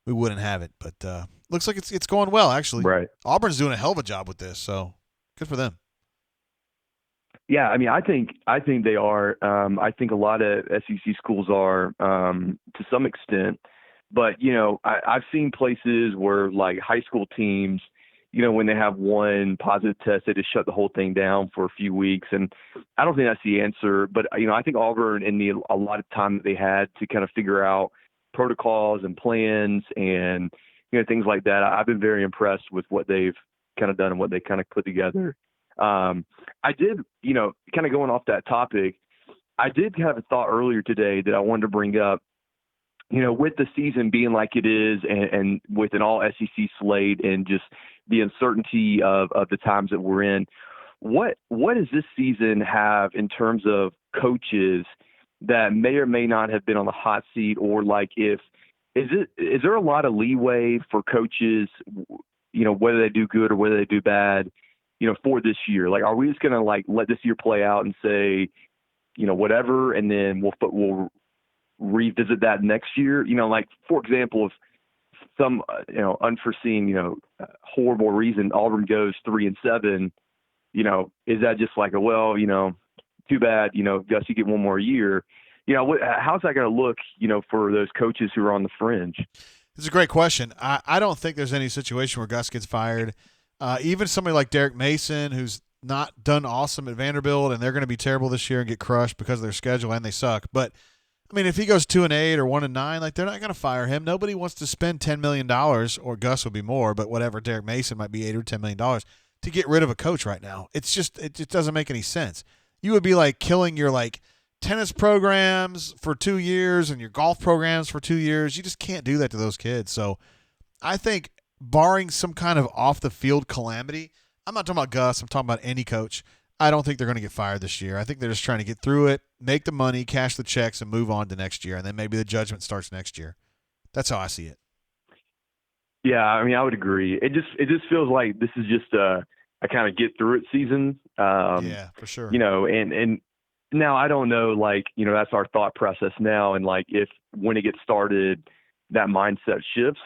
we wouldn't have it. But looks like it's going well, actually. Right. Auburn's doing a hell of a job with this, so good for them. Yeah, I think they are. I think a lot of SEC schools are to some extent. But, I've seen places where high school teams, when they have one positive test, they just shut the whole thing down for a few weeks. And I don't think that's the answer. But, I think Auburn, in a lot of time that they had to kind of figure out protocols and plans and, things like that, I've been very impressed with what they've kind of done and what they kind of put together. I did, kind of going off that topic, I did have a thought earlier today that I wanted to bring up. With the season being like it is and with an all SEC slate and just the uncertainty of the times that we're in, what does this season have in terms of coaches that may or may not have been on the hot seat, or is there a lot of leeway for coaches, whether they do good or whether they do bad, for this year? Like, are we just going to let this year play out and say, whatever, and then we'll revisit that next year? For example, if some unforeseen horrible reason Auburn goes 3-7, is that just too bad, Gus, you get one more year? How's that going to look for those coaches who are on the fringe? It's a great question. I don't think there's any situation where Gus gets fired. Even somebody like Derek Mason, who's not done awesome at Vanderbilt, and they're going to be terrible this year and get crushed because of their schedule and they suck. But if he goes 2-8 or 1-9, they're not going to fire him. Nobody wants to spend $10 million, or Gus will be more, but whatever. Derek Mason might be $8 or $10 million to get rid of a coach right now. It just doesn't make any sense. You would be killing your tennis programs for 2 years and your golf programs for 2 years. You just can't do that to those kids. So I think, barring some kind of off the field calamity, I'm not talking about Gus, I'm talking about any coach, I don't think they're going to get fired this year. I think they're just trying to get through it, make the money, cash the checks, and move on to next year. And then maybe the judgment starts next year. That's how I see it. Yeah, I would agree. It just feels like this is just a kind of get through it season. Yeah, for sure. And now I don't know, that's our thought process now. And if when it gets started, that mindset shifts.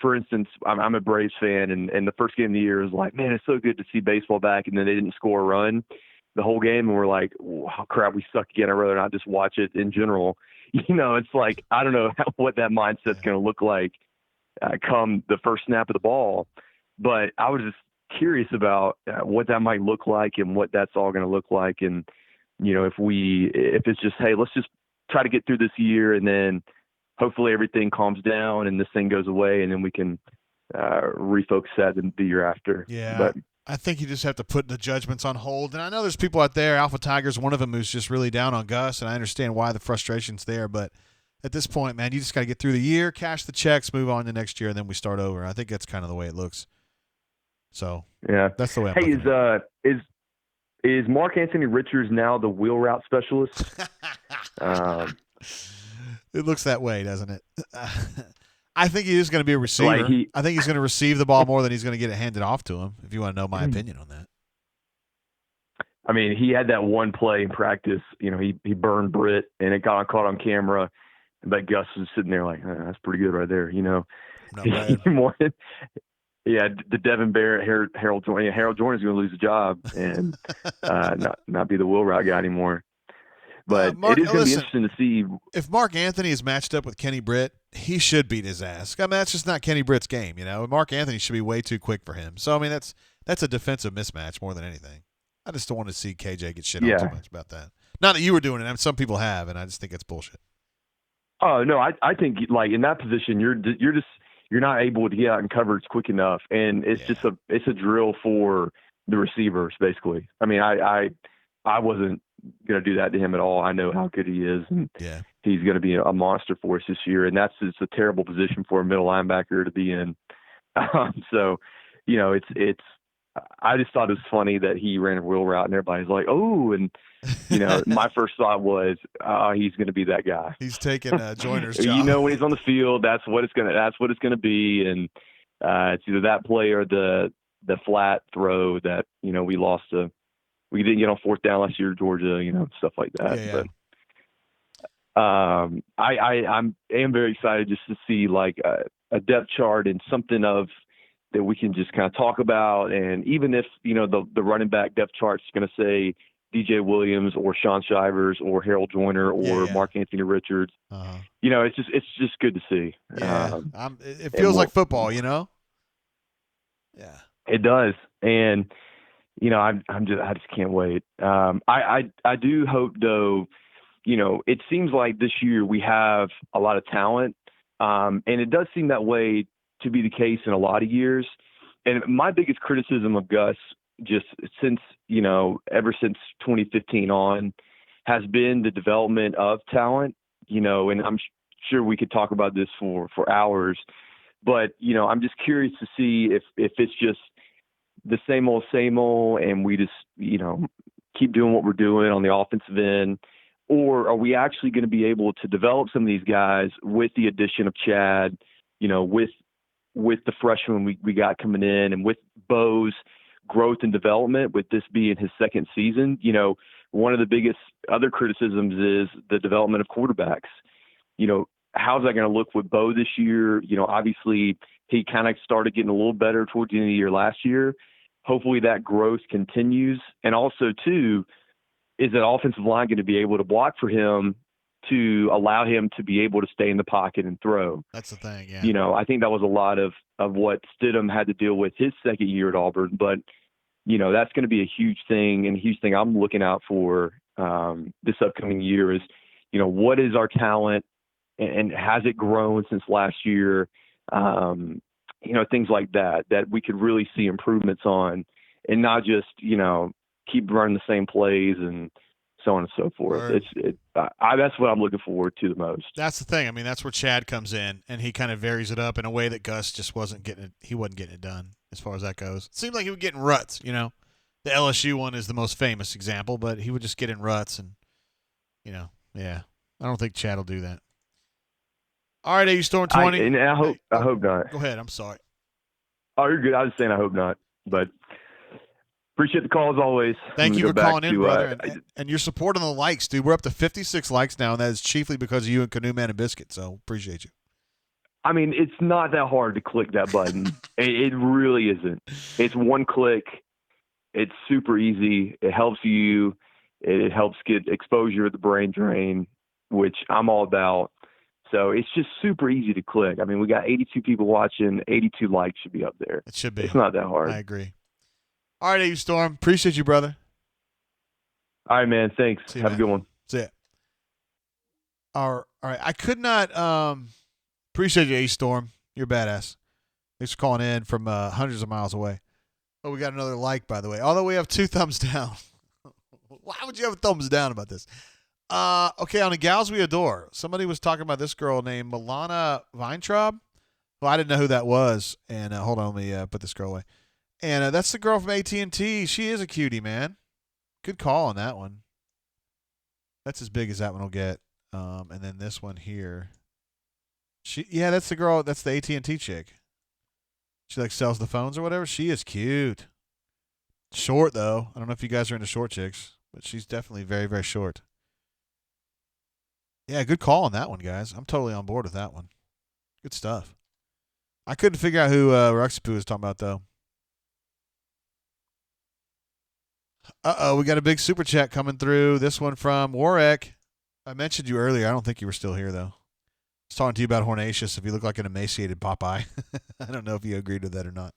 For instance, I'm a Braves fan, and the first game of the year is man, it's so good to see baseball back. And then they didn't score a run the whole game, and we're like, oh, crap, we suck again. I'd rather not just watch it in general. It's I don't know what that mindset's going to look like come the first snap of the ball. But I was just curious about what that might look like and what that's all going to look like. And, if it's just, hey, let's just try to get through this year, and then hopefully everything calms down and this thing goes away, and then we can refocus that the year after. Yeah, but I think you just have to put the judgments on hold. And I know there's people out there, Alpha Tiger's one of them, who's just really down on Gus, and I understand why the frustration's there. But at this point, man, you just got to get through the year, cash the checks, move on to next year, and then we start over. I think that's kind of the way it looks. So yeah, that's the way I'm looking at it. Is Mark Anthony Richards now the wheel route specialist? It looks that way, doesn't it? I think he is going to be a receiver. I think he's going to receive the ball more than he's going to get it handed off to him, if you want to know my opinion on that. He had that one play in practice. He burned Britt, and it got caught on camera. But Gus was sitting there that's pretty good right there, Not bad. Yeah, the Devin Barrett, Harold Jordan. Yeah, Harold Jordan's going to lose a job and not be the wheel route guy anymore. But Mark, it is going to be interesting to see. If Mark Anthony is matched up with Kenny Britt, he should beat his ass. That's just not Kenny Britt's game, Mark Anthony should be way too quick for him. So, that's a defensive mismatch more than anything. I just don't want to see KJ get shit on too much about that. Not that you were doing it. Some people have, and I just think it's bullshit. Oh, no, I think, in that position, you're not able to get out in coverage quick enough. And it's just it's a drill for the receivers, basically. I wasn't going to do that to him at all. I know how good he is. And he's going to be a monster for us this year. And it's a terrible position for a middle linebacker to be in. So, it's I just thought it was funny that he ran a wheel route and everybody's like, oh, and my first thought was, he's going to be that guy. He's taking Joyner's job. When he's on the field, that's what it's going to be. And it's either that play or the flat throw that, we lost we didn't get on fourth down last year, Georgia, stuff like that. Yeah. But I am very excited just to see a depth chart and something that we can just kind of talk about. And even if, the running back depth chart is going to say DJ Williams or Sean Shivers or Harold Joyner or Mark Anthony Richards, it's just good to see. Yeah. It feels like football, Yeah. It does. And, I just can't wait. I do hope though, it seems like this year we have a lot of talent. And it does seem that way to be the case in a lot of years. And my biggest criticism of Gus, just since, ever since 2015 on, has been the development of talent, and I'm sure we could talk about this for hours, but, I'm just curious to see if it's just the same old, and we just, keep doing what we're doing on the offensive end, or are we actually going to be able to develop some of these guys with the addition of Chad, with the freshman we got coming in, and with Bo's growth and development, with this being his second season. One of the biggest other criticisms is the development of quarterbacks. How's that going to look with Bo this year? Obviously he kind of started getting a little better towards the end of the year last year. Hopefully that growth continues. And also too, is that offensive line going to be able to block for him to allow him to be able to stay in the pocket and throw? That's the thing. Yeah. I think that was a lot of what Stidham had to deal with his second year at Auburn, but that's going to be a huge thing, and a huge thing I'm looking out for this upcoming year is, what is our talent, and has it grown since last year? Things like that we could really see improvements on, and not just, keep running the same plays and so on and so forth. That's what I'm looking forward to the most. That's the thing. I mean, that's where Chad comes in, and he kind of varies it up in a way that Gus just wasn't getting it. He wasn't getting it done as far as that goes. It seemed like he would get in ruts. The LSU one is the most famous example, but he would just get in ruts, and yeah. I don't think Chad will do that. All right, AU Storm 20. I hope not. Go ahead. I'm sorry. Oh, you're good. I was saying I hope not, but appreciate the call as always. Thank you for calling in, brother, and your support on the likes, dude. We're up to 56 likes now, and that is chiefly because of you and Canoe Man and Biscuit, so appreciate you. I mean, it's not that hard to click that button. It really isn't. It's one click. It's super easy. It helps you. It helps get exposure at the brain drain, which I'm all about. So it's just super easy to click. I mean, we got 82 people watching. 82 likes should be up there. It should be. It's not that hard. I agree. All right, AU Storm. Appreciate you, brother. All right, man. Thanks. Have a good one. That's it. All right. I could not appreciate you, AU Storm. You're badass. Thanks for calling in from hundreds of miles away. Oh, we got another like, by the way. Although we have 2 thumbs down. Why would you have a thumbs down about this? Okay, on the Gals We Adore, somebody was talking about this girl named Milana Weintraub. Well, I didn't know who that was. And hold on, let me put this girl away. And that's the girl from AT&T. She is a cutie, man. Good call on that one. That's as big as that one will get. And then this one here. That's the girl. That's the AT&T chick. She sells the phones or whatever. She is cute. Short though. I don't know if you guys are into short chicks, but she's definitely very, very short. Yeah, good call on that one, guys. I'm totally on board with that one. Good stuff. I couldn't figure out who Ruxapoo was talking about though. We got a big super chat coming through. This one from Warwick. I mentioned you earlier. I don't think you were still here, though. I was talking to you about Hornatius, if you look like an emaciated Popeye. I don't know if you agreed with that or not.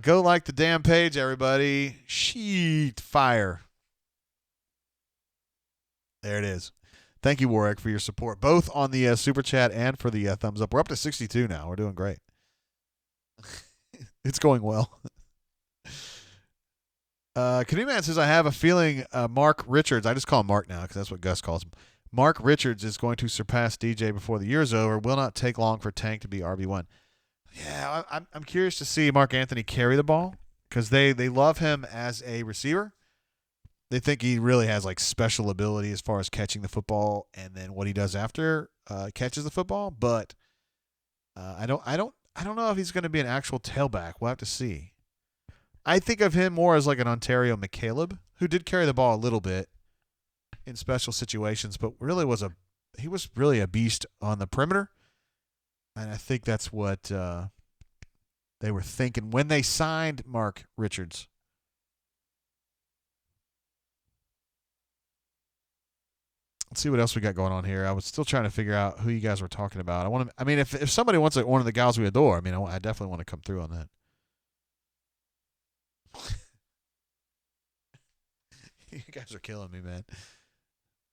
Go like the damn page, everybody. Sheet fire. There it is. Thank you, Warwick, for your support, both on the super chat and for the thumbs up. We're up to 62 now. We're doing great. It's going well. Canoe Man says, I have a feeling Mark Richards, I just call him Mark now because that's what Gus calls him. Mark Richards is going to surpass DJ before the year is over. Will not take long for Tank to be RB1. Yeah, I'm curious to see Mark Anthony carry the ball because they love him as a receiver. They think he really has special ability as far as catching the football and then what he does after catches the football. But I don't know if he's going to be an actual tailback. We'll have to see. I think of him more as an Ontario McCaleb, who did carry the ball a little bit in special situations, but really he was really a beast on the perimeter. And I think that's what they were thinking when they signed Mark Richards. Let's see what else we got going on here. I was still trying to figure out who you guys were talking about. If somebody wants one of the Gals We Adore, I definitely want to come through on that. You guys are killing me, man.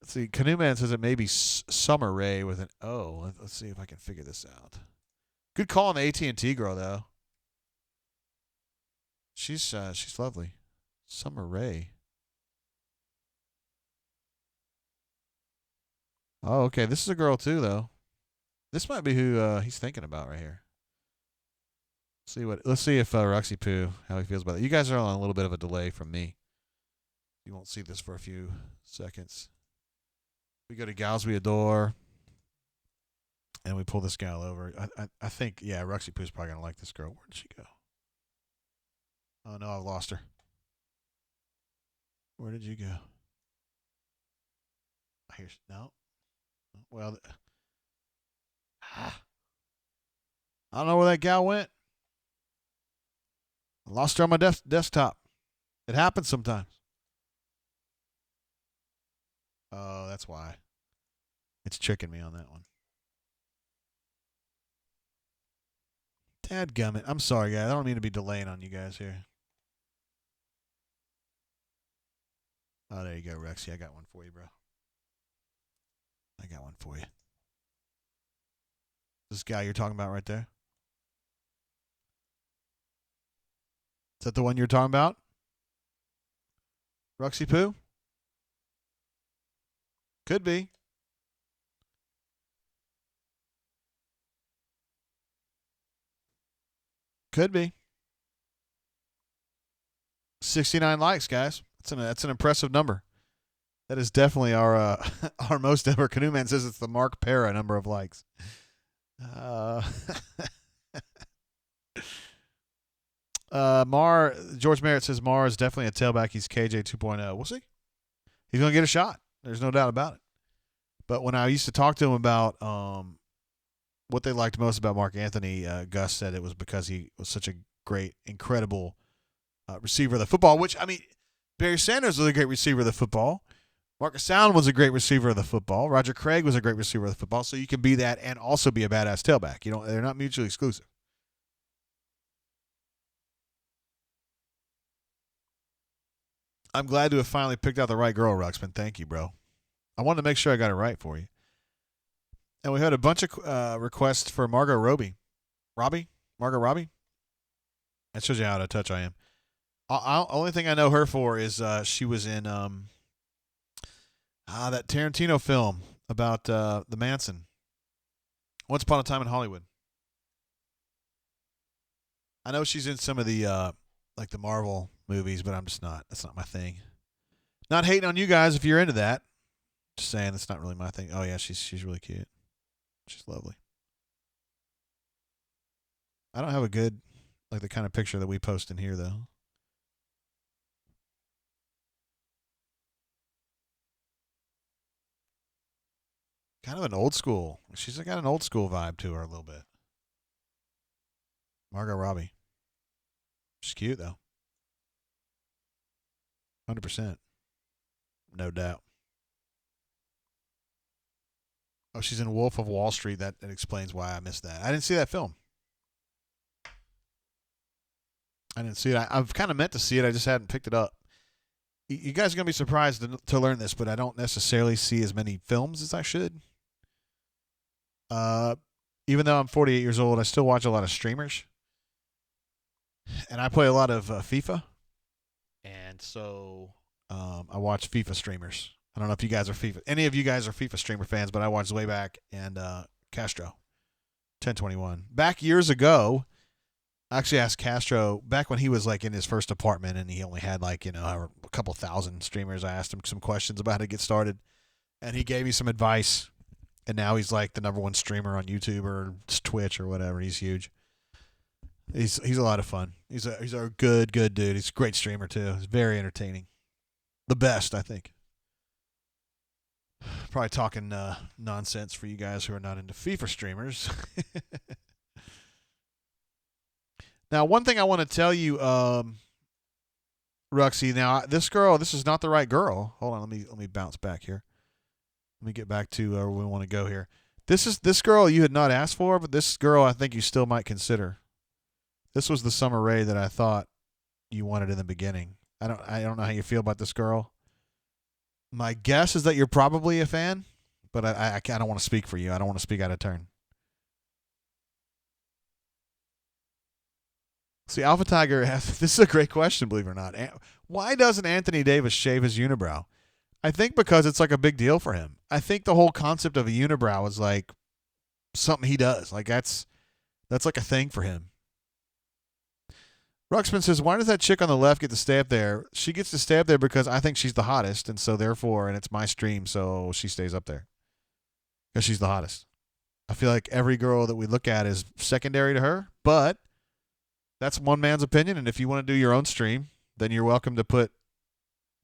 Let's see. Canoe Man says it may be Summer Ray with an O. Let's see if I can figure this out. Good call on the AT&T girl, though. She's lovely. Summer Ray. Oh, okay. This is a girl too, though. This might be who he's thinking about right here. Let's see if Roxy Poo, how he feels about it. You guys are on a little bit of a delay from me. You won't see this for a few seconds. We go to Gals We Adore, and we pull this gal over. I think, yeah, Roxy Poo's probably going to like this girl. Where did she go? Oh, no, I've lost her. Where did you go? No. Well, I don't know where that gal went. I lost her on my desktop. It happens sometimes. Oh, that's why. It's tricking me on that one. Dadgummit. I'm sorry, guys. I don't mean to be delaying on you guys here. Oh, there you go, Rexy. I got one for you, bro. I got one for you. This guy you're talking about right there? Is that the one you're talking about? Roxy Poo? Could be. Could be. 69 likes, guys. That's an impressive number. That is definitely our our most ever. Canoe Man says it's the Mark Para number of likes. George Merritt says Mar is definitely a tailback. He's KJ 2.0. We'll see. He's going to get a shot. There's no doubt about it. But when I used to talk to him about what they liked most about Mark Anthony, Gus said it was because he was such a great, incredible receiver of the football, which, I mean, Barry Sanders was a great receiver of the football. Marcus Sound was a great receiver of the football. Roger Craig was a great receiver of the football. So you can be that and also be a badass tailback. You know, they're not mutually exclusive. I'm glad to have finally picked out the right girl, Ruxpin. Thank you, bro. I wanted to make sure I got it right for you. And we had a bunch of requests for Margot Robbie. Margot Robbie? That shows you how out of touch I am. Only thing I know her for is she was in that Tarantino film about the Manson. Once Upon a Time in Hollywood. I know she's in some of the like the Marvel movies, but I'm just not. That's not my thing. Not hating on you guys if you're into that. Just saying that's not really my thing. Oh yeah, she's really cute. She's lovely. I don't have a good like the kind of picture that we post in here though. Kind of an old school. She's got an old school vibe to her a little bit. Margot Robbie. She's cute though. 100%. No doubt. Oh, she's in Wolf of Wall Street. That explains why I missed that. I didn't see that film. I didn't see it. I've kind of meant to see it. I just hadn't picked it up. You guys are going to be surprised to learn this, but I don't necessarily see as many films as I should. Even though I'm 48 years old, I still watch a lot of streamers. And I play a lot of FIFA. And so I watch FIFA streamers. I don't know if you guys are any of you guys are FIFA streamer fans, but I watched Zwayback and Castro 1021. Back years ago, I actually asked Castro, back when he was like in his first apartment and he only had like, a couple thousand streamers, I asked him some questions about how to get started. And he gave me some advice. And now he's like the #1 streamer on YouTube or Twitch or whatever. He's huge. He's a lot of fun. He's a good dude. He's a great streamer too. He's very entertaining. The best, I think. Probably talking nonsense for you guys who are not into FIFA streamers. Now, one thing I want to tell you, Ruxy. Now, this is not the right girl. Hold on, let me bounce back here. Let me get back to where we want to go here. This girl you had not asked for, but this girl I think you still might consider. This was the Summer Rae that I thought you wanted in the beginning. I don't know how you feel about this girl. My guess is that you're probably a fan, but I don't want to speak for you. I don't want to speak out of turn. See, Alpha Tiger has, this is a great question, believe it or not. Why doesn't Anthony Davis shave his unibrow? I think because it's like a big deal for him. I think the whole concept of a unibrow is like something he does. Like that's like a thing for him. Ruxpin says, why does that chick on the left get to stay up there? She gets to stay up there because I think she's the hottest, and so therefore, and it's my stream, so she stays up there. Because she's the hottest. I feel like every girl that we look at is secondary to her, but that's one man's opinion, and if you want to do your own stream, then you're welcome to put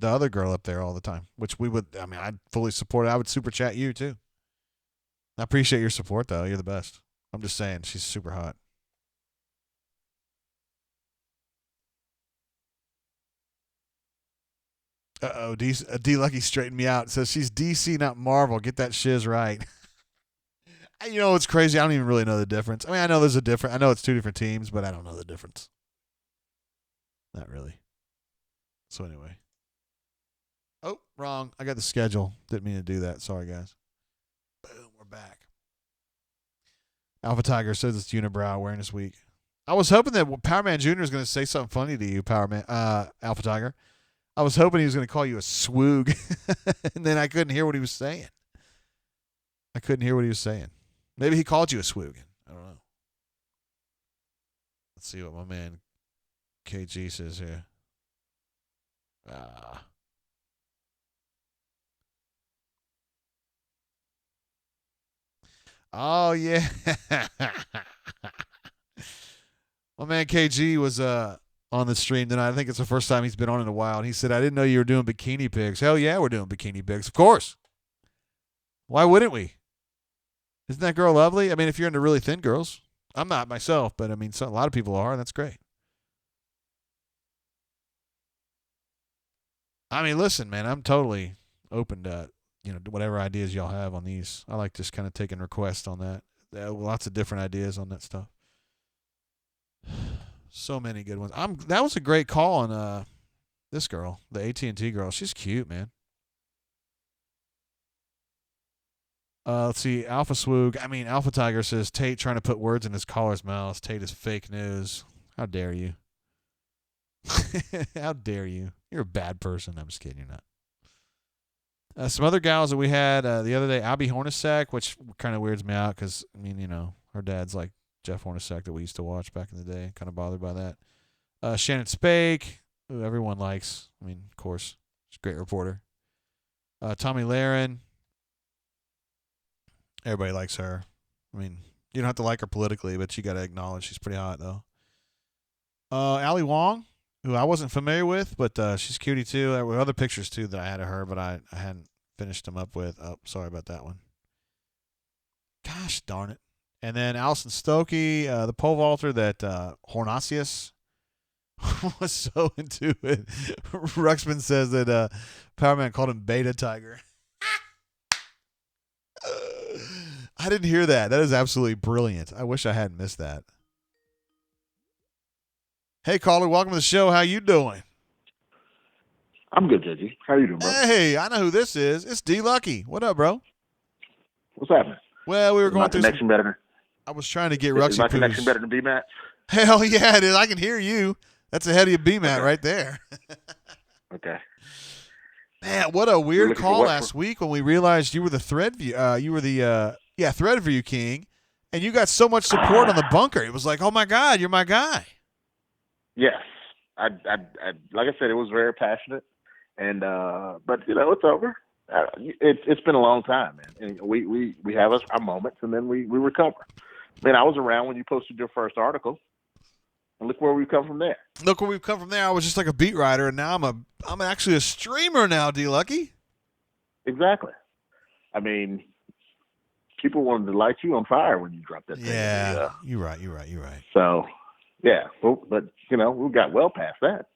the other girl up there all the time, which we would, I mean, I'd fully support it. I would super chat you, too. I appreciate your support, though. You're the best. I'm just saying, she's super hot. Uh-oh, D Lucky straightened me out. Says she's DC, not Marvel. Get that shiz right. You know what's crazy? I don't even really know the difference. I mean, I know there's a difference. I know it's two different teams, but I don't know the difference. Not really. So anyway. Oh, wrong. I got the schedule. Didn't mean to do that. Sorry, guys. Boom, we're back. Alpha Tiger says it's Unibrow Awareness Week. I was hoping that Power Man Jr. is going to say something funny to you, Alpha Tiger. I was hoping he was going to call you a swoog, and then I couldn't hear what he was saying. Maybe he called you a swoog. I don't know. Let's see what my man KG says here. Oh, yeah. My man KG was on the stream tonight. I think it's the first time he's been on in a while. And he said, I didn't know you were doing bikini pigs. Hell yeah, we're doing bikini pigs. Of course. Why wouldn't we? Isn't that girl lovely? I mean, if you're into really thin girls. I'm not myself, but I mean, a lot of people are, and that's great. I mean, listen, man, I'm totally open to, whatever ideas y'all have on these. I like just kind of taking requests on that. Lots of different ideas on that stuff. So many good ones. That was a great call on this girl, the AT&T girl. She's cute, man. Let's see. Alpha Tiger says Tate trying to put words in his caller's mouth. Tate is fake news. How dare you? How dare you? You're a bad person. I'm just kidding. You're not. Some other gals that we had the other day, Abby Hornacek, which kind of weirds me out because, I mean, her dad's like Jeff Hornacek that we used to watch back in the day. Kind of bothered by that. Shannon Spake, who everyone likes. I mean, of course, she's a great reporter. Tommy Lahren. Everybody likes her. I mean, you don't have to like her politically, but you got to acknowledge she's pretty hot, though. Ali Wong, who I wasn't familiar with, but she's cutie, too. There were other pictures, too, that I had of her, but I hadn't finished them up with. Oh, sorry about that one. Gosh darn it. And then Allison Stokey, the pole vaulter that Hornacius was so into it. Ruxpin says that Power Man called him Beta Tiger. I didn't hear that. That is absolutely brilliant. I wish I hadn't missed that. Hey, caller, welcome to the show. How you doing? I'm good, JG. How you doing, bro? Hey, I know who this is. It's D Lucky. What up, bro? What's happening? Well, we were going my through connection better. I was trying to get Is Ruxy my connection better than B-Matt? Hell yeah, it is. I can hear you. That's ahead of your B-Matt right there. Okay. Man, what a weird call last week when we realized you were the Thread View King, and you got so much support on the bunker. It was like, oh my God, you're my guy. Yes, I like I said, it was very passionate, and but it's over. It's been a long time, man. And we have our moments, and then we recover. Man, I was around when you posted your first article, and look where we've come from there. Look where we've come from there. I was just like a beat writer, and now I'm actually a streamer now, D Lucky. Exactly. I mean, people wanted to light you on fire when you dropped that thing. Yeah, you're right. So, yeah, but we got well past that.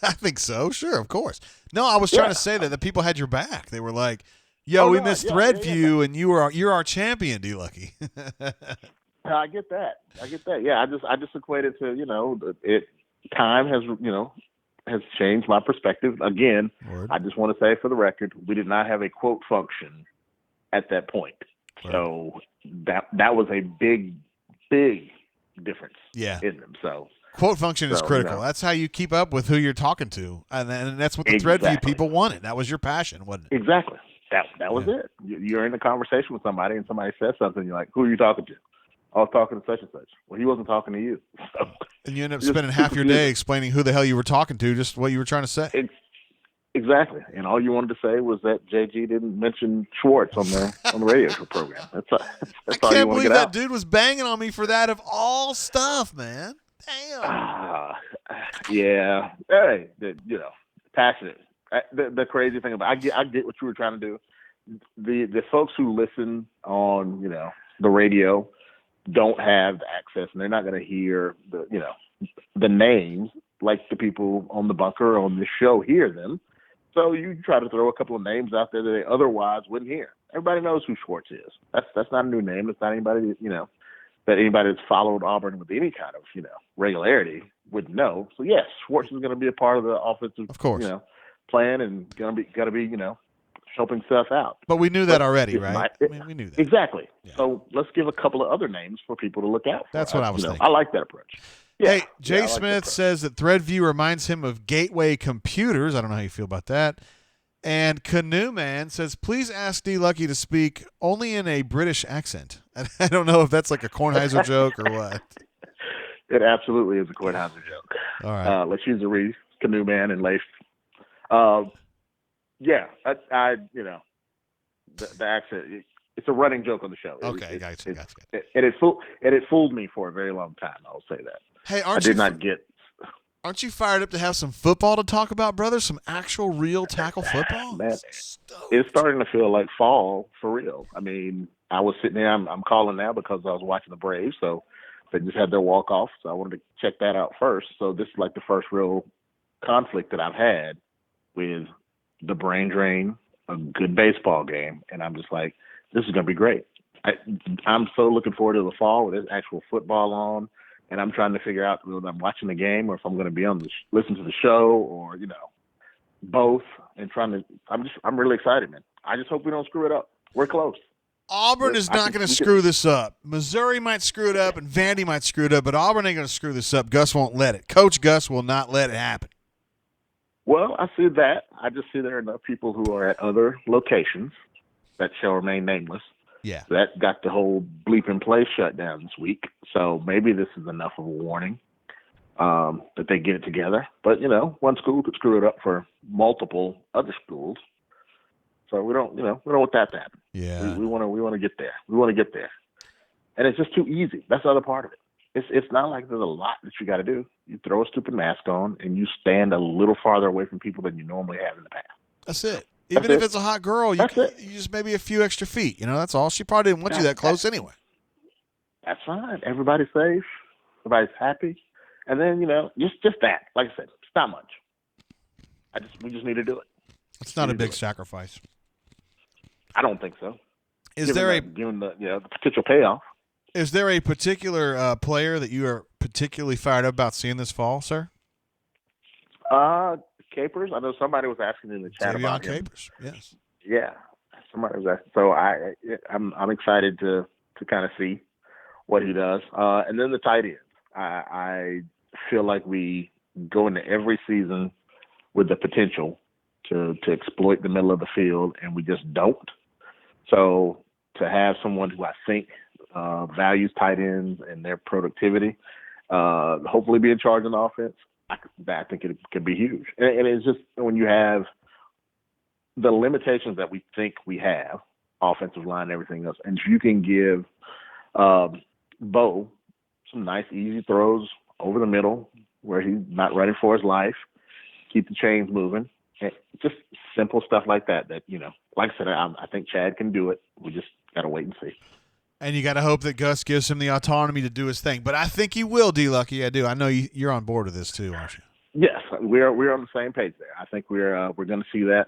I think so. Sure, of course. No, I was trying to say that the people had your back. They were like, "Yo, we missed Threadview, and you're our champion, D Lucky." I get that. Yeah, I just equate it to time has has changed my perspective. Again, Word. I just want to say for the record, we did not have a quote function at that point. Word. So that was a big difference in them. So quote function is critical. You know, that's how you keep up with who you're talking to, and that's what the Threadview people wanted. That was your passion, wasn't it? Exactly. That was it. You're in a conversation with somebody, and somebody says something. You're like, "Who are you talking to?" I was talking to such and such. Well, he wasn't talking to you. So, and you end up spending half your day explaining who the hell you were talking to, just what you were trying to say. Exactly. And all you wanted to say was that JG didn't mention Schwartz on the radio program. That's all I you can't want to believe get that out. dude was banging on me for that of all stuff, man. Damn. Yeah. Hey, you know, passionate. The crazy thing about I get what you were trying to do. The folks who listen on, you know, the radio don't have the access, and they're not going to hear the names like the people on the bunker on this show hear them. So you try to throw a couple of names out there that they otherwise wouldn't hear. Everybody knows who Schwartz is. That's not a new name. It's not anybody that anybody that's followed Auburn with any kind of regularity would know. So yes, Schwartz is going to be a part of the offensive, of course, plan, and got to be helping stuff out. But we knew that already, right? We knew that. Exactly. Yeah. So let's give a couple of other names for people to look out for. That's what I was thinking. I like that approach. Yeah. Hey, Jay Smith says that Threadview reminds him of Gateway Computers. I don't know how you feel about that. And Canoe Man says, please ask D. Lucky to speak only in a British accent. I don't know if that's like a Kornheiser joke or what. It absolutely is a Kornheiser joke. All right. Let's use the Reese, Canoe Man, and Leif. Yeah, I the accent. It's a running joke on the show. Okay, gotcha. And it fooled me for a very long time. I'll say that. Hey, Aren't you fired up to have some football to talk about, brother? Some actual real tackle football? Man, it's starting to feel like fall for real. I mean, I was sitting there. I'm calling now because I was watching the Braves, so they just had their walk off. So I wanted to check that out first. So this is like the first real conflict that I've had with the brain drain, a good baseball game, and I'm just like, this is going to be great. I'm so looking forward to the fall with actual football on, and I'm trying to figure out whether I'm watching the game or if I'm going to be on listen to the show or both. And I'm really excited, man. I just hope we don't screw it up. We're close. Auburn is not going to screw this up. Missouri might screw it up, and Vandy might screw it up, but Auburn ain't going to screw this up. Gus won't let it. Coach Gus will not let it happen. Well, I see that. I just see there are enough people who are at other locations that shall remain nameless. Yeah. That got the whole bleeping place shut down this week. So maybe this is enough of a warning that they get it together. But, one school could screw it up for multiple other schools. So we don't want that to happen. Yeah. We want to get there. We want to get there. And it's just too easy. That's the other part of it. It's not like there's a lot that you got to do. You throw a stupid mask on and you stand a little farther away from people than you normally have in the past. That's it. Even if it's a hot girl, you just maybe a few extra feet. That's all. She probably didn't want you that close anyway. That's fine. Everybody's safe. Everybody's happy. And then, just that. Like I said, it's not much. We just need to do it. It's not a big sacrifice. I don't think so. Given the potential payoff. Is there a particular player that you are particularly fired up about seeing this fall, sir? Capers. I know somebody was asking in the chat about him. Capers. Yes. Yeah, somebody was asking. So I'm excited to kind of see what he does. And then the tight ends. I feel like we go into every season with the potential to exploit the middle of the field, and we just don't. So to have someone who I think values tight ends and their productivity, hopefully be in charge of the offense, I think it could be huge. And it's just when you have the limitations that we think we have, offensive line and everything else, and if you can give Bo some nice, easy throws over the middle where he's not running for his life, keep the chains moving, just simple stuff like that, like I said, I think Chad can do it. We just got to wait and see. And you got to hope that Gus gives him the autonomy to do his thing. But I think he will, D. Lucky. I do. I know you're on board with this too, aren't you? Yes, we're on the same page there. I think we're going to see that,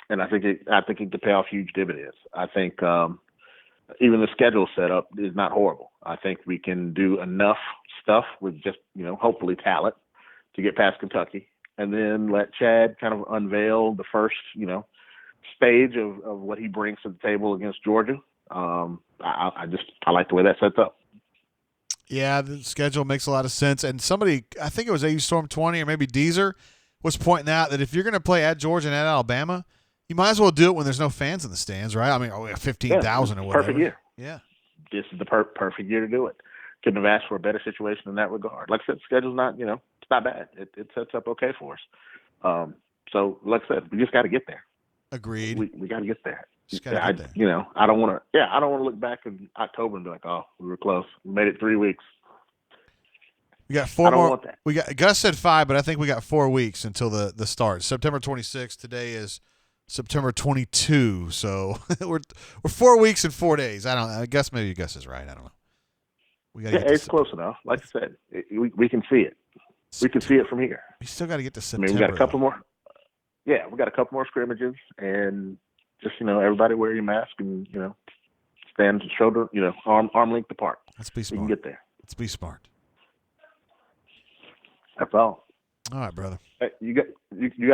and I think it could pay off huge dividends. I think even the schedule setup is not horrible. I think we can do enough stuff with just hopefully talent to get past Kentucky. and then let Chad kind of unveil the first, stage of what he brings to the table against Georgia. I like the way that sets up. Yeah, the schedule makes a lot of sense. And somebody, I think it was AU Storm 20 or maybe Deezer, was pointing out that if you're going to play at Georgia and at Alabama, you might as well do it when there's no fans in the stands, right? I mean, 15,000 or whatever. Perfect year. Yeah. This is the perfect year to do it. Couldn't have asked for a better situation in that regard. Like I said, the schedule's not, it's not bad. It sets up okay for us. So, like I said, we just got to get there. Agreed. We got to get there. Just got to get there. I don't want to look back in October and be like, oh, we were close. We made it 3 weeks. We got 4 more. I don't want that. We got Gus said 5, but I think we got 4 weeks until the start. September 26th. Today is September 22. So we're 4 weeks and 4 days. I guess maybe Gus is right. I don't know. We got. It's close enough. Like I said, we can see it. We can see it from here. We still got to get to September. I mean, we got a couple more. Yeah, we got a couple more scrimmages, and just everybody wear your mask and stand shoulder, arm length apart. Let's be smart. We can get there. Let's be smart. That's all. All right, brother. Hey, you got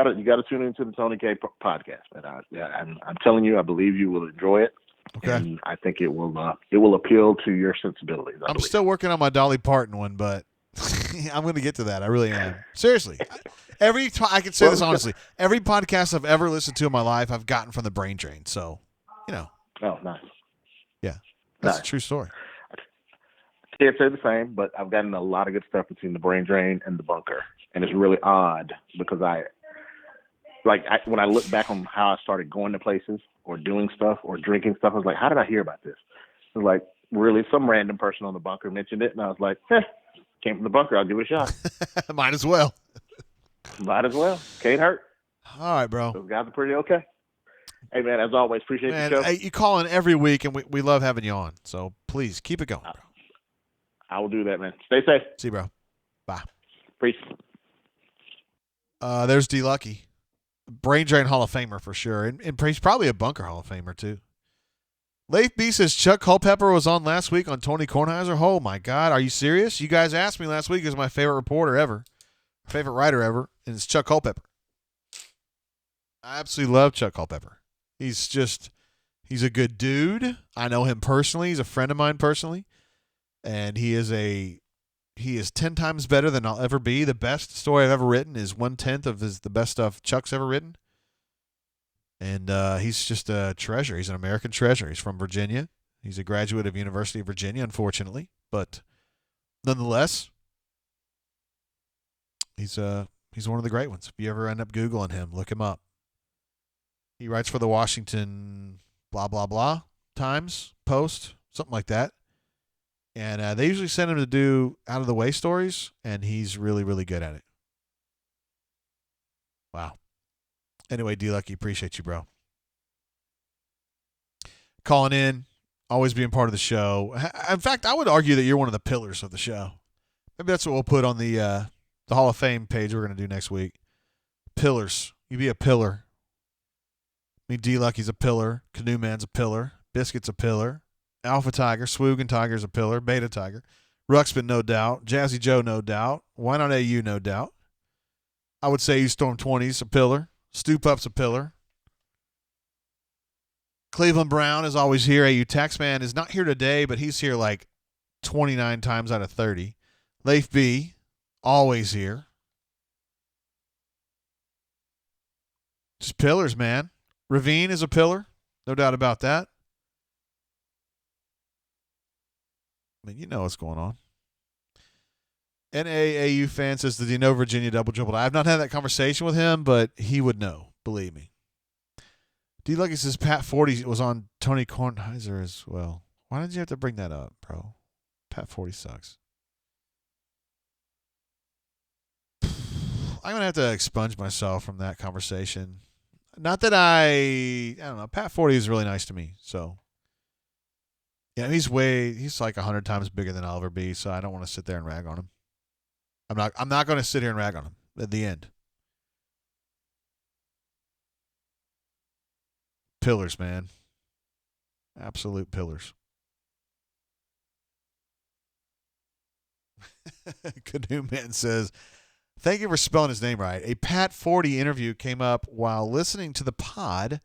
to tune into the Tony K podcast, man. I'm telling you, I believe you will enjoy it. Okay. And I think it will appeal to your sensibilities. I'm still working on my Dolly Parton one, but I'm going to get to that. I really am. Seriously. I can say this honestly. Every podcast I've ever listened to in my life, I've gotten from the brain drain. So, Oh, nice. Yeah. That's nice. a true story. I can't say the same, but I've gotten a lot of good stuff between the brain drain and the bunker. And it's really odd because when I look back on how I started going to places or doing stuff or drinking stuff, I was like, how did I hear about this? It was like, really, some random person on the bunker mentioned it, and I was like, came from the bunker. I'll give it a shot. Might as well. Might as well. Can't hurt. All right, bro. Those guys are pretty okay. Hey, man, as always, appreciate the show. Hey, you call in every week, and we love having you on. So please keep it going, bro. I will do that, man. Stay safe. See you, bro. Bye. Peace. There's D Lucky. Brain Drain Hall of Famer for sure. And he's probably a bunker Hall of Famer, too. Leif B says Chuck Culpepper was on last week on Tony Kornheiser. Oh, my God. Are you serious? You guys asked me last week who's my favorite reporter ever, favorite writer ever, and it's Chuck Culpepper. I absolutely love Chuck Culpepper. He's a good dude. I know him personally. He's a friend of mine personally. And he is 10 times better than I'll ever be. The best story I've ever written is 1/10 of the best stuff Chuck's ever written. And he's just a treasure. He's an American treasure. He's from Virginia. He's a graduate of University of Virginia, unfortunately. But nonetheless, he's one of the great ones. If you ever end up Googling him, look him up. He writes for the Washington blah, blah, blah Times, Post, something like that. And they usually send him to do out-of-the-way stories, and he's really, really good at it. Wow. Anyway, D-Lucky, appreciate you, bro. Calling in, always being part of the show. In fact, I would argue that you're one of the pillars of the show. Maybe that's what we'll put on the Hall of Fame page we're going to do next week. Pillars. You be a pillar. I mean, D-Lucky's a pillar. Canoe Man's a pillar. Biscuit's a pillar. Alpha Tiger, Swoog Tiger's a pillar, Beta Tiger, Ruxpin, no doubt, Jazzy Joe, no doubt, Why Not AU, no doubt. I would say you Storm 20's a pillar, Stu Pup's a pillar. Cleveland Brown is always here. AU Taxman is not here today, but he's here like 29 times out of 30. Leif B, always here. Just pillars, man. Ravine is a pillar, no doubt about that. I mean, you know what's going on. NAAU fan says, did he know Virginia double-dribbled? I have not had that conversation with him, but he would know. Believe me. D-Lucky says Pat 40 was on Tony Kornheiser as well. Why did you have to bring that up, bro? Pat 40 sucks. I'm going to have to expunge myself from that conversation. Not that I don't know. Pat 40 is really nice to me, so. Yeah, he's like 100 times bigger than I'll ever be, so I don't want to sit there and rag on him. I'm not going to sit here and rag on him at the end. Pillars, man. Absolute pillars. Canoe Man says, Thank you for spelling his name right. A Pat 40 interview came up while listening to the pod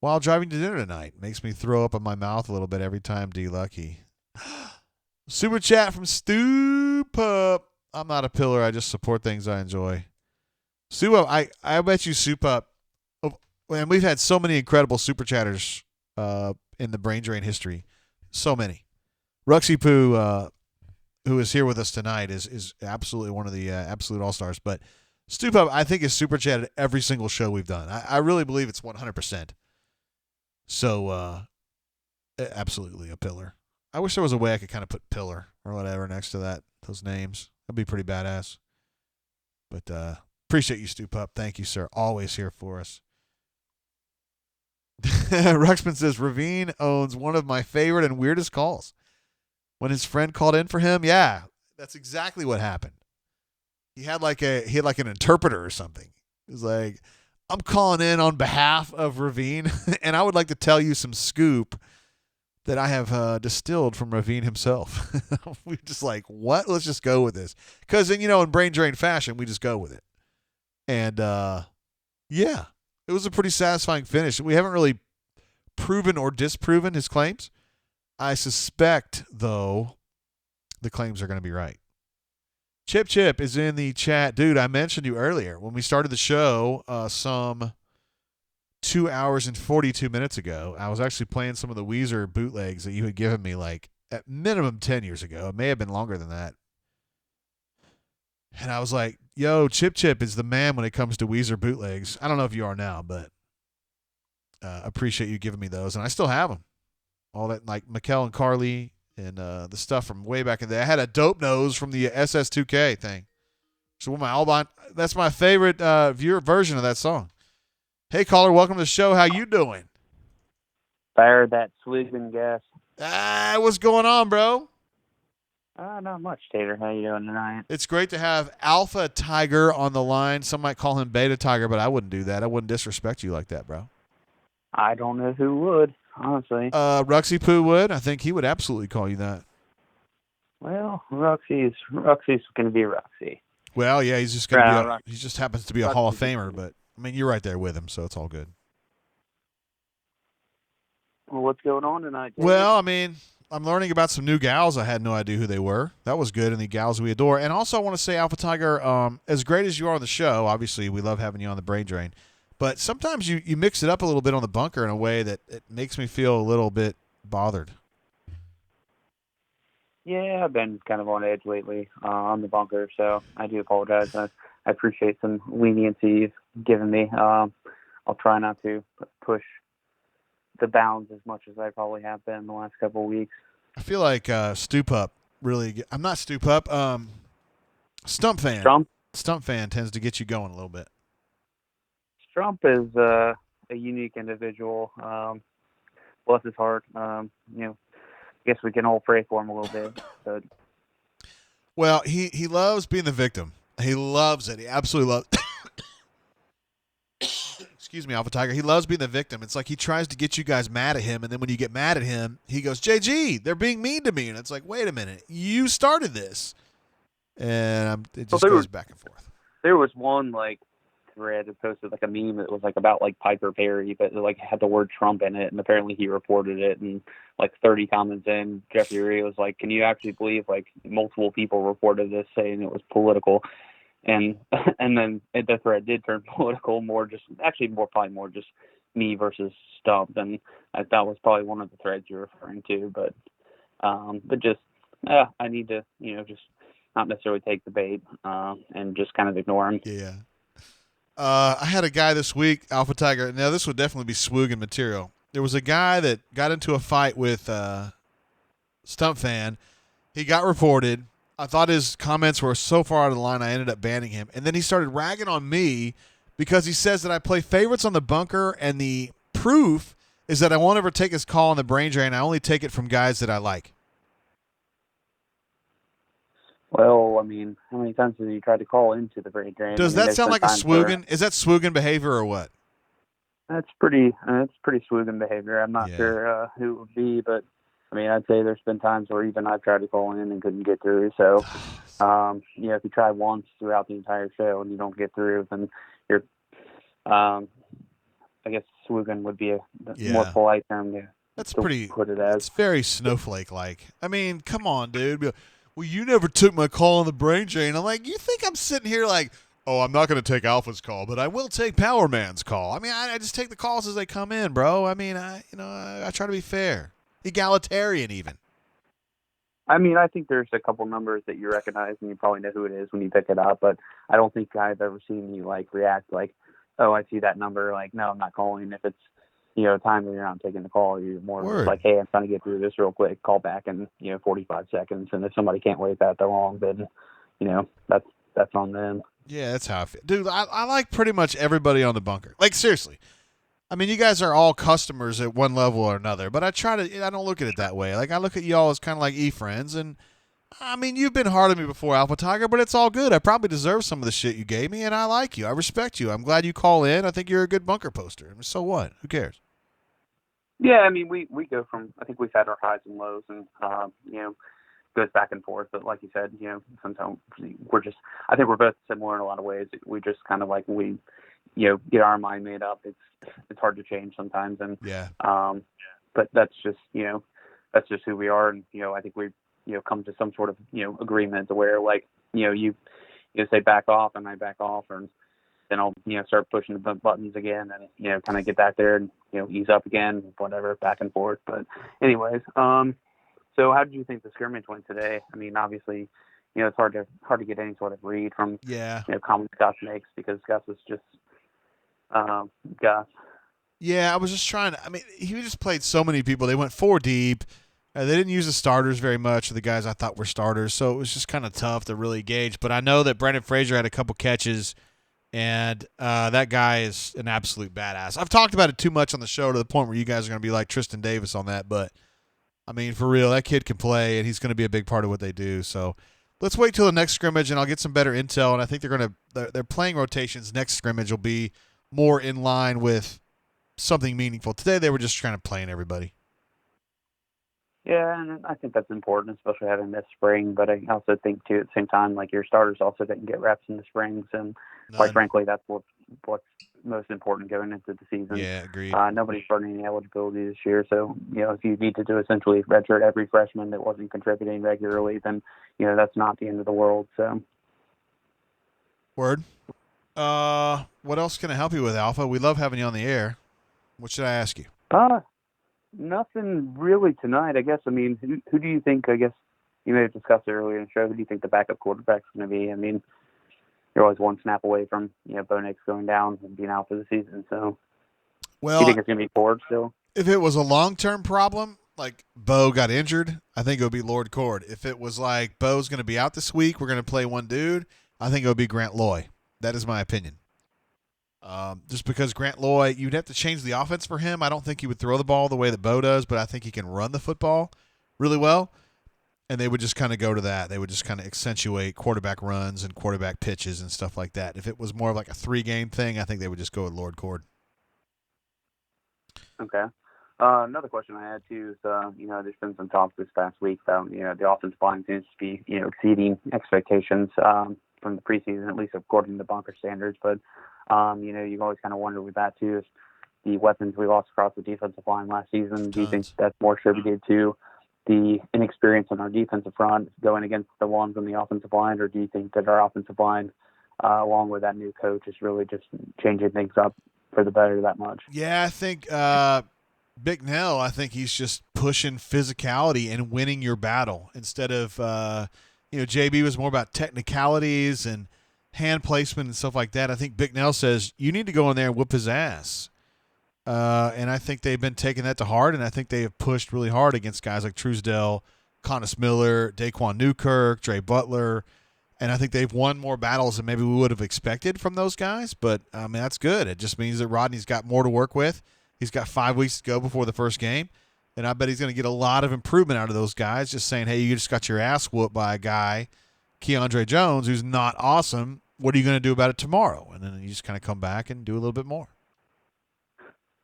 while driving to dinner tonight. Makes me throw up in my mouth a little bit every time, D Lucky. Super chat from Stu Pup. I'm not a pillar. I just support things I enjoy. Stu Pup, I bet you Stu Pup. And we've had so many incredible super chatters in the Brain Drain history. So many. Ruxy Poo, who is here with us tonight, is absolutely one of the absolute all-stars. But Stu Pup, I think, is super chatted every single show we've done. I really believe it's 100%. So, absolutely a pillar. I wish there was a way I could kind of put pillar or whatever next to those names. That'd be pretty badass. But appreciate you, Stu Pup. Thank you, sir. Always here for us. Ruxpin says, Ravine owns one of my favorite and weirdest calls. When his friend called in for him, yeah, that's exactly what happened. He had like an interpreter or something. He was like, I'm calling in on behalf of Ravine, and I would like to tell you some scoop that I have distilled from Ravine himself. We just like, what? Let's just go with this. Because, in Brain Drain fashion, we just go with it. And, yeah, it was a pretty satisfying finish. We haven't really proven or disproven his claims. I suspect, though, the claims are going to be right. Chip is in the chat. Dude, I mentioned you earlier when we started the show some 2 hours and 42 minutes ago. I was actually playing some of the Weezer bootlegs that you had given me like at minimum 10 years ago. It may have been longer than that. And I was like, yo, Chip is the man when it comes to Weezer bootlegs. I don't know if you are now, but appreciate you giving me those. And I still have them. All that, like Mikkel and Carly and the stuff from way back in the day. I had a dope nose from the SS2K thing. So that's my favorite viewer version of that song. Hey, caller, welcome to the show. How you doing? Fire that swigging gas. What's going on, bro? Not much, Tater. How you doing tonight? It's great to have Alpha Tiger on the line. Some might call him Beta Tiger, but I wouldn't do that. I wouldn't disrespect you like that, bro. I don't know who would, honestly. Ruxy Poo would. I think he would absolutely call you that. Well, Roxy's going to be Roxy. Well, yeah, he's just going to be. He just happens to be a Hall of Famer, but I mean, you're right there with him, so it's all good. Well, what's going on tonight, Tater? Well, I mean, I'm learning about some new gals. I had no idea who they were. That was good, and the gals we adore. And also, I want to say, Alpha Tiger, as great as you are on the show, obviously, we love having you on the Brain Drain. But sometimes you mix it up a little bit on the bunker in a way that it makes me feel a little bit bothered. Yeah, I've been kind of on edge lately on the bunker, so I do apologize. I appreciate some leniency you've given me. I'll try not to push the bounds as much as I probably have been in the last couple of weeks. I feel like Stu Pup really. I'm not Stu Pup. Stump fan. Stump fan tends to get you going a little bit. Trump is a unique individual. Bless his heart. I guess we can all pray for him a little bit. But. Well, he loves being the victim. He loves it. He absolutely loves. Excuse me, Alpha Tiger. He loves being the victim. It's like he tries to get you guys mad at him, and then when you get mad at him, he goes, "JG, they're being mean to me," and it's like, wait a minute, you started this, and it just goes back and forth. There was one thread that posted a meme that was about Piper Perry, but it had the word Trump in it, and apparently he reported it, and 30 comments in, Jeffrey Ray was like, can you actually believe multiple people reported this saying it was political? And then the thread did turn political, more just me versus Stump, and that was probably one of the threads you're referring to, but just I need to just not necessarily take the bait and just kind of ignore him. Yeah. I had a guy this week, Alpha Tiger. Now, this would definitely be swooging material. There was a guy that got into a fight with Stump Fan. He got reported. I thought his comments were so far out of the line, I ended up banning him. And then he started ragging on me because he says that I play favorites on the bunker, and the proof is that I won't ever take his call on the Brain Drain. I only take it from guys that I like. Well, I mean, how many times have you tried to call into the Brain Drain? Does that sound like a swoogin? Is that swoogin behavior or what? That's pretty swoogin behavior. I'm not sure who it would be, but I mean, I'd say there's been times where even I've tried to call in and couldn't get through. So If you try once throughout the entire show and you don't get through, then you're, I guess swoogan would be a more polite term to put it as. It's very snowflake-like. I mean, come on, dude. Well, you never took my call on the brain drain. I'm like, you think I'm sitting here like, oh, I'm not going to take Alpha's call, but I will take Power Man's call. I mean, I just take the calls as they come in, bro. I mean, I try to be fair, egalitarian, even. I mean, I think there's a couple numbers that you recognize, and you probably know who it is when you pick it up. But I don't think I've ever seen you react like, "Oh, I see that number." Like, no, I'm not calling. If it's time when you're not taking the call, you're more just like, "Hey, I'm trying to get through this real quick. Call back in 45 seconds." And if somebody can't wait that long, then that's on them. Yeah, that's how I feel, dude. I like pretty much everybody on the bunker. Like, seriously. I mean, you guys are all customers at one level or another, but I don't look at it that way. Like, I look at y'all as kind of like e-friends, and I mean, you've been hard on me before, Alpha Tiger, but it's all good. I probably deserve some of the shit you gave me, and I like you. I respect you. I'm glad you call in. I think you're a good bunker poster. I mean, so what? Who cares? Yeah, I mean, we go from, I think we've had our highs and lows, and goes back and forth. But like you said, sometimes I think we're both similar in a lot of ways. We just kind of get our mind made up. It's hard to change sometimes, and but that's just who we are, and I think we come to some sort of agreement to where you say back off and I back off, and then I'll start pushing the buttons again, and kind of get back there and ease up again, whatever, back and forth. But anyways, so how did you think the scrimmage went today? I mean, obviously, it's hard to get any sort of read from comments Gus makes, because Gus is just Gus. Yeah, I was just trying to. I mean, he just played so many people. They went 4 deep. They didn't use the starters very much, the guys I thought were starters, so it was just kind of tough to really gauge. But I know that Brandon Frazier had a couple catches, and that guy is an absolute badass. I've talked about it too much on the show to the point where you guys are going to be like Tristan Davis on that, but I mean, for real, that kid can play, and he's going to be a big part of what they do. So let's wait till the next scrimmage, and I'll get some better intel. And I think they're playing rotations. Next scrimmage will be more in line with something meaningful. Today they were just trying to play in everybody. Yeah, and I think that's important, especially having this spring. But I also think too, at the same time, your starters also didn't get reps in the springs, and quite frankly, that's what's most important going into the season. Yeah, agreed. Nobody's earning any eligibility this year, so if you need to do essentially redshirt every freshman that wasn't contributing regularly, then that's not the end of the world. So, word. What else can I help you with, Alpha? We love having you on the air. What should I ask you? Nothing really tonight, I guess. I mean, who do you think, I guess, you may have discussed it earlier in the show, who do you think the backup quarterback's going to be? I mean, you're always one snap away from, Bo Nix going down and being out for the season. So, do you think it's going to be Cord still? If it was a long-term problem, like Bo got injured, I think it would be Lord Cord. If it was like Bo's going to be out this week, we're going to play one dude, I think it would be Grant Loy. That is my opinion. Just because Grant Loy, you'd have to change the offense for him. I don't think he would throw the ball the way that Bo does, but I think he can run the football really well. And they would just kind of go to that. They would just kind of accentuate quarterback runs and quarterback pitches and stuff like that. If it was more of like a 3-game thing, I think they would just go with Lord Cord. Okay. Another question I had too is, there's been some talk this past week about, the offensive line seems to be, exceeding expectations from the preseason, at least according to bunker standards. But you always kind of wonder with that too, is the weapons we lost across the defensive line last season. Do you think that's more attributed to the inexperience on our defensive front going against the ones on the offensive line, or do you think that our offensive line, along with that new coach, is really just changing things up for the better that much? Yeah, I think Big Nell, I think he's just pushing physicality and winning your battle instead of, JB was more about technicalities and hand placement and stuff like that. I think Big Nell says you need to go in there and whoop his ass. And I think they've been taking that to heart, and I think they have pushed really hard against guys like Truesdell, Connis Miller, Daquan Newkirk, Dre Butler, and I think they've won more battles than maybe we would have expected from those guys. But, I mean, that's good. It just means that Rodney's got more to work with. He's got 5 weeks to go before the first game, and I bet he's going to get a lot of improvement out of those guys, just saying, hey, you just got your ass whooped by a guy, Keandre Jones, who's not awesome. What are you going to do about it tomorrow? And then you just kind of come back and do a little bit more.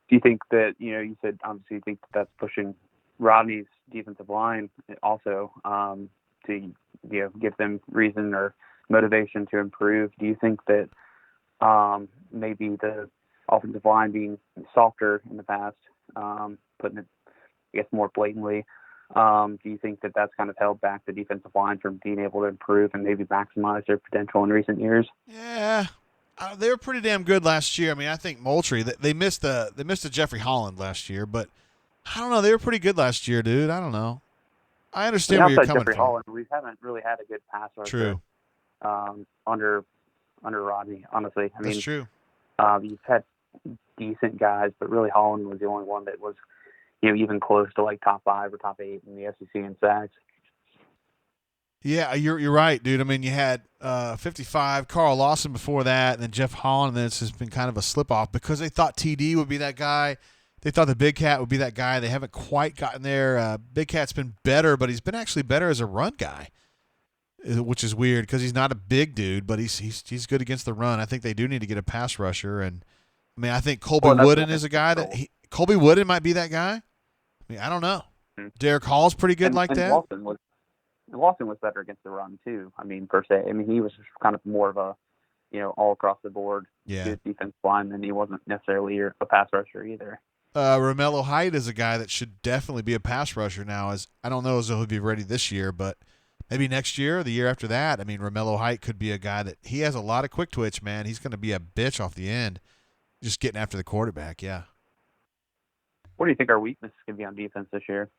Do you think that, you said obviously you think that's pushing Rodney's defensive line also to give them reason or motivation to improve. Do you think that maybe the offensive line being softer in the past, putting it, I guess, more blatantly, do you think that that's kind of held back the defensive line from being able to improve and maybe maximize their potential in recent years? Yeah. They were pretty damn good last year. I mean, I think Moultrie, they missed the Jeffrey Holland last year, but I don't know. They were pretty good last year, dude. I don't know. I understand where you're coming Jeffrey from. Holland, we haven't really had a good pass rusher. True. Under Rodney, honestly. I mean, that's true. You've had decent guys, but really Holland was the only one that was, even close to like top 5 or top 8 in the SEC in sacks. Yeah, you're right, dude. I mean, you had 55, Carl Lawson before that, and then Jeff Holland, and then it's just been kind of a slip-off because they thought TD would be that guy. They thought the Big Cat would be that guy. They haven't quite gotten there. Big Cat's been better, but he's been actually better as a run guy, which is weird because he's not a big dude, but he's good against the run. I think they do need to get a pass rusher, and I mean, I think Colby Wooden is a guy that Colby Wooden might be that guy. I mean, I don't know. Derek Hall's pretty good like that. Lawson was better against the run too. I mean, per se. I mean, he was kind of more of a, all across the board good defensive lineman. He wasn't necessarily a pass rusher either. Romello Height is a guy that should definitely be a pass rusher now. As I don't know as he'll be ready this year, but maybe next year or the year after that. I mean, Romello Height could be a guy that he has a lot of quick twitch, man. He's going to be a bitch off the end, just getting after the quarterback. Yeah. What do you think our weakness is going to be on defense this year?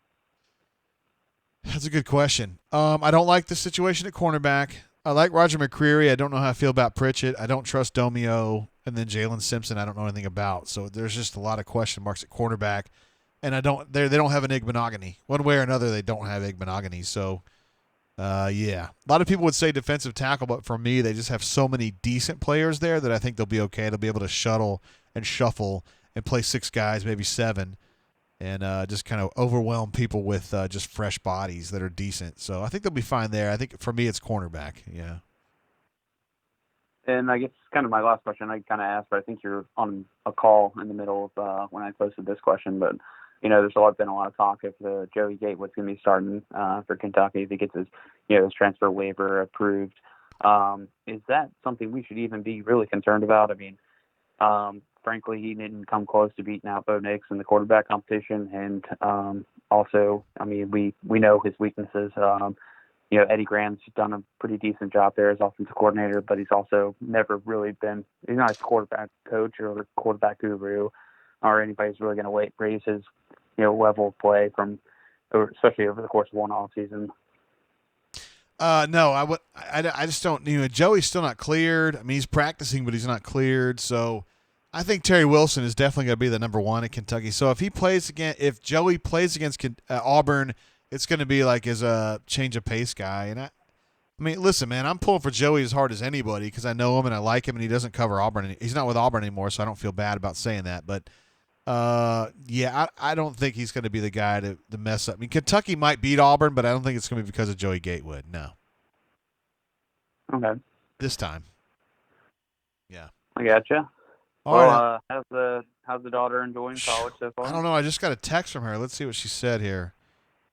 That's a good question. I don't like the situation at cornerback. I like Roger McCreary. I don't know how I feel about Pritchett. I don't trust Domio. And then Jalen Simpson, I don't know anything about. So there's just a lot of question marks at cornerback. And they don't have an Igbenogany. One way or another, they don't have Igbenogany. So, yeah. A lot of people would say defensive tackle, but for me, they just have so many decent players there that I think they'll be okay. They'll be able to shuttle and shuffle and play 6 guys, maybe 7. And just kind of overwhelm people with just fresh bodies that are decent. So I think they'll be fine there. I think for me it's cornerback, yeah. And I guess kind of my last question I kind of asked, but I think you're on a call in the middle of when I posted this question. But, there's been a lot of talk if Joey Gatewood's going to be starting for Kentucky if he gets his transfer waiver approved. Is that something we should even be really concerned about? I mean, frankly, he didn't come close to beating out Bo Nix in the quarterback competition. And also, I mean, we know his weaknesses. Eddie Graham's done a pretty decent job there as offensive coordinator, but he's also never really been – he's not a quarterback coach or a quarterback guru or anybody who's really going to raise his, level of play especially over the course of one offseason. No, I just don't – Joey's still not cleared. I mean, he's practicing, but he's not cleared. So – I think Terry Wilson is definitely going to be the number 1 at Kentucky. So if Joey plays against Auburn, it's going to be like as a change of pace guy. And I mean, listen, man, I'm pulling for Joey as hard as anybody because I know him and I like him, and he doesn't cover Auburn. He's not with Auburn anymore, so I don't feel bad about saying that. But yeah, I don't think he's going to be the guy to mess up. I mean, Kentucky might beat Auburn, but I don't think it's going to be because of Joey Gatewood. No. Okay. This time. Yeah. I gotcha. Well, how's the daughter enjoying college so far? I don't know. I just got a text from her. Let's see what she said here.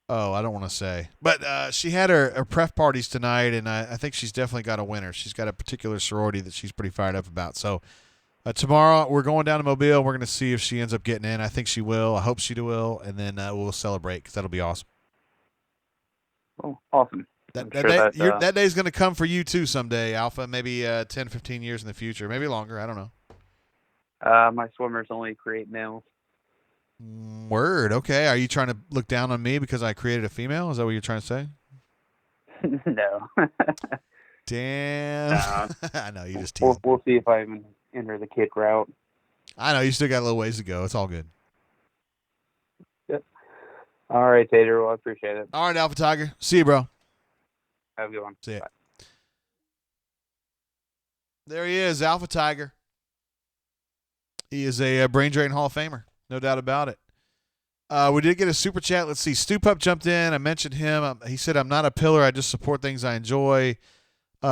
Oh, I don't want to say. But she had her prep parties tonight, and I think she's definitely got a winner. She's got a particular sorority that she's pretty fired up about. So tomorrow we're going down to Mobile. We're going to see if she ends up getting in. I think she will. I hope she will. And then we'll celebrate because that'll be awesome. Oh, awesome. That day's going to come for you, too, someday, Alpha. Maybe 10, 15 years in the future. Maybe longer. I don't know. My swimmers only create males. Word. Okay. Are you trying to look down on me because I created a female? Is that what you're trying to say? No. Damn. I know. You just teased. We'll see if I even enter the kid route. I know. You still got a little ways to go. It's all good. Yep. All right, Tater. Well, I appreciate it. All right, Alpha Tiger. See you, bro. Have a good one. See ya. Bye. There he is, Alpha Tiger. He is a Brain Drain Hall of Famer, no doubt about it. We did get a super chat. Let's see. Stoop Up jumped in. I mentioned him. He said, I'm not a pillar. I just support things I enjoy.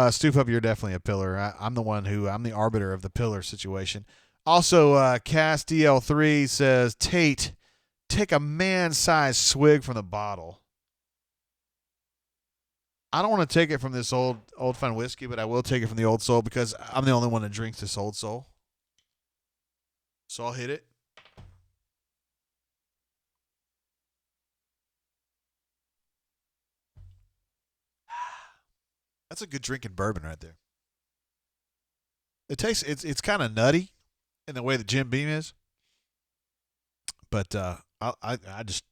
Stoop Up, you're definitely a pillar. I'm the arbiter of the pillar situation. Also, Cass DL3 says, Tate, take a man-sized swig from the bottle. I don't want to take it from this old fun whiskey, but I will take it from the Old Soul because I'm the only one that drinks this Old Soul. So I'll hit it. That's a good drinking bourbon right there. It tastes it's kind of nutty in the way that Jim Beam is, but I just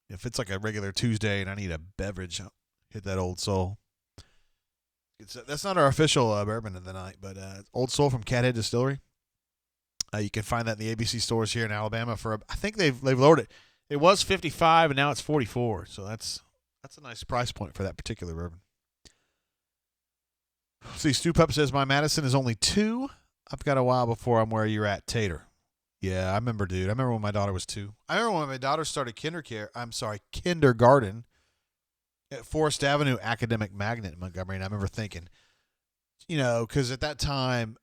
if it's like a regular Tuesday and I need a beverage, I'll hit that Old Soul. That's not our official bourbon of the night, but Old Soul from Cathead Distillery. You can find that in the ABC stores here in Alabama for I think they've lowered it. It was $55 and now it's $44, so that's a nice price point for that particular bourbon. See, Stu Pup says my Madison is only 2. I've got a while before I'm where you're at, Tater. Yeah, I remember, dude. I remember when my daughter was 2. I remember when my daughter started kindergarten at Forest Avenue Academic Magnet in Montgomery, and I remember thinking, because at that time,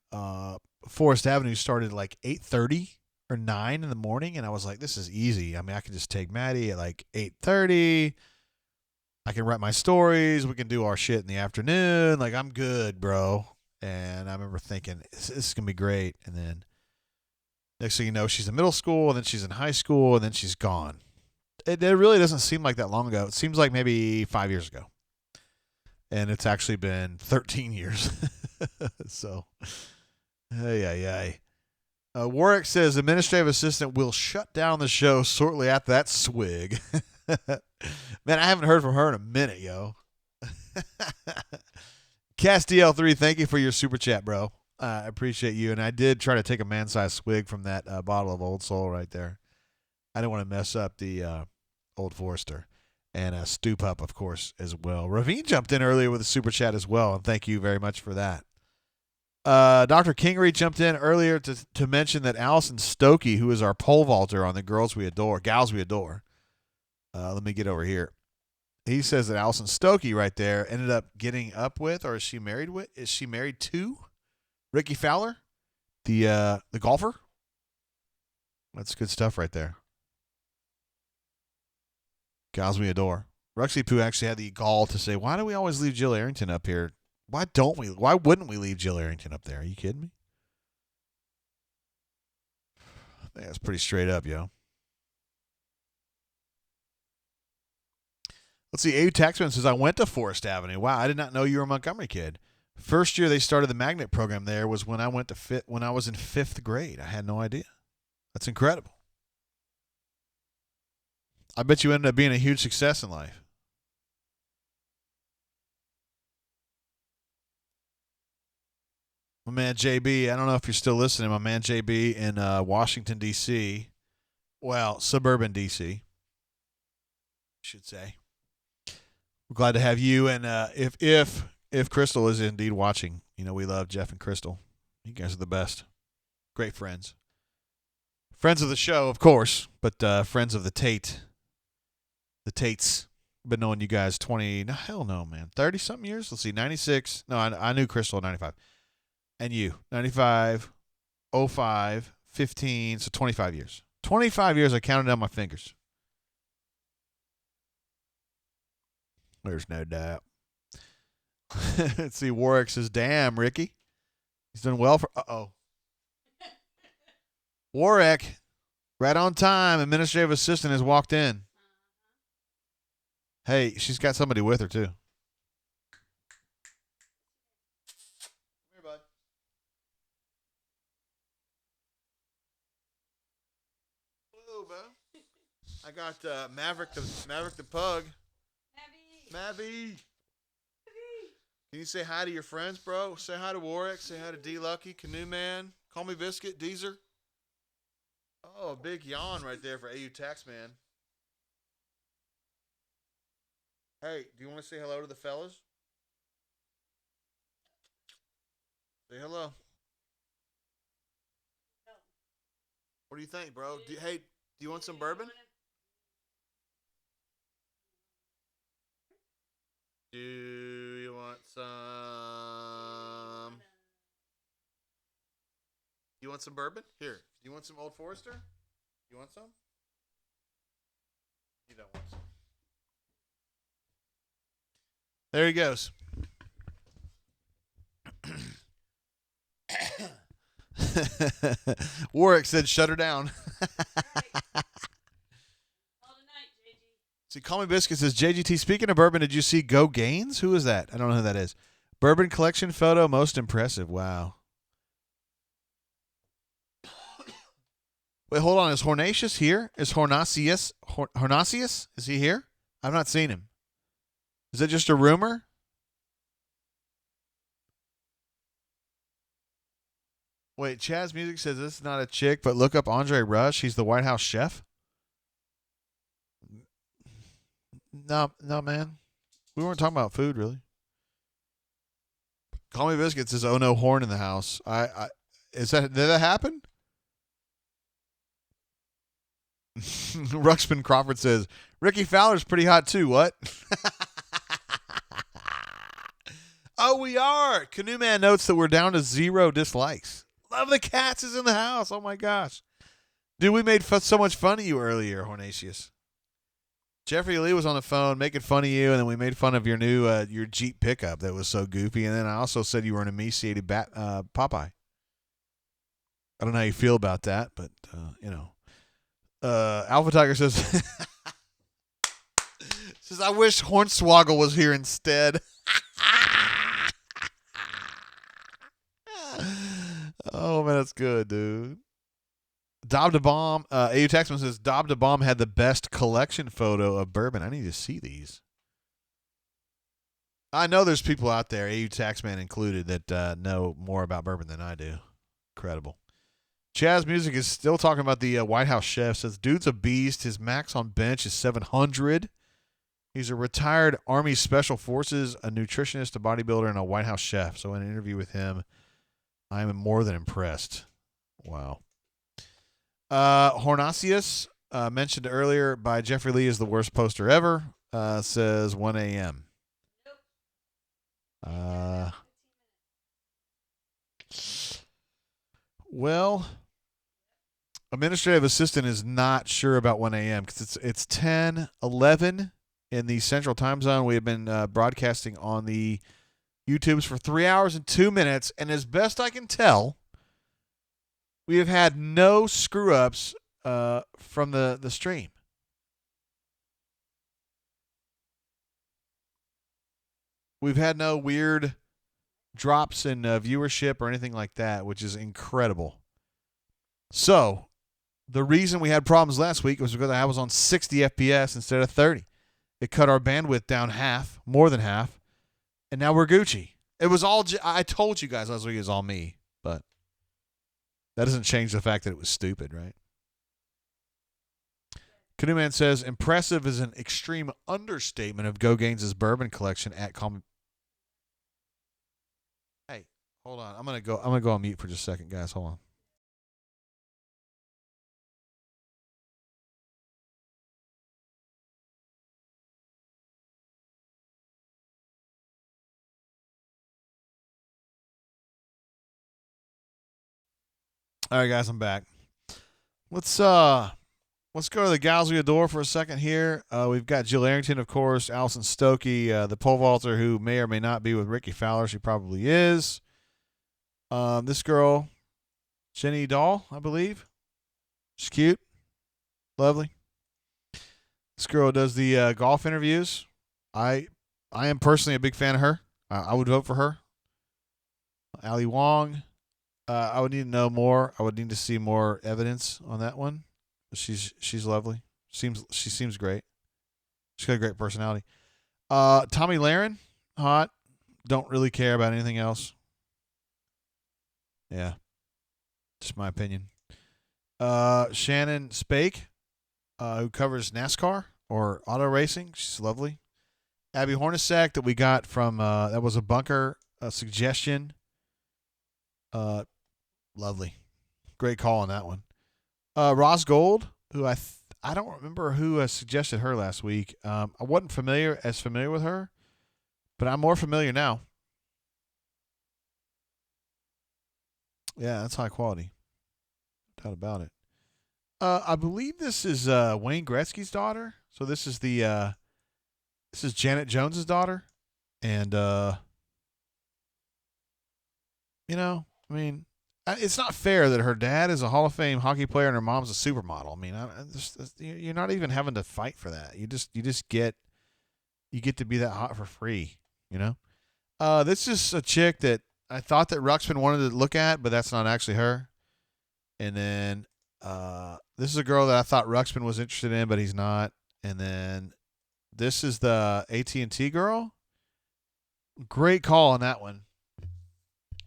Forest Avenue started like 8:30 or 9 in the morning, and I was like, this is easy. I mean, I can just take Maddie at like 8:30. I can write my stories. We can do our shit in the afternoon. Like, I'm good, bro. And I remember thinking, this is going to be great. And then next thing you know, she's in middle school, and then she's in high school, and then she's gone. It really doesn't seem like that long ago. It seems like maybe 5 years ago. And it's actually been 13 years. So, hey. Warwick says administrative assistant will shut down the show shortly after that swig. Man, I haven't heard from her in a minute, yo. Castiel3, thank you for your super chat, bro. I appreciate you. And I did try to take a man-sized swig from that bottle of Old Soul right there. I didn't want to mess up the Old Forester. And Stoop Up, of course, as well. Ravine jumped in earlier with a super chat as well, and thank you very much for that. Dr. Kingery jumped in earlier to mention that Allison Stokey, who is our pole vaulter on the Gals We Adore, let me get over here. He says that Allison Stokey right there ended up getting up with, or is she married to Ricky Fowler, the golfer? That's good stuff right there. Gals We Adore. Ruxy Poo actually had the gall to say, why do we always leave Jill Arrington up here? Why wouldn't we leave Jill Arrington up there? Are you kidding me? I think that's pretty straight up, yo. Let's see. A.U. Taxman says, I went to Forest Avenue. Wow, I did not know you were a Montgomery kid. First year they started the magnet program there was when I was in 5th grade. I had no idea. That's incredible. I bet you ended up being a huge success in life. My man JB, I don't know if you're still listening. My man JB in Washington, D.C. Well, suburban D.C., I should say. We're glad to have you. And if Crystal is indeed watching, we love Jeff and Crystal. You guys are the best. Great friends. Friends of the show, of course, but friends of the Tate. The Tates. Been knowing you guys 30-something years. Let's see, 96. No, I knew Crystal in 95. And you, 95, 05, 15, so 25 years. 25 years, I counted on my fingers. There's no doubt. Let's see, Warwick says, damn, Ricky. He's done well for, Warwick, right on time, administrative assistant has walked in. Hey, she's got somebody with her, too. I got Maverick the pug. Mavy. Can you say hi to your friends, bro? Say hi to Warwick. Say hi to D Lucky, Canoe Man. Call me Biscuit, Deezer. Oh, a big yawn right there for AU Taxman. Hey, do you want to say hello to the fellas? Say hello. What do you think, bro? Do you want some bourbon? Do you want some? You want some bourbon? Here. Do you want some Old Forester? You want some? You don't want some. There he goes. Warwick said, "Shut her down." See, Call Me Biscuit says, "JGT, speaking of bourbon, did you see Go Gaines? Who is that? I don't know who that is. Bourbon collection photo, most impressive. Wow." Wait, hold on. Is Hornatius here? Is Hornasius? Is he here? I've not seen him. Is that just a rumor? Wait, Chaz Music says this is not a chick, but look up Andre Rush. He's the White House chef. No, man. We weren't talking about food, really. Call Me Biscuit says, "Oh no, horn in the house." Did that happen? Ruxpin Crawford says, "Ricky Fowler's pretty hot too." What? Oh, we are. Canoe Man notes that we're down to 0 dislikes. Love the Cats is in the house. Oh my gosh, dude, we made so much fun of you earlier, Hornatius. Jeffrey Lee was on the phone making fun of you, and then we made fun of your new your Jeep pickup that was so goofy. And then I also said you were an emaciated Popeye. I don't know how you feel about that, but you know. Alpha Tiger says, "I wish Hornswoggle was here instead." Oh man, that's good, dude. Dob the Bomb. AU Taxman says, "Dob the Bomb had the best collection photo of bourbon." I need to see these. I know there's people out there, AU Taxman included, that know more about bourbon than I do. Incredible. Chaz Music is still talking about the White House chef. Says, "Dude's a beast. His max on bench is 700. He's a retired Army Special Forces, a nutritionist, a bodybuilder, and a White House chef. So in an interview with him, I am more than impressed." Wow. Hornasius, mentioned earlier by Jeffrey Lee, is the worst poster ever. Says 1 a.m. Well, administrative assistant is not sure about 1 a.m. because it's 10:11 in the Central Time Zone. We have been broadcasting on the YouTubes for 3 hours and 2 minutes, and as best I can tell, we have had no screw-ups from the stream. We've had no weird drops in viewership or anything like that, which is incredible. So, the reason we had problems last week was because I was on 60 FPS instead of 30. It cut our bandwidth down half, more than half, and now we're Gucci. It was all, I told you guys last week it was all me, but that doesn't change the fact that it was stupid, right? Canoe Man says, "Impressive is an extreme understatement of Go Gaines' bourbon collection at Calm." Hey, hold on. I'm gonna go on mute for just a second, guys. Hold on. All right, guys, I'm back. Let's go to the gals we adore for a second here. We've got Jill Arrington, of course, Allison Stokey, the pole vaulter who may or may not be with Ricky Fowler. She probably is. This girl, Jenny Dahl, I believe. She's cute, lovely. This girl does the golf interviews. I am personally a big fan of her. I would vote for her. Ali Wong. I would need to know more. I would need to see more evidence on that one. She's lovely. She seems great. She's got a great personality. Tommy Lahren, hot. Don't really care about anything else. Yeah. Just my opinion. Shannon Spake, who covers NASCAR or auto racing. She's lovely. Abby Hornacek that we got from that was a bunker suggestion. Lovely. Great call on that one. Ross Gold, who I don't remember who suggested her last week. I wasn't familiar with her, but I'm more familiar now. Yeah, that's high quality. No doubt about it. I believe this is Wayne Gretzky's daughter. So this is Janet Jones's daughter. And, you know, I mean, it's not fair that her dad is a Hall of Fame hockey player and her mom's a supermodel. I mean, you're not even having to fight for that. You just get to be that hot for free, you know? This is a chick that I thought that Ruxpin wanted to look at, but that's not actually her. And then this is a girl that I thought Ruxpin was interested in, but he's not. And then this is the AT&T girl. Great call on that one.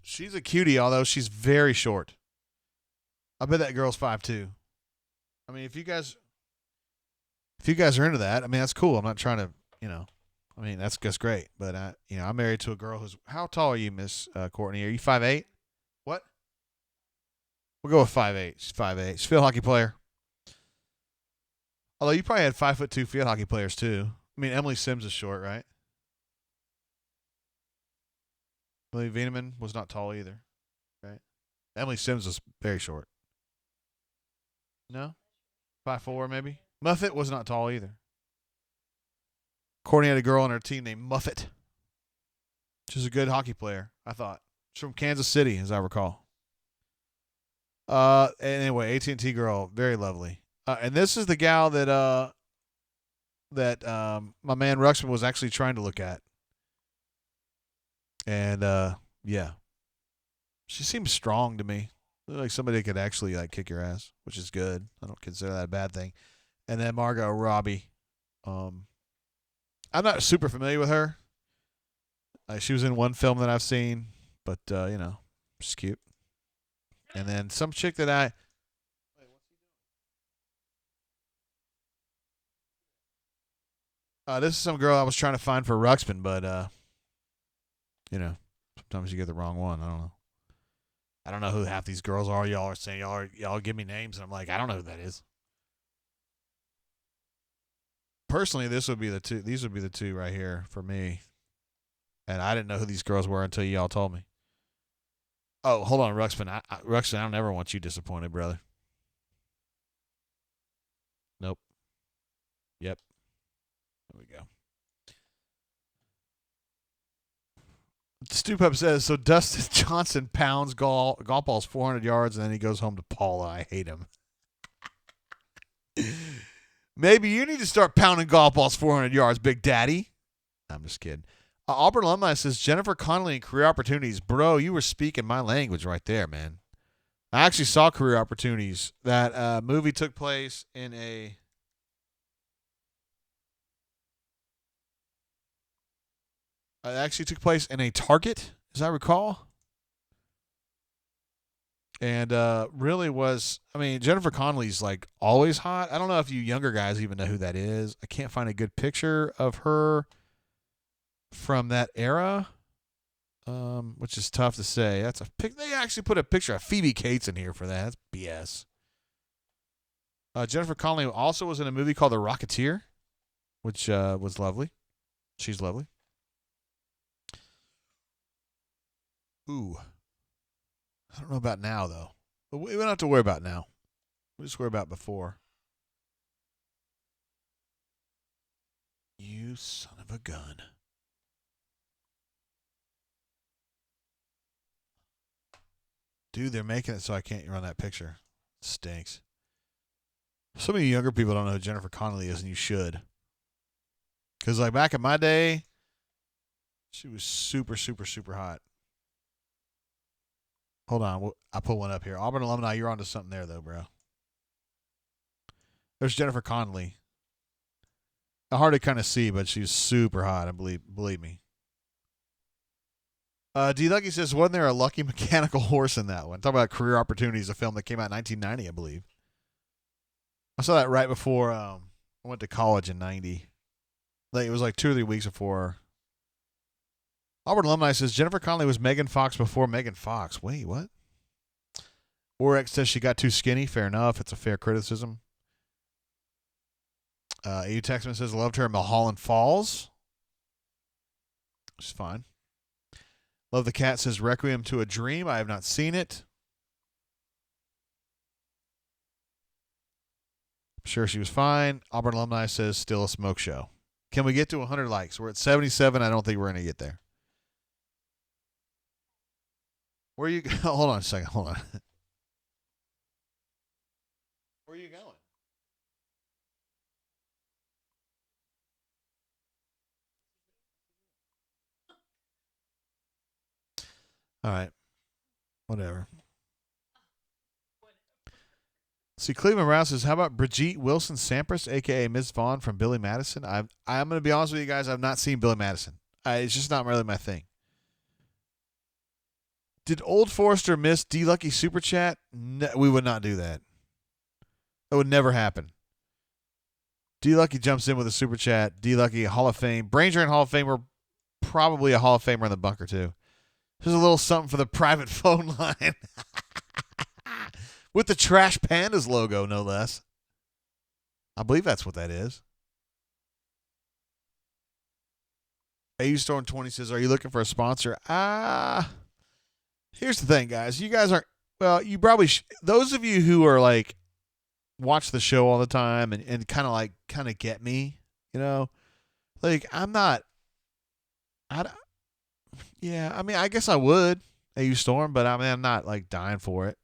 She's a cutie, although she's very short. I bet that girl's 5'2". I mean, if you guys are into that, I mean, that's cool. I'm not trying to, you know, I mean, that's great. But I'm married to a girl who's, how tall are you, Miss Courtney? Are you 5'8"? What? We'll go with 5'8". She's 5'8". She's a field hockey player. Although you probably had 5'2" field hockey players too. I mean, Emily Sims is short, right? Emily Veneman was not tall either, right? Emily Sims was very short. No? 5'4" maybe? Muffet was not tall either. Courtney had a girl on her team named Muffet. She's a good hockey player, I thought. She's from Kansas City, as I recall. Anyway, AT&T girl, very lovely. And this is the gal that my man Ruxpin was actually trying to look at. And yeah, she seems strong to me. Like somebody that could actually like kick your ass, which is good. I don't consider that a bad thing. And then Margot Robbie. I'm not super familiar with her. She was in one film that I've seen, but she's cute. And then some chick that this is some girl I was trying to find for Ruxpin, but sometimes you get the wrong one. I don't know who half these girls are. Y'all are saying y'all give me names, and I'm like, I don't know who that is. Personally, these would be the two right here for me. And I didn't know who these girls were until y'all told me. Oh, hold on, Ruxpin. Ruxpin, I don't ever want you disappointed, brother. Nope. Yep. There we go. Stupub says, so Dustin Johnson pounds golf balls 400 yards, and then he goes home to Paula. I hate him. Maybe you need to start pounding golf balls 400 yards, Big Daddy. I'm just kidding. Auburn alumni says, Jennifer Connelly and career opportunities. Bro, you were speaking my language right there, man. I actually saw career opportunities. That movie took place in a... It actually took place in a Target, as I recall. And really was... I mean, Jennifer Connelly's like always hot. I don't know if you younger guys even know who that is. I can't find a good picture of her from that era, which is tough to say. That's they actually put a picture of Phoebe Cates in here for that. That's BS. Jennifer Connelly also was in a movie called The Rocketeer, which was lovely. She's lovely. Ooh. I don't know about now, though. But we don't have to worry about now. We just worry about before. You son of a gun. Dude, they're making it so I can't run that picture. Stinks. So many younger people don't know who Jennifer Connelly is, and you should. Because, like, back in my day, she was super, super, super hot. Hold on. I put one up here. Auburn alumni, you're onto something there, though, bro. There's Jennifer Connelly. Hard to kind of see, but she's super hot, I believe me. D. Lucky says, wasn't there a lucky mechanical horse in that one? Talk about career opportunities, a film that came out in 1990, I believe. I saw that right before I went to college in 90. Like, it was like 2 or 3 weeks before. Auburn alumni says, Jennifer Connelly was Megan Fox before Megan Fox. Wait, what? Orex says she got too skinny. Fair enough. It's a fair criticism. AU Texman says, loved her in Mulholland Falls. Which is fine. Love the Cat says, Requiem to a Dream. I have not seen it. I'm sure she was fine. Auburn alumni says, still a smoke show. Can we get to 100 likes? We're at 77. I don't think we're going to get there. Where are you? Hold on a second. Hold on. Where are you going? All right. Whatever. See, Cleveland Rouse says, how about Brigitte Wilson Sampras, a.k.a. Ms. Vaughn from Billy Madison? I'm going to be honest with you guys. I've not seen Billy Madison. It's just not really my thing. Did Old Forester miss D-Lucky Super Chat? No, we would not do that. That would never happen. D-Lucky jumps in with a Super Chat. D-Lucky, Hall of Fame. Branger and Hall of Famer, probably a Hall of Famer in the bunker, too. Here's a little something for the private phone line. With the Trash Pandas logo, no less. I believe that's what that is. AU Storm 20 says, are you looking for a sponsor? Here's the thing, guys. You guys aren't, well, you probably, those of you who are like, watch the show all the time and kind of get me, you know? Like, I'm not, yeah, I mean, I guess I would, AU Storm, but I mean, I'm not like dying for it.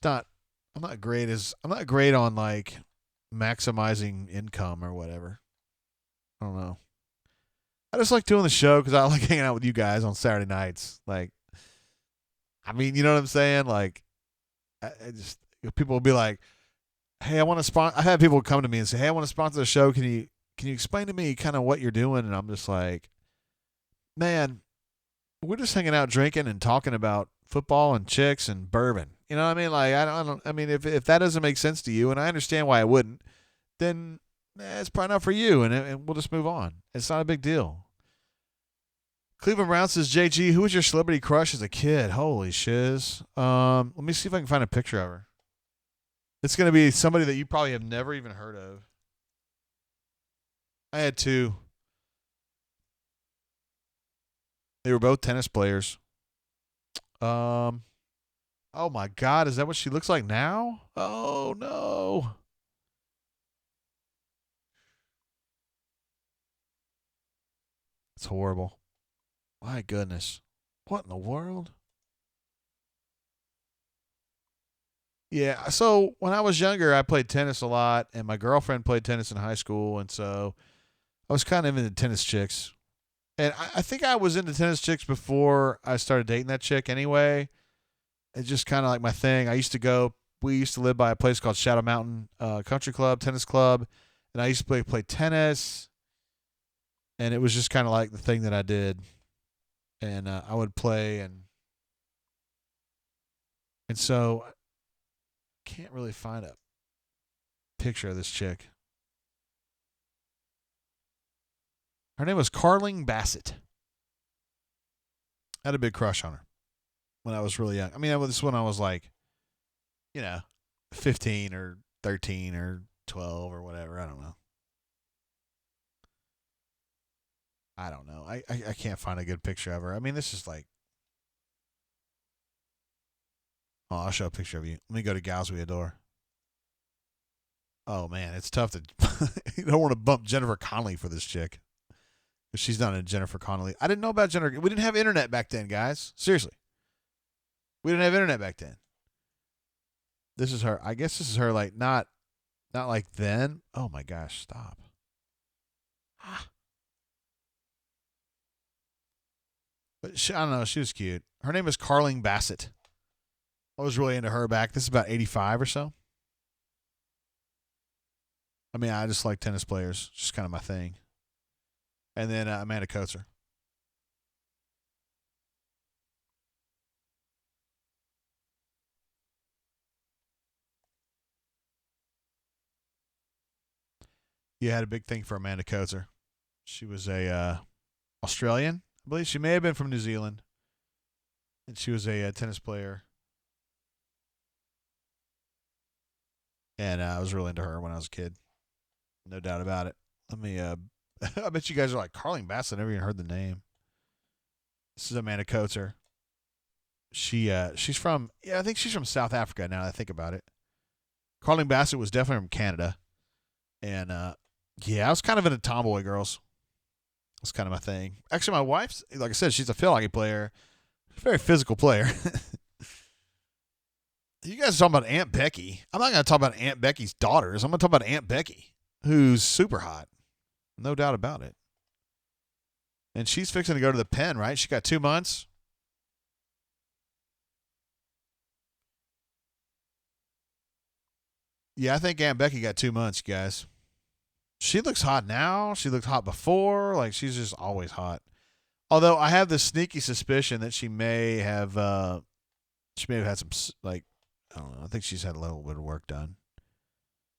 I'm not great on like maximizing income or whatever. I don't know. I just like doing the show because I like hanging out with you guys on Saturday nights. Like, I mean, you know what I'm saying? Like, I just, people will be like, hey, I want to sponsor. I've had people come to me and say, hey, I want to sponsor the show. Can you explain to me kind of what you're doing? And I'm just like, man, we're just hanging out drinking and talking about football and chicks and bourbon. You know what I mean? Like, I mean, if that doesn't make sense to you, and I understand why it wouldn't, then it's probably not for you, and we'll just move on. It's not a big deal. Cleveland Brown says, JG, who was your celebrity crush as a kid? Holy shiz. Let me see if I can find a picture of her. It's going to be somebody that you probably have never even heard of. I had two. They were both tennis players. Oh my God, is that what she looks like now? Oh no. It's horrible. My goodness. What in the world? Yeah, so when I was younger, I played tennis a lot, and my girlfriend played tennis in high school, and so I was kind of into tennis chicks. And I think I was into tennis chicks before I started dating that chick anyway. It's just kind of like my thing. We used to live by a place called Shadow Mountain Country Club, tennis club, and I used to play tennis, and it was just kind of like the thing that I did. And I would play, and so I can't really find a picture of this chick. Her name was Carling Bassett. I had a big crush on her when I was really young. I mean, this was when I was like, 15 or 13 or 12 or whatever. I don't know. I can't find a good picture of her. I mean, this is like, I'll show a picture of you. Let me go to Gals We Adore. Oh, man, it's tough to, you don't want to bump Jennifer Connelly for this chick. Because she's not a Jennifer Connelly. I didn't know about Jennifer. We didn't have internet back then, guys. Seriously. We didn't have internet back then. This is her. I guess this is her, like, not like then. Oh, my gosh. Stop. But I don't know. She was cute. Her name is Carling Bassett. I was really into her back. This is about 85 or so. I mean, I just like tennis players. It's just kind of my thing. And then Amanda Coates. You had a big thing for Amanda Coates. She was a Australian, I believe. She may have been from New Zealand. And she was a tennis player. And I was really into her when I was a kid. No doubt about it. Let me, I bet you guys are like, Carling Bassett, I never even heard the name. This is Amanda Coates. She's from, I think she's from South Africa now that I think about it. Carling Bassett was definitely from Canada. And Yeah, I was kind of into tomboy girls. That's kind of my thing. Actually, my wife's, like I said, she's a field hockey player. Very physical player. You guys are talking about Aunt Becky. I'm not going to talk about Aunt Becky's daughters. I'm going to talk about Aunt Becky, who's super hot. No doubt about it. And she's fixing to go to the pen, right? She got 2 months. Yeah, I think Aunt Becky got 2 months, you guys. She looks hot now. She looked hot before. Like, she's just always hot. Although I have this sneaky suspicion that she may have had some, like, I don't know. I think she's had a little bit of work done.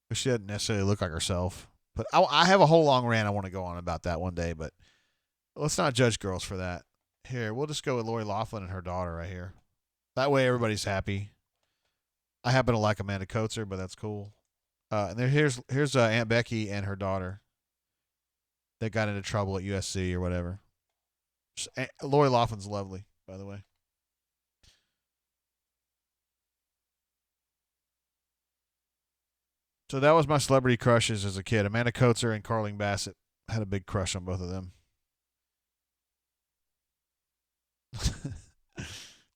But she doesn't necessarily look like herself. But I have a whole long rant I want to go on about that one day. But let's not judge girls for that. Here, we'll just go with Lori Loughlin and her daughter right here. That way everybody's happy. I happen to like Amanda Coates, but that's cool. And here's Aunt Becky and her daughter that got into trouble at USC or whatever. Lori Loughlin's lovely, by the way. So that was my celebrity crushes as a kid. Amanda Coates and Carling Bassett. Had a big crush on both of them.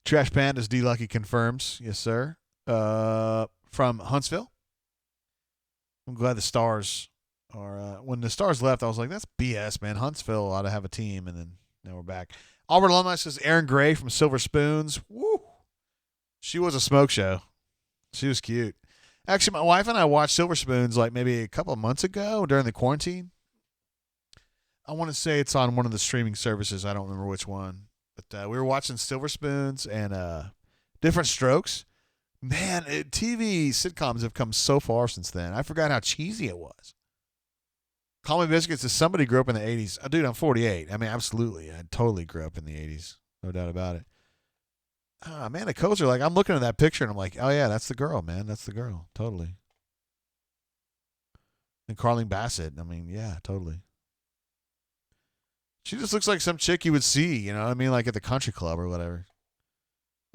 Trash Pandas D Lucky confirms. Yes, sir. From Huntsville. I'm glad the Stars are. When the Stars left, I was like, that's BS, man. Huntsville ought to have a team, and then now we're back. Auburn alumni says Aaron Gray from Silver Spoons. Woo! She was a smoke show. She was cute. Actually, my wife and I watched Silver Spoons like maybe a couple of months ago during the quarantine. I want to say it's on one of the streaming services. I don't remember which one. But we were watching Silver Spoons and Different Strokes. Man, TV sitcoms have come so far since then. I forgot how cheesy it was. Call Me Biscuits is somebody grew up in the 80s. Dude, I'm 48. I mean, absolutely. I totally grew up in the 80s. No doubt about it. Amanda Coates, like, I'm looking at that picture and I'm like, oh, yeah, that's the girl, man. That's the girl. Totally. And Carling Bassett. I mean, yeah, totally. She just looks like some chick you would see, you know what I mean? Like at the country club or whatever.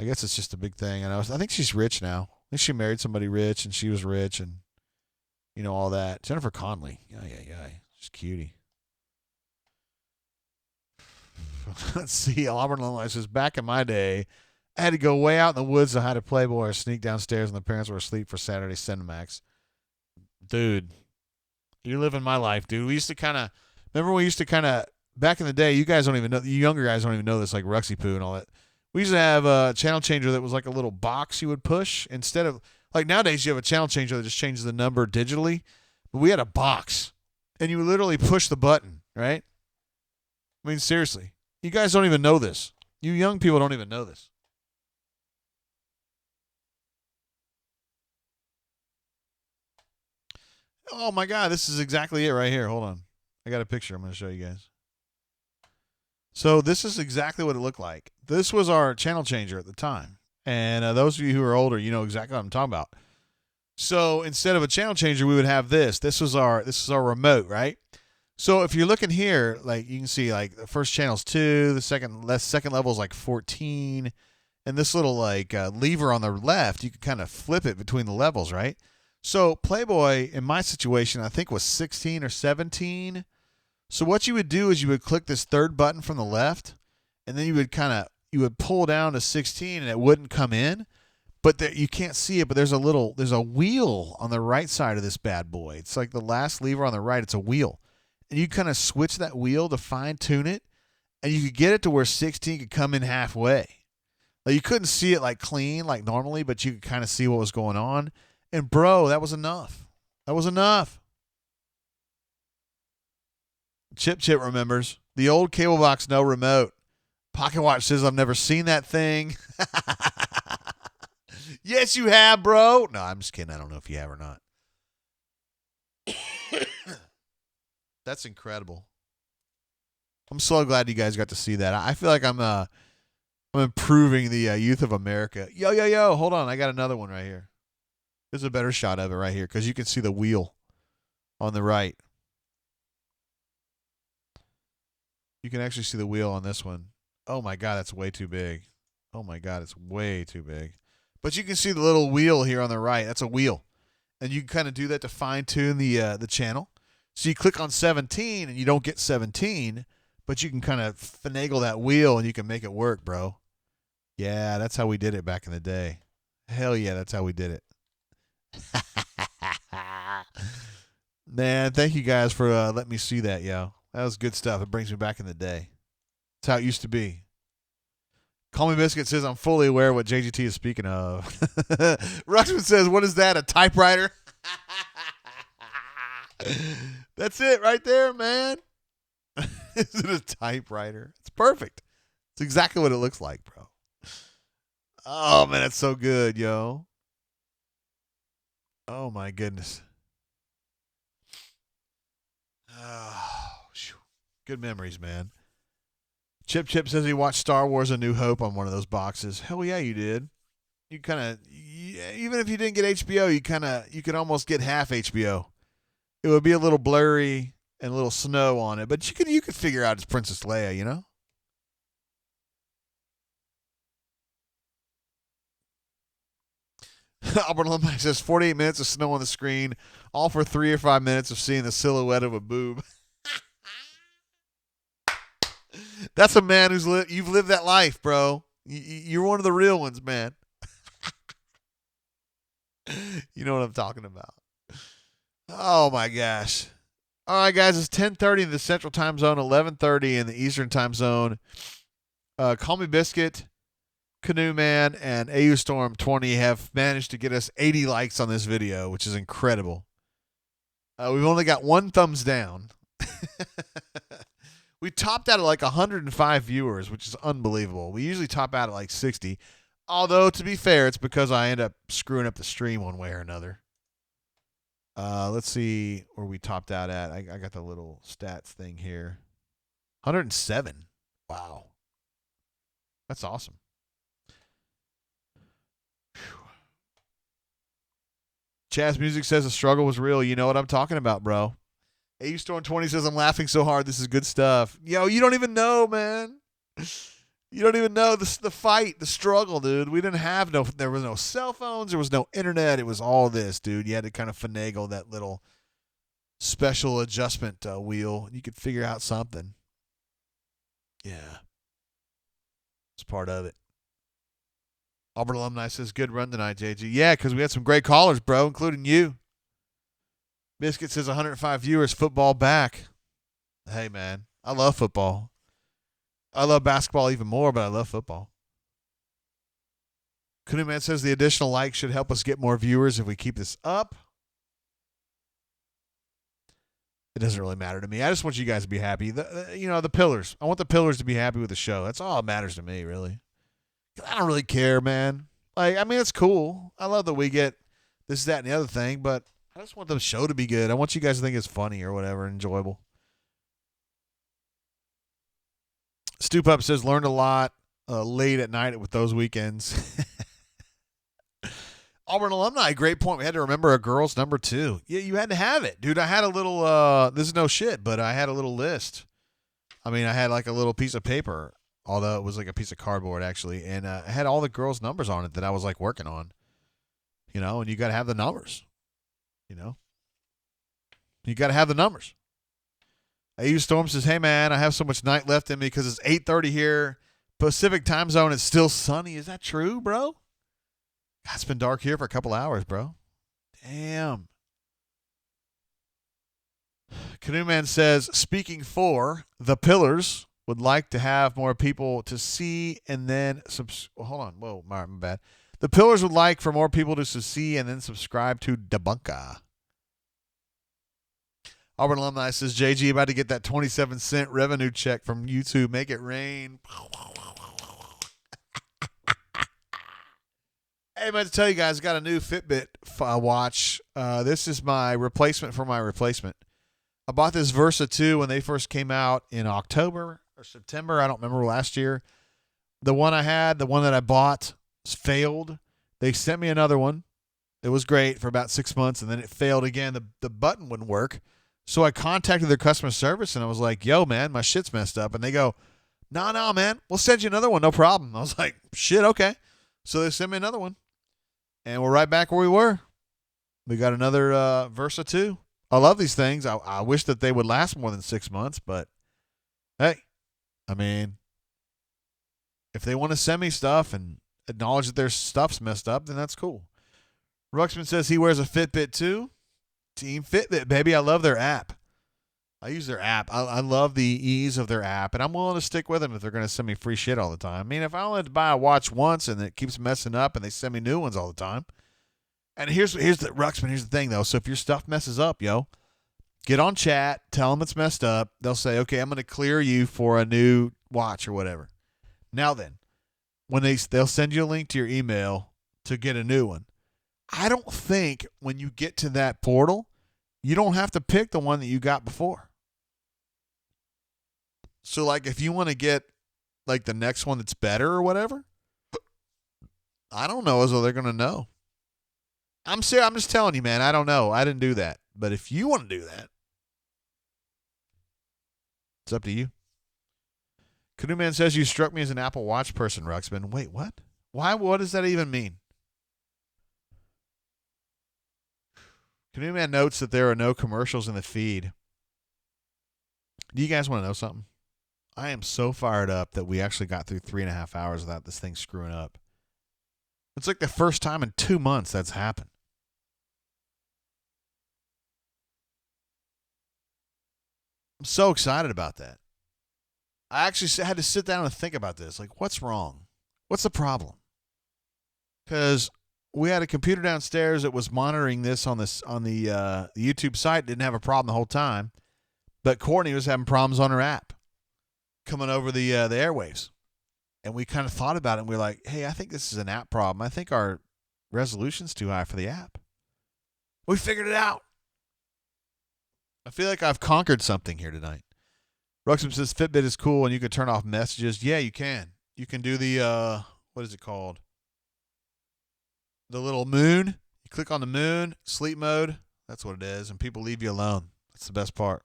I guess it's just a big thing. And I think she's rich now. I think she married somebody rich and she was rich and, you know, all that. Jennifer Connelly. Yeah. She's cutie. Let's see. Auburn alumni says, back in my day, I had to go way out in the woods to hide a Playboy or sneak downstairs when the parents were asleep for Saturday Cinemax. Dude, you're living my life, dude. We used to back in the day, you guys don't even know, you younger guys don't even know this, like Ruxy Poo and all that. We used to have a channel changer that was like a little box you would push instead of, like nowadays you have a channel changer that just changes the number digitally. But we had a box and you would literally push the button, right? I mean, seriously. You guys don't even know this. You young people don't even know this. Oh my God, this is exactly it right here. Hold on. I got a picture I'm going to show you guys. So this is exactly what it looked like. This was our channel changer at the time. And those of you who are older, you know exactly what I'm talking about. So instead of a channel changer, we would have this. This is our remote, right? So if you're looking here, like you can see like the first channel's 2, the second level is like 14. And this little like lever on the left, you can kind of flip it between the levels, right? So Playboy, in my situation, I think was 16 or 17. So what you would do is you would click this third button from the left, and then you would pull down to 16, and it wouldn't come in. But you can't see it, but there's a wheel on the right side of this bad boy. It's like the last lever on the right. It's a wheel, and you kind of switch that wheel to fine tune it, and you could get it to where 16 could come in halfway. Like you couldn't see it like clean like normally, but you could kind of see what was going on. And bro, that was enough. That was enough. Chip remembers. The old cable box, no remote. Pocket Watch says, I've never seen that thing. Yes, you have, bro. No, I'm just kidding. I don't know if you have or not. That's incredible. I'm so glad you guys got to see that. I feel like I'm improving the youth of America. Yo. Hold on. I got another one right here. There's a better shot of it right here because you can see the wheel on the right. You can actually see the wheel on this one. Oh, my God, that's way too big. Oh, my God, it's way too big. But you can see the little wheel here on the right. That's a wheel. And you can kind of do that to fine-tune the channel. So you click on 17 and you don't get 17, but you can kind of finagle that wheel and you can make it work, bro. Yeah, that's how we did it back in the day. Hell yeah, that's how we did it. Man, thank you guys for letting me see that, yo. That was good stuff. It brings me back in the day. That's how it used to be. Call Me Biscuit says, I'm fully aware of what JGT is speaking of. Ruxman says, what is that, a typewriter? That's it right there, man. Is it a typewriter? It's perfect. It's exactly what it looks like, bro. Oh, man, that's so good, yo. Oh, my goodness. Oh, good memories, man. Chip says he watched Star Wars A New Hope on one of those boxes. Hell yeah, you did. You kind of, even if you didn't get HBO, you could almost get half HBO. It would be a little blurry and a little snow on it, but you could figure out it's Princess Leia, you know? Auburn alumni says 48 minutes of snow on the screen, all for 3 or 5 minutes of seeing the silhouette of a boob. That's a man you've lived that life, bro. You're one of the real ones, man. You know what I'm talking about. Oh, my gosh. All right, guys, it's 10:30 in the Central Time Zone, 11:30 in the Eastern Time Zone. Call Me Biscuit, Canoe Man, and AU Storm 20 have managed to get us 80 likes on this video, which is incredible. We've only got 1 thumbs down. We topped out at like 105 viewers, which is unbelievable. We usually top out at like 60. Although, to be fair, it's because I end up screwing up the stream one way or another. Let's see where we topped out at. I got the little stats thing here. 107. Wow. That's awesome. Chaz Music says the struggle was real. You know what I'm talking about, bro. AU Storm 20 says, I'm laughing so hard. This is good stuff. Yo, you don't even know, man. You don't even know the fight, the struggle, dude. We didn't have there was no cell phones. There was no internet. It was all this, dude. You had to kind of finagle that little special adjustment wheel. You could figure out something. Yeah. It's part of it. Auburn alumni says, good run tonight, JG. Yeah, because we had some great callers, bro, including you. Biscuit says 105 viewers, football back. Hey, man, I love football. I love basketball even more, but I love football. Canoe Man says the additional likes should help us get more viewers if we keep this up. It doesn't really matter to me. I just want you guys to be happy. The pillars. I want the pillars to be happy with the show. That's all that matters to me, really. I don't really care, man. It's cool. I love that we get this, that, and the other thing, but I just want the show to be good. I want you guys to think it's funny or whatever, enjoyable. Stoop Up says, learned a lot late at night with those weekends. Auburn alumni, great point. We had to remember a girl's number 2. Yeah, you had to have it. Dude, I had a little, this is no shit, but I had a little list. I had like a little piece of paper, although it was like a piece of cardboard, actually, and I had all the girls' numbers on it that I was like working on. And you got to have the numbers. You got to have the numbers. AU Storm says, hey, man, I have so much night left in me because it's 8:30 here. Pacific time zone, it's still sunny. Is that true, bro? God, it's been dark here for a couple hours, bro. Damn. Canoe Man says, speaking for the pillars, would like to have more people to see and then hold on. Whoa, my bad. The pillars would like for more people to see and then subscribe to Debunka. Auburn alumni says, JG about to get that 27-cent revenue check from YouTube. Make it rain. Hey, man, to tell you guys, I got a new Fitbit watch. This is my replacement for my replacement. I bought this Versa 2 when they first came out in October or September. I don't remember, last year. The one that I bought failed. They sent me another one. It was great for about 6 months, and then it failed again. The button wouldn't work. So I contacted their customer service, and I was like, yo, man, my shit's messed up. And they go, no, man, we'll send you another one, no problem. I was like, shit, okay. So they sent me another one, and we're right back where we were. We got another Versa 2. I love these things. I wish that they would last more than 6 months, but hey, I mean, if they want to send me stuff and acknowledge that their stuff's messed up, then that's cool. Ruxpin says he wears a Fitbit too. Team Fitbit, baby. I love their app. I use their app. I love the ease of their app, and I'm willing to stick with them if they're going to send me free shit all the time. I mean, if I only have to buy a watch once and it keeps messing up and they send me new ones all the time. And here's the Ruxpin, here's the thing, though. So if your stuff messes up, get on chat, tell them it's messed up. They'll say, okay, I'm going to clear you for a new watch or whatever. Now then, when they'll send you a link to your email to get a new one. I don't think when you get to that portal, you don't have to pick the one that you got before. So, like, if you want to get, like, the next one that's better or whatever, I don't know as though they're going to know. I'm serious. I'm just telling you, man. I don't know. I didn't do that. But if you want to do that, it's up to you. Canoe Man says you struck me as an Apple Watch person, Ruxpin. Wait, what? Why? What does that even mean? Canoe Man notes that there are no commercials in the feed. Do you guys want to know something? I am so fired up that we actually got through 3.5 hours without this thing screwing up. It's like the first time in 2 months that's happened. I'm so excited about that. I actually had to sit down and think about this. Like, what's wrong? What's the problem? Because we had a computer downstairs that was monitoring this on the YouTube site. Didn't have a problem the whole time. But Courtney was having problems on her app coming over the airwaves. And we kind of thought about it, and we were like, hey, I think this is an app problem. I think our resolution's too high for the app. We figured it out. I feel like I've conquered something here tonight. Ruxham says Fitbit is cool, and you can turn off messages. Yeah, you can. You can do the, what is it called? The little moon. You click on the moon, sleep mode. That's what it is, and people leave you alone. That's the best part.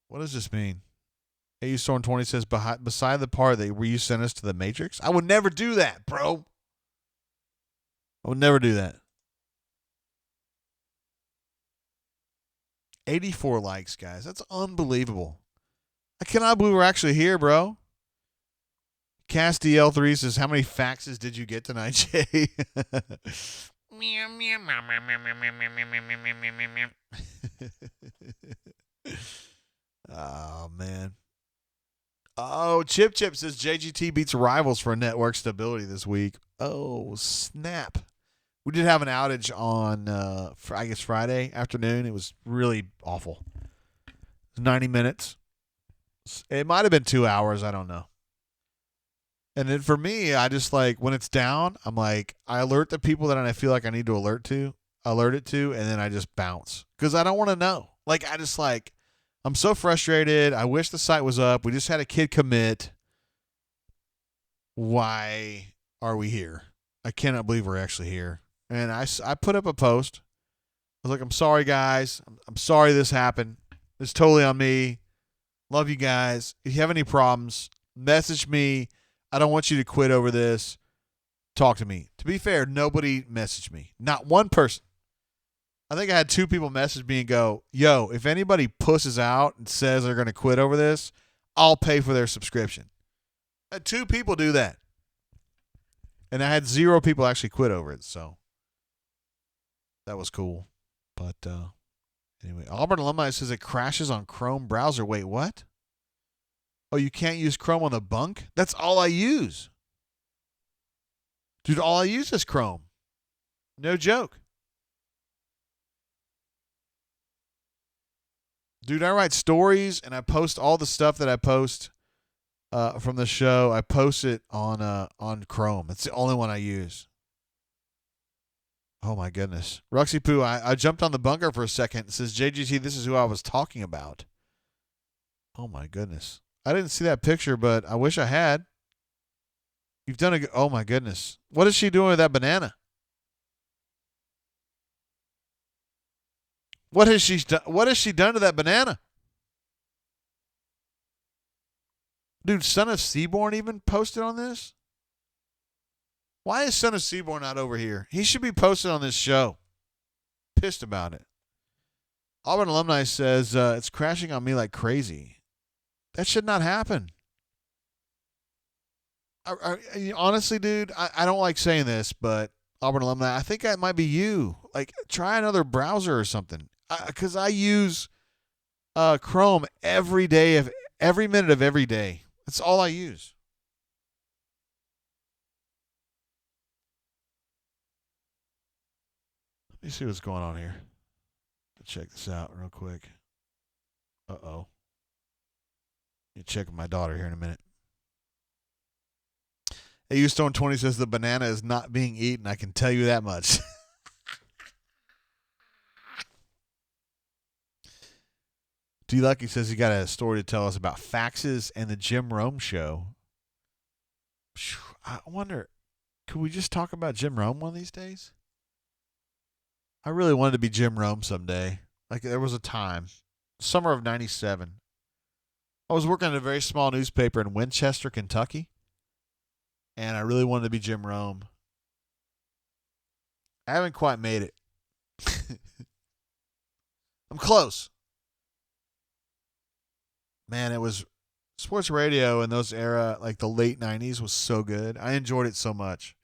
What does this mean? AU Storm 20 says, beside the part that where you sent us to the Matrix, I would never do that, bro. I would never do that. 84 likes, guys. That's unbelievable. I cannot believe we're actually here, bro. Cast DL3 says, how many faxes did you get tonight, Jay? Oh, man. Oh, Chip says JGT beats Rivals for network stability this week. Oh, snap. We did have an outage on, I guess, Friday afternoon. It was really awful. It was 90 minutes. It might have been 2 hours. I don't know. And then for me, I just like, when it's down, I'm like, I alert the people that I feel like I need to alert it to, and then I just bounce. Because I don't want to know. Like, I just like, I'm so frustrated. I wish the site was up. We just had a kid commit. Why are we here? I cannot believe we're actually here. And I put up a post. I was like, I'm sorry, guys. I'm sorry this happened. It's totally on me. Love you guys. If you have any problems, message me. I don't want you to quit over this. Talk to me. To be fair, nobody messaged me. Not one person. I think I had 2 people message me and go, yo, if anybody pusses out and says they're going to quit over this, I'll pay for their subscription. I had 2 people do that. And I had 0 people actually quit over it, so that was cool. But anyway, Auburn alumni says it crashes on Chrome browser. Wait, what? Oh, you can't use Chrome on the bunk? That's all I use. Dude, all I use is Chrome. No joke. Dude, I write stories and I post all the stuff that I post from the show. I post it on Chrome. It's the only one I use. Oh, my goodness. Ruxy Poo, I jumped on the bunker for a second. It says, JGT, this is who I was talking about. Oh, my goodness. I didn't see that picture, but I wish I had. You've done a good... Oh, my goodness. What is she doing with that banana? What has she done to that banana? Dude, Son of Seaborn even posted on this? Why is Son of Seaborn not over here? He should be posted on this show. Pissed about it. Auburn alumni says it's crashing on me like crazy. That should not happen. Honestly, dude, I don't like saying this, but Auburn alumni, I think that might be you. Like, try another browser or something. Because I use Chrome every day of every minute of every day. That's all I use. Let me see what's going on here. Let's check this out real quick. Uh-oh. You check with my daughter here in a minute. AU Stone 20 says the banana is not being eaten. I can tell you that much. D. Lucky says he got a story to tell us about faxes and the Jim Rome show. I wonder, could we just talk about Jim Rome one of these days? I really wanted to be Jim Rome someday. Like, there was a time, summer of 97. I was working at a very small newspaper in Winchester, Kentucky, and I really wanted to be Jim Rome. I haven't quite made it. I'm close. Man, it was sports radio in those era, like the late 90s, was so good. I enjoyed it so much.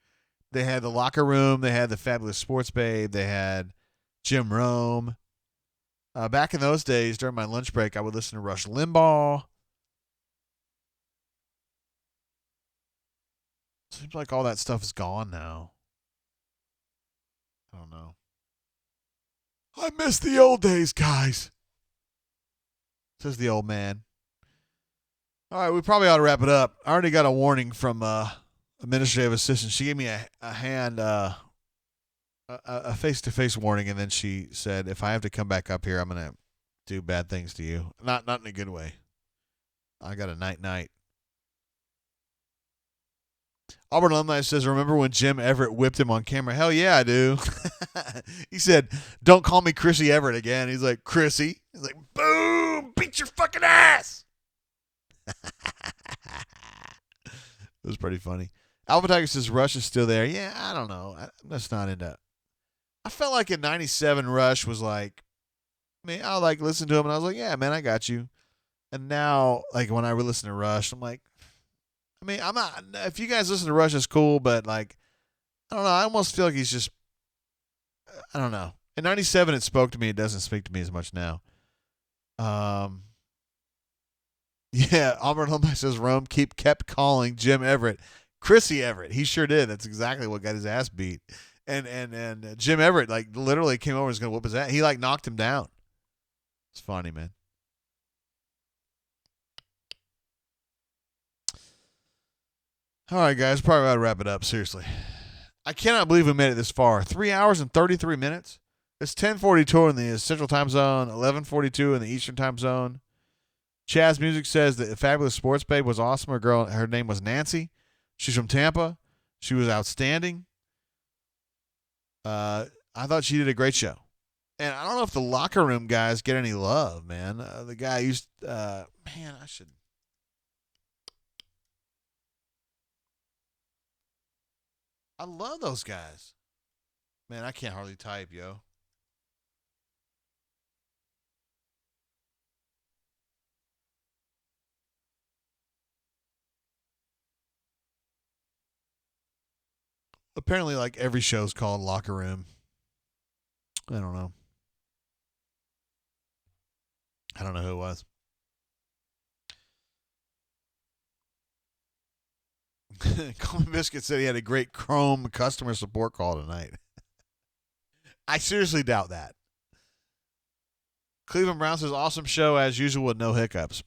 They had the locker room. They had the fabulous sports babe. They had Jim Rome. Back in those days, during my lunch break, I would listen to Rush Limbaugh. Seems like all that stuff is gone now. I don't know. I miss the old days, guys, says the old man. All right, we probably ought to wrap it up. I already got a warning from administrative assistant. She gave me a hand, a face-to-face warning, and then she said, if I have to come back up here, I'm going to do bad things to you. Not in a good way. I got a night-night. Auburn alumni says, remember when Jim Everett whipped him on camera? Hell yeah, I do. He said, don't call me Chrissy Everett again. He's like, Chrissy. He's like, boom, beat your fucking ass. It was pretty funny. Alpha Tiger says Rush is still there. Yeah, I don't know. That's not into. I felt like in '97 Rush was like, I mean, I like listened to him and I was like, yeah, man, I got you. And now, like when I re-listen to Rush, I'm like, I mean, I'm not. If you guys listen to Rush, it's cool, but like, I don't know. I almost feel like he's just. I don't know. In '97, it spoke to me. It doesn't speak to me as much now. Yeah, Auburn alumni says Rome kept calling Jim Everett Chrissy Everett. He sure did. That's exactly what got his ass beat. And Jim Everett like literally came over and was gonna whoop his ass. He like knocked him down. It's funny, man. All right, guys, probably about to wrap it up. Seriously, I cannot believe we made it this far. 3 hours and 33 minutes. It's 10:42 in the Central Time Zone, 11:42 in the Eastern Time Zone. Chaz Music says that the fabulous sports babe was awesome. Her name was Nancy. She's from Tampa. She was outstanding. I thought she did a great show. And I don't know if the locker room guys get any love, man. The guy used, man, I should. I love those guys. Man, I can't hardly type, yo. Apparently, like, every show's called Locker Room. I don't know. I don't know who it was. Colin Biscuit said he had a great Chrome customer support call tonight. I seriously doubt that. Cleveland Brown says, awesome show as usual with no hiccups.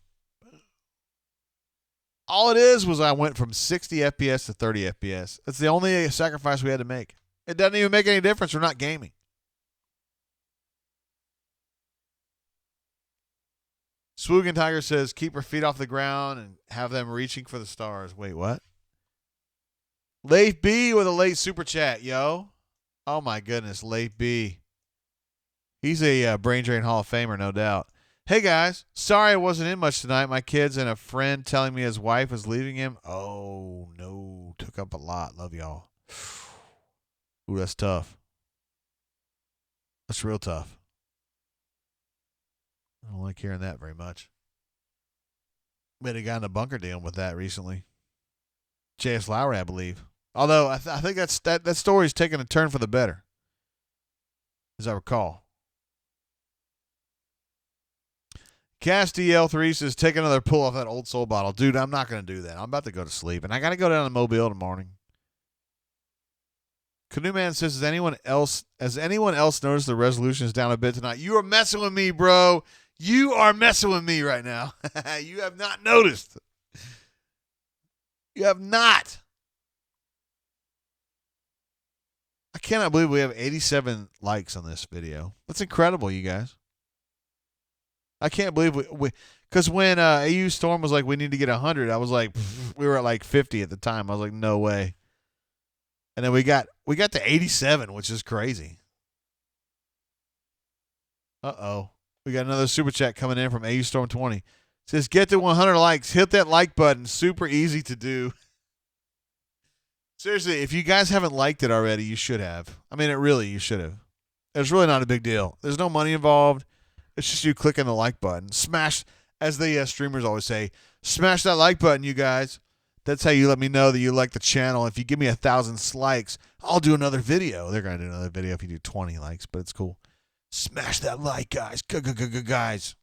All it is was I went from 60 FPS to 30 FPS. That's the only sacrifice we had to make. It doesn't even make any difference. We're not gaming. Swoogan Tiger says, keep her feet off the ground and have them reaching for the stars. Wait, what? Leif B with a late super chat, yo. Oh, my goodness, Leif B. He's a Brain Drain Hall of Famer, no doubt. Hey, guys. Sorry I wasn't in much tonight. My kids and a friend telling me his wife was leaving him. Oh, no. Took up a lot. Love y'all. Ooh, that's tough. That's real tough. I don't like hearing that very much. We had a guy in the bunker dealing with that recently. J.S. Lowry, I believe. Although I think that story's taken a turn for the better, as I recall. Castiel3 says, take another pull off that Old Soul bottle. Dude, I'm not going to do that. I'm about to go to sleep, and I got to go down to Mobile tomorrow morning. Canoe Man says, has anyone else noticed the resolution is down a bit tonight? You are messing with me, bro. You are messing with me right now. You have not noticed. You have not. I cannot believe we have 87 likes on this video. That's incredible, you guys. I can't believe we because when AU Storm was like, we need to get 100, I was like, we were at like 50 at the time. I was like, no way. And then we got to 87, which is crazy. Uh-oh. We got another super chat coming in from AU Storm 20. It says, get to 100 likes. Hit that like button. Super easy to do. Seriously, if you guys haven't liked it already, you should have. I mean, you should have. It's really not a big deal. There's no money involved. It's just you clicking the like button. Smash, as the streamers always say, smash that like button, you guys. That's how you let me know that you like the channel. If you give me 1,000 likes, I'll do another video. They're going to do another video if you do 20 likes, but it's cool. Smash that like, guys. Guys.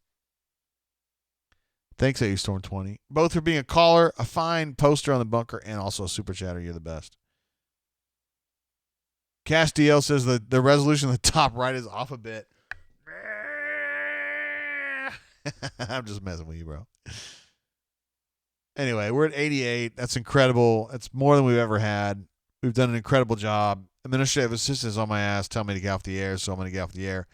Thanks, AU Storm 20. Both for being a caller, a fine poster on the bunker, and also a super chatter. You're the best. Castiel says the resolution at the top right is off a bit. I'm just messing with you, bro. Anyway, we're at 88. That's incredible. That's more than we've ever had. We've done an incredible job. Administrative assistants on my ass tell me to get off the air, so I'm going to get off the air.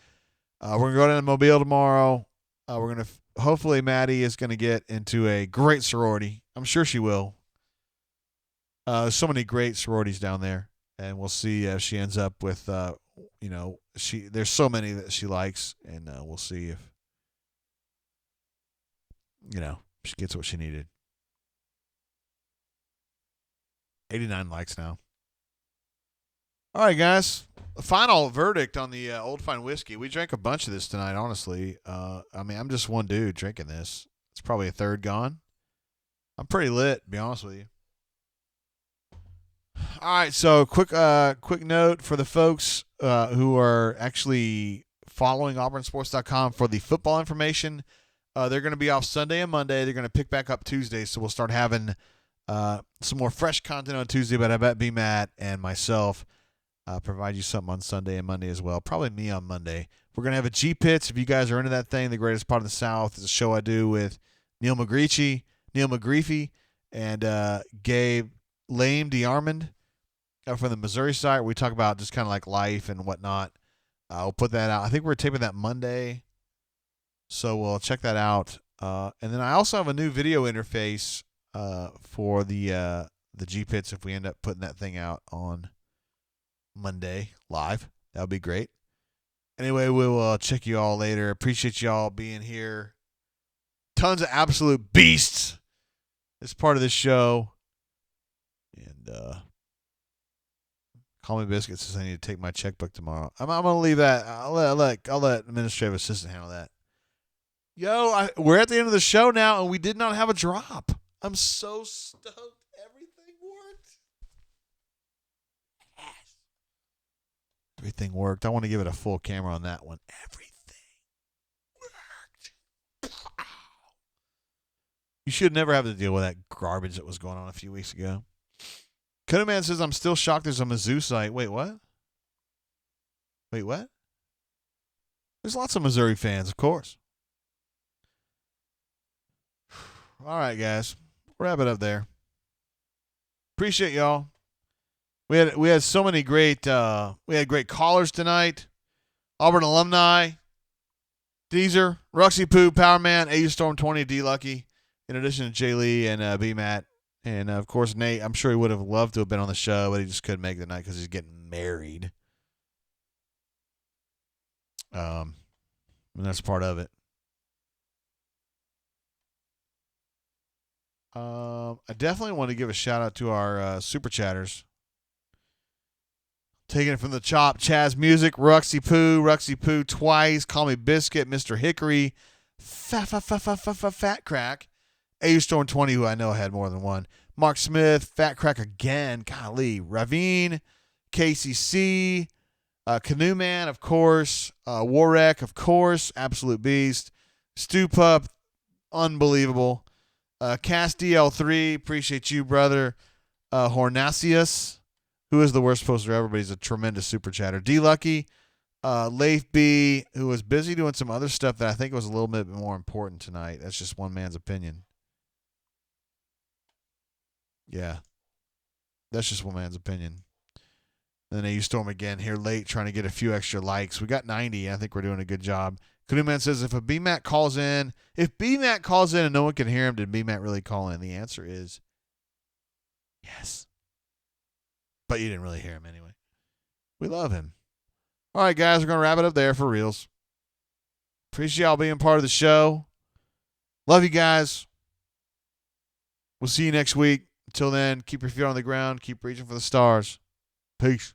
We're going to go down to Mobile tomorrow. We're going to hopefully Maddie is going to get into a great sorority. I'm sure she will. There's so many great sororities down there, and we'll see if she ends up with there's so many that she likes, and we'll see if she gets what she needed. 89 likes now. All right, guys. The final verdict on the Old Fine Whiskey. We drank a bunch of this tonight, honestly. I'm just one dude drinking this. It's probably a third gone. I'm pretty lit, to be honest with you. All right, so quick note for the folks who are actually following auburnsports.com for the football information. They're going to be off Sunday and Monday. They're going to pick back up Tuesday, so we'll start having some more fresh content on Tuesday, but I bet B. Matt and myself provide you something on Sunday and Monday as well. Probably me on Monday. We're going to have a G-Pits. If you guys are into that thing, The Greatest Part of the South is a show I do with Neil McGreefy, and Gabe Lame DeArmond from the Missouri side. We talk about just kind of like life and whatnot. We'll put that out. I think we're taping that Monday, so we'll check that out. And then I also have a new video interface for the G-Pits if we end up putting that thing out on Monday live. That would be great. Anyway, we will check you all later. Appreciate you all being here. Tons of absolute beasts as part of this show. And Call Me Biscuit says I need to take my checkbook tomorrow. I'm going to leave that. I'll let administrative assistant handle that. Yo, we're at the end of the show now, and we did not have a drop. I'm so stoked. Everything worked. Yes. Everything worked. I want to give it a full camera on that one. Everything worked. You should never have to deal with that garbage that was going on a few weeks ago. Codeman says, I'm still shocked there's a Mizzou site. Wait, what? There's lots of Missouri fans, of course. All right, guys. Wrap it up there. Appreciate y'all. We had so many great great callers tonight. Auburn alumni, Deezer, Ruxy Poo, Power Man, AU Storm 20, D Lucky, in addition to Jay Lee and B Matt. And of course Nate, I'm sure he would have loved to have been on the show, but he just couldn't make the night because he's getting married. And that's part of it. I definitely want to give a shout out to our super chatters. Taking it from the chop, Chaz Music, Ruxy Poo twice, Call Me Biscuit, Mr. Hickory, Fat Crack, AU Storm 20, who I know had more than one, Mark Smith, Fat Crack again, golly, Ravine, KCC, Canoe Man, of course, Warwick, of course, Absolute Beast, Stu Pup, unbelievable, Cast DL3, appreciate you, brother, Hornacius, who is the worst poster ever, but he's a tremendous super chatter, D Lucky, Leif B, who was busy doing some other stuff that I think was a little bit more important tonight. That's just one man's opinion. Yeah. That's just one man's opinion. And then AU Storm again here late trying to get a few extra likes. We got 90. I think we're doing a good job. Canoeman says if BMAC calls in and no one can hear him, did BMAC really call in? The answer is yes. But you didn't really hear him anyway. We love him. All right, guys, we're going to wrap it up there for reals. Appreciate y'all being part of the show. Love you guys. We'll see you next week. Until then, keep your feet on the ground. Keep reaching for the stars. Peace.